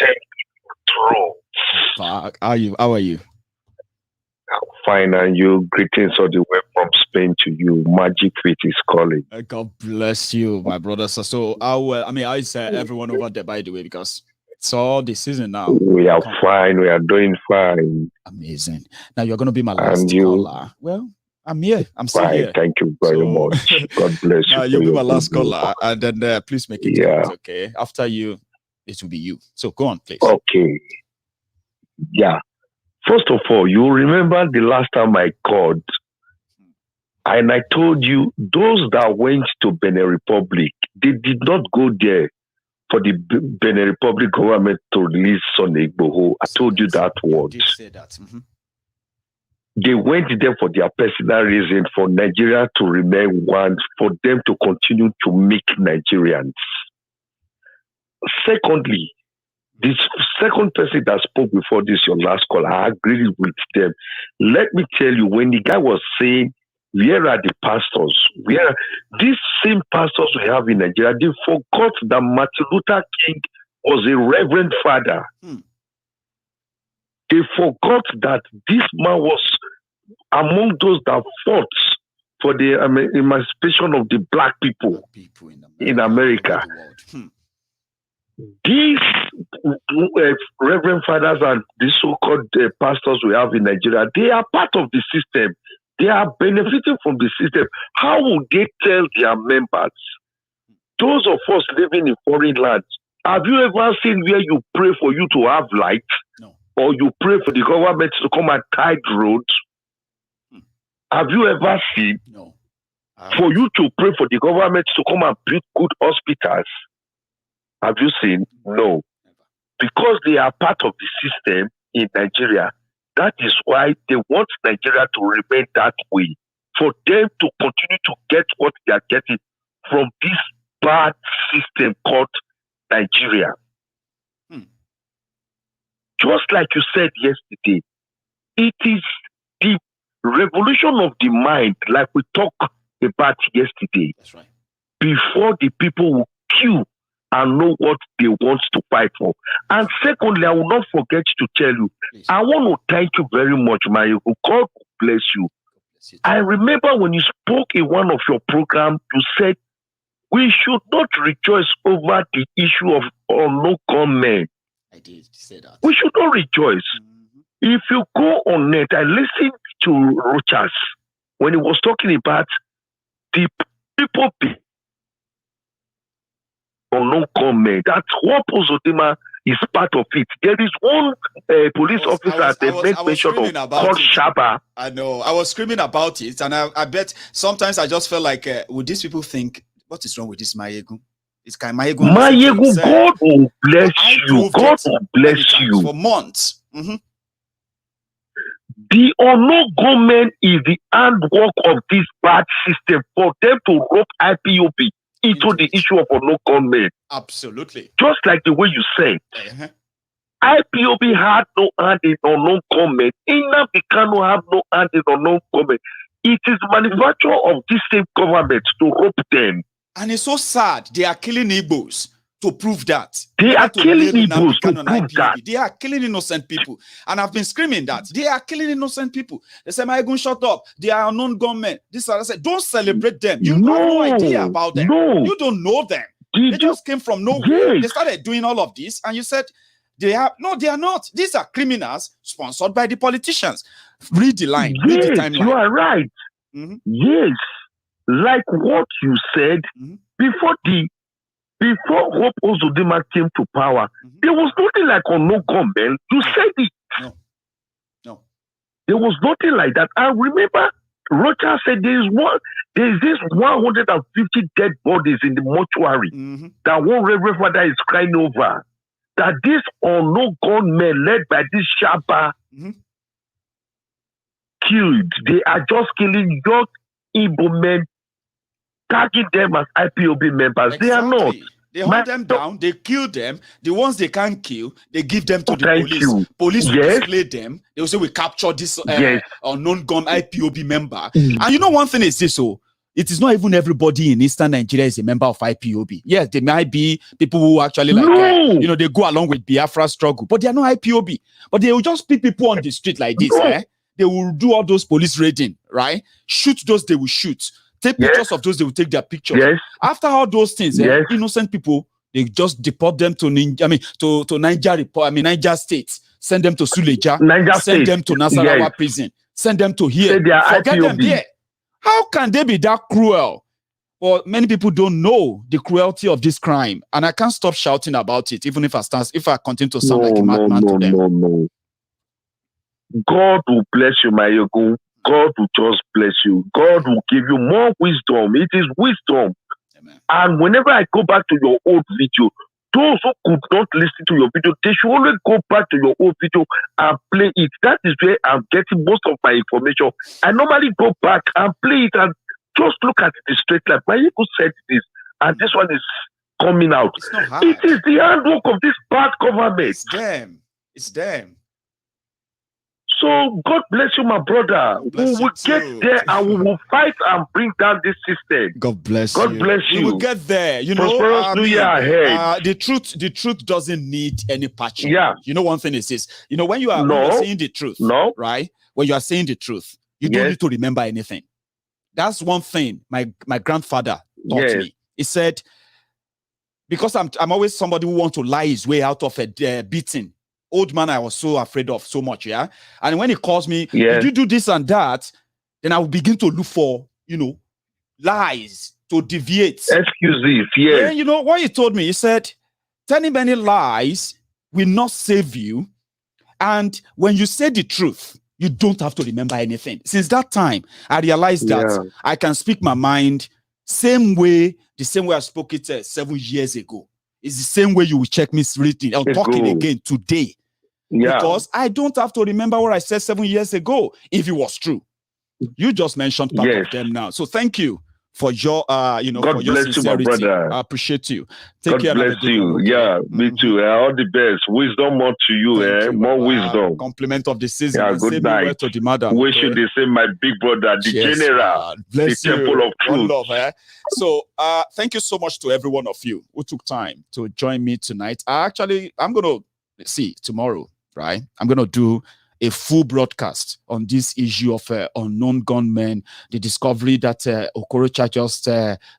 throne. How are you? Fine, and you. Greetings of the way from Spain to you. Magic Fit is calling. God bless you, my brother. So, how is everyone over there, by the way, because it's all the season now. We are fine. We are doing fine. Amazing. Now you're going to be my last caller. Well, I'm here. I'm still here. Thank you very much. God bless you. You'll be my last caller, and then please make it count, okay? After you, it will be you. So go on, please. Okay. Yeah. First of all, you remember the last time I called, and I told you those that went to Benin Republic, they did not go there for the Benin Republic government to release Sunday Igboho. I told you that word. You did say that. Mm-hmm. They went there for their personal reason, for Nigeria to remain one, for them to continue to make Nigerians. Secondly, this second person that spoke before this, your last call, I agreed with them. Let me tell you, when the guy was saying where are the pastors? Where these same pastors we have in Nigeria, they forgot that Martin Luther King was a reverend father. They forgot that this man was among those that fought for the emancipation of the black people in America. These reverend fathers and these so-called pastors we have in Nigeria, they are part of the system. They are benefiting from the system. How would they tell their members? Those of us living in foreign lands, have you ever seen where you pray for you to have light? No. Or you pray for the government to come and tide roads? Have you ever seen for you to pray for the government to come and build good hospitals? Have you seen? No. Because they are part of the system in Nigeria. That is why they want Nigeria to remain that way. For them to continue to get what they are getting from this bad system called Nigeria. Just like you said yesterday, it is the revolution of the mind, like we talked about yesterday. That's right. Before the people will queue and know what they want to fight for. And secondly, I will not forget to tell you, I want to thank you very much, Maiyegun. God bless you. I remember when you spoke in one of your programs, you said, we should not rejoice over the issue of unknown gunmen. I did say that. We should not rejoice. If you go on net, I listened to Rochas when he was talking about the people unknown gunmen. That's what Uzodinma is part of it. There is one police officer they made mention of called Shaba. I know. I was screaming about it, and I bet sometimes I just felt like, would these people think, what is wrong with this Maiyegun? It's kind of Maiyegun, God will bless you. God will bless you. For months. The unknown government is the handwork of this bad system for them to rope IPOB into the issue of unknown government. Absolutely. Just like the way you said. IPOB had no hand in unknown government. Nnamdi Kanu have no hand in unknown government. It is manufacture of this same government to rope them. And it's so sad. They are killing Igbos to prove that. They are killing Igbos to prove that. They are killing innocent people. And I've been screaming that. They are killing innocent people. They say, Maiyegun, shut up. They are unknown gunmen. This I said, don't celebrate them. You have no idea about them. You don't know them. They just came from nowhere. They started doing all of this. And you said, they are not. These are criminals sponsored by the politicians. Read the line. Read the timeline. You are right. Yes. Like what you said, before Hope Uzodinma came to power, there was nothing like unknown gunmen. You said it. No. There was nothing like that. I remember Rocha said there is this 150 dead bodies in the mortuary that one reverend father is crying over. That these unknown gunmen led by this Shaba killed. They are just killing young Igbo men, tagging them as IPOB members. Exactly. They are not. They hunt them down, they kill them. The ones they can't kill, they give them to the police. Police will display them. They will say, we capture this unknown gun IPOB member. And you know one thing is this, it is not even everybody in Eastern Nigeria is a member of IPOB. Yes, there might be people who actually they go along with Biafra struggle, but they are not IPOB. But they will just pick people on the street like this. They will do all those police raiding, right? Shoot those they will shoot. Take pictures of those, they will take their pictures. After all those things, innocent people, they just deport them to Niger State, send them to Suleja, send them to Nasarawa prison, send them to here, forget them there. How can they be that cruel? Well, many people don't know the cruelty of this crime, and I can't stop shouting about it, even if I continue to sound like a madman to them. No. God will bless you, Maiyegun. God will just bless you. God will give you more wisdom. It is wisdom. Amen. And whenever I go back to your old video, those who could not listen to your video, they should always go back to your old video and play it. That is where I'm getting most of my information. I normally go back and play it and just look at the straight line. Maiyegun said this, and this one is coming out. It's not hard. It is the handwork of this bad government. It's them. So God bless you, my brother. We will get there and we will fight and bring down this system. God bless you. God bless you. We will get there. You know, prosperous new year ahead. The truth doesn't need any patching. Yeah. You know, one thing is this. You know, when you are saying the truth, right? When you are saying the truth, you don't need to remember anything. That's one thing my grandfather taught me. He said, because I'm always somebody who wants to lie his way out of a beating. Old man I was so afraid of so much, yeah? And when he calls me, did you do this and that? Then I will begin to look for, you know, lies to deviate. Excuses, yes. And you know what he told me? He said, telling many lies will not save you. And when you say the truth, you don't have to remember anything. Since that time, I realized that I can speak my mind the same way I spoke it 7 years ago. It's the same way you will check me reading or talking again today. Yeah. Because I don't have to remember what I said 7 years ago if it was true. You just mentioned part of them now. So thank you for your you know, God for your bless sincerity. You, my brother. I appreciate you. Take God care. Bless you. Yeah, me too. All the best. Wisdom more to you, more wisdom. Compliment of the season. Yeah, good night. To the madam. Wish you the same, my big brother, the general, the temple of truth. Love, So thank you so much to every one of you who took time to join me tonight. I'm gonna see tomorrow, right? I'm gonna do a full broadcast on this issue of unknown gunmen, the discovery that Okorocha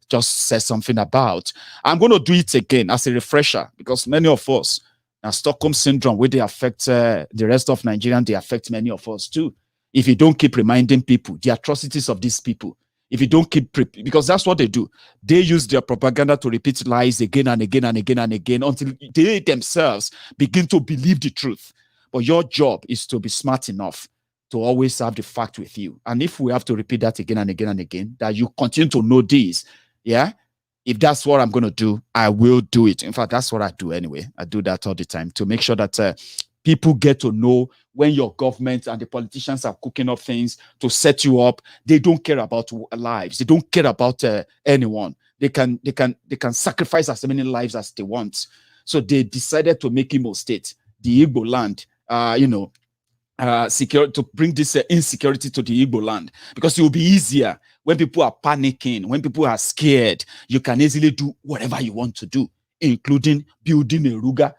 just said something about. I'm going to do it again as a refresher because many of us, now Stockholm syndrome, where they affect the rest of Nigeria, they affect many of us too. If you don't keep reminding people the atrocities of these people, if you don't keep, because that's what they do. They use their propaganda to repeat lies again and again and again and again until they themselves begin to believe the truth. But your job is to be smart enough to always have the fact with you. And if we have to repeat that again and again and again, that you continue to know this, if that's what I'm going to do, I will do it. In fact, that's what I do anyway. I do that all the time to make sure that people get to know when your government and the politicians are cooking up things to set you up. They don't care about lives. They don't care about anyone. They can sacrifice as many lives as they want. So they decided to make Imo State, the Igbo land, secure, to bring this insecurity to the Igbo land, because it will be easier when people are panicking, when people are scared. You can easily do whatever you want to do, including building a ruga.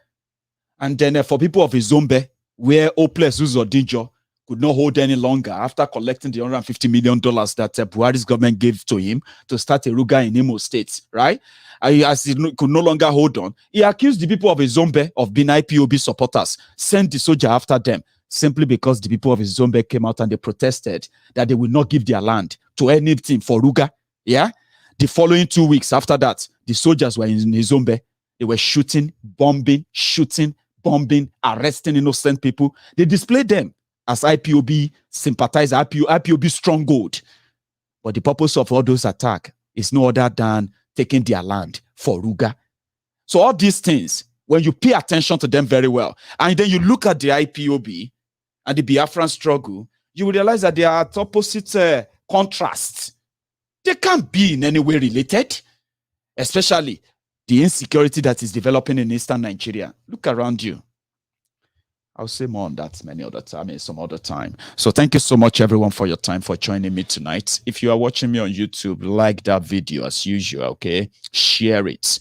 And then for people of Izombe, where Oples Uzodinjo could not hold any longer after collecting the $150 million that Buhari's government gave to him to start a ruga in Imo State, right? As he could no longer hold on, he accused the people of Izombe of being IPOB supporters, sent the soldier after them, simply because the people of Izombe came out and they protested that they will not give their land to anything for ruga. Yeah. The following 2 weeks after that, the soldiers were in Izombe. They were shooting, bombing, arresting innocent people. They displayed them as IPOB sympathizers, IPOB stronghold. But the purpose of all those attacks is no other than taking their land for ruga. So all these things, when you pay attention to them very well, and then you look at the IPOB and the Biafran struggle, you will realize that they are at opposite contrasts. They can't be in any way related, especially the insecurity that is developing in eastern Nigeria. Look around you. I'll say more on that some other time. So thank you so much, everyone, for your time, for joining me tonight. If you are watching me on YouTube, like that video as usual, okay? Share it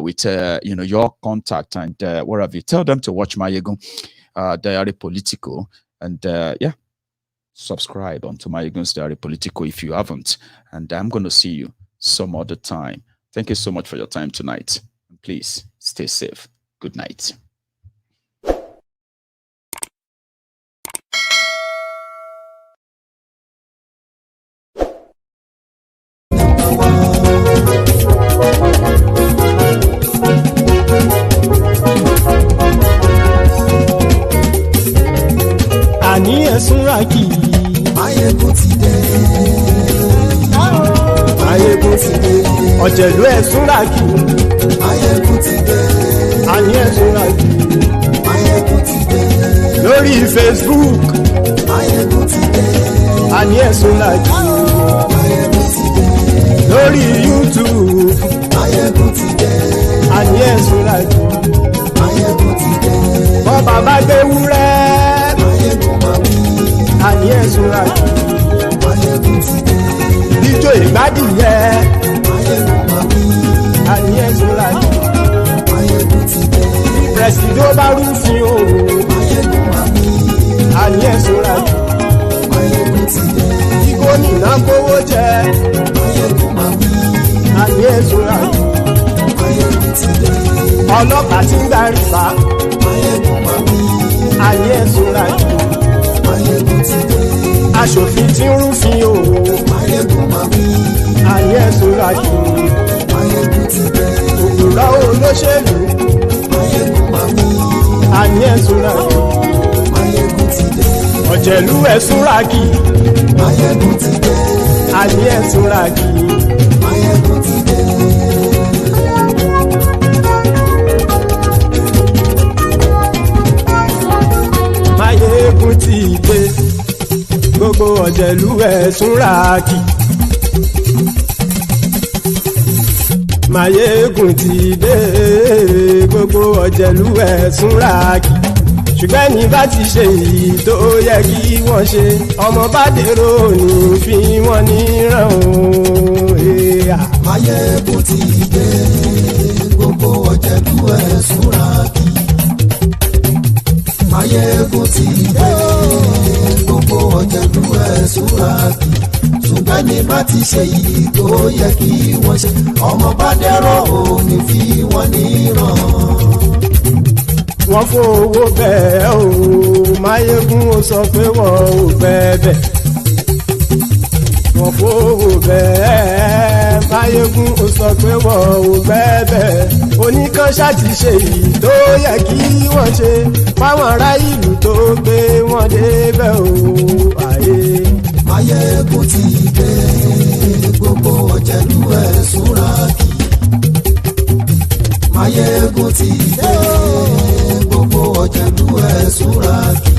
with your contact and what have you. Tell them to watch Maiyegun Diary Political, and subscribe onto Maiyegun's Diary Political if you haven't. And I'm going to see you some other time. Thank you so much for your time tonight. Please stay safe. Good night. Àní ẹ̀sùn ràkì. Maiyegun ti dé. Maiyegun ti dé. Ọ̀jẹ̀lú ẹ̀sùn ràkì. Maiyegun ti dé. Àní ẹ̀sùn ràkì. Maiyegun ti dé. Lórí Facebook. Maiyegun ti dé. Àní ẹ̀sùn ràkì. Maiyegun ti dé. Lórí YouTube. Maiyegun ti dé. Àní ẹ̀sùn ràkì. Maiyegun ti dé. Bọ́ bàbá gbé wúrẹ́. Maiyegun máa wí. súnra kì Maiyegun ti dé. Ijó ìgbádìyẹ Maiyegun máa wí. àníyẹ súnra kì Maiyegun ti dé. Presido bá rúfin o Maiyegun máa wí. àníyẹ súnra kì Maiyegun ti dé. Kí gómìnà kówó jẹ Maiyegun máa wí. àníyẹ súnra kì Maiyegun ti dé. ọlọ́pàá tí ń gba rìbá Maiyegun máa wí. àníyẹ súnra kì Maiyegun ti dé. aṣòfin tí ń rúfin o Maiyegun máa wí. àníyẹ súnra kì Maiyegun ti dé. òpùrọ́ olóṣèlú Maiyegun máa wí. àníyẹ súnra kì Maiyegun ti dé. ọ̀jẹ̀lú ẹ̀ súnra kì Maiyegun ti dé. àníyẹ súnra kì Maiyegun ti dé. Maiyegun ti dé gbogbo ọ̀jẹ̀lú ẹ̀ súnra kì Maiyegun ti dé gbogbo ọ̀jẹ̀lú ẹ̀ súnra kì ṣùgbọ́n ní bá ti ṣe èyí tó yẹ kí wọ́n ṣe ọmọ bá dèrò ní fi wọ́n níran o. Maiyegun ti dé gbogbo ọ̀jẹ̀lú ẹ̀ súnra kì. Maiyegun ti dé gbogbo ọ̀jẹ̀lú ẹ̀ súnra kì. ṣùgbọ́n ní bá ti ṣe èyí tó yẹ kí wọ́n ṣe ọmọ bá dèrò ní fi wọ́n níran. Wọ́n fowó bẹ́ẹ̀ o Maiyegun ó sọ pé wọ́n ò bẹ́ẹ̀ wọ́n fowó bẹ́ẹ̀ Maiyegun ó sọ pé wọ́n ò bẹ́ẹ̀ oníkanṣá ti ṣe èyí tó yẹ kí wọ́n ṣe fáwọn ará ìlú tó gbé wọn débẹ̀ o àyè. Maiyegun ti dé gbogbo ọ̀jẹ̀lú ẹ̀ súnra kì. Maiyegun ti dé gbogbo ọ̀jẹ̀lú ẹ̀ súnra kì.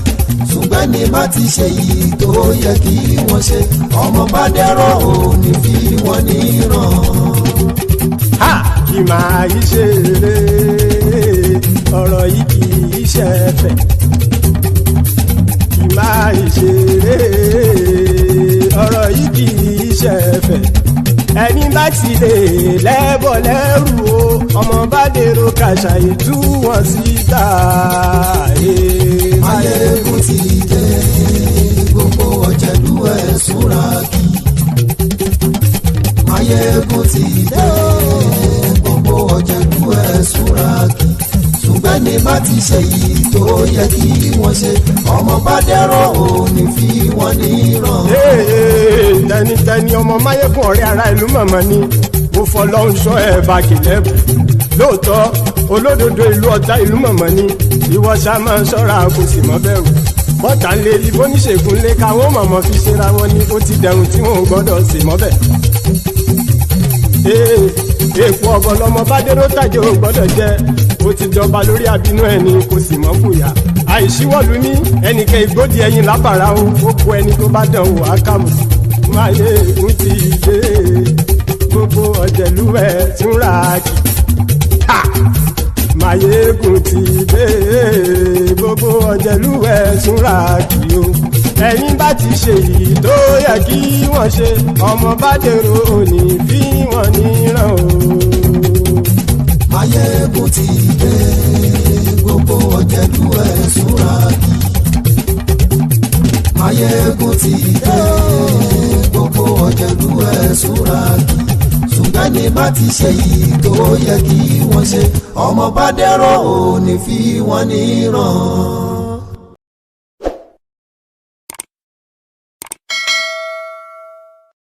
ṣùgbọ́n ní bá ti ṣe yìí tó yẹ kí wọ́n ṣe ọmọ bá dẹ́rọ̀ ò ní fi wọ́n níran. Ha! Kì máa yí ṣe eré ọ̀rọ̀ yìí kì í ṣe ẹ̀fẹ̀. Kì máa yí ṣe eré ọ̀rọ̀ yìí kì í ṣe ẹ̀fẹ̀. Ẹni bá ti lè lẹ́bọ̀ lẹ́rù o ọmọ bá dèrò kàṣàyè tú wọn síta. Maiyegun ti dé gbogbo ọ̀jẹ̀lú ẹ̀ súnra kì. Maiyegun ti dé gbogbo ọ̀jẹ̀lú ẹ̀ súnra kì. ṣùgbọ́n ní bá ti ṣe yìí tó yẹ kí wọ́n ṣe ọmọ bá dẹ́rọ̀ ò ní fi wọ́n níran. Tẹnitẹni ọmọ Maiyegun ọ̀rẹ́ ara ìlú mọ̀mọ́ ni mo fọlọ́run sọ ẹ̀ bá kìlẹ́bù lóòótọ́ olódodo ìlú ọ̀tá ìlú mọ̀mọ́ ni ìwọ ṣá máa ń ṣọ́ra kò sì mọ́ bẹ̀rù bọ́tà ń lé ibo níṣègùn lé káwọn mọ̀mọ́ fi ṣera wọn ni ó ti dẹrùn tí wọn ò gbọ́dọ̀ sì mọ́ bẹ̀. èèpo ọ̀gọ̀ lọmọ bá dérò tàjẹ́ ò gbọ́dọ̀ jẹ́ ó ti jọba lórí àbínú ẹni kò sì mọ́ fòyà àìsíwọ́lu ní ẹnìkẹ́ ìgbódì ẹyin lábàrá o ó kó ẹni tó bá dán wò á kàmù. Maiyegun ti dé gbogbo ọ̀jẹ̀lú ẹ̀ túnra kì. Maiyegun ti dé gbogbo ọ̀jẹ̀lú ẹ̀ túnra kì o. Ẹ̀yin bá ti ṣe yìí tó yẹ kí wọ́n ṣe ọmọ bá dèrò òní fi wọ́n níran o. Maiyegun ti dé gbogbo ọ̀jẹ̀lú ẹ̀ súnra kì. Maiyegun ti dé gbogbo ọ̀jẹ̀lú ẹ̀ súnra kì. ṣùgbọ́n ní bá ti ṣe yìí tó yẹ kí wọ́n ṣe ọmọ bá dẹ́rọ̀ ò ní fi wọ́n níran.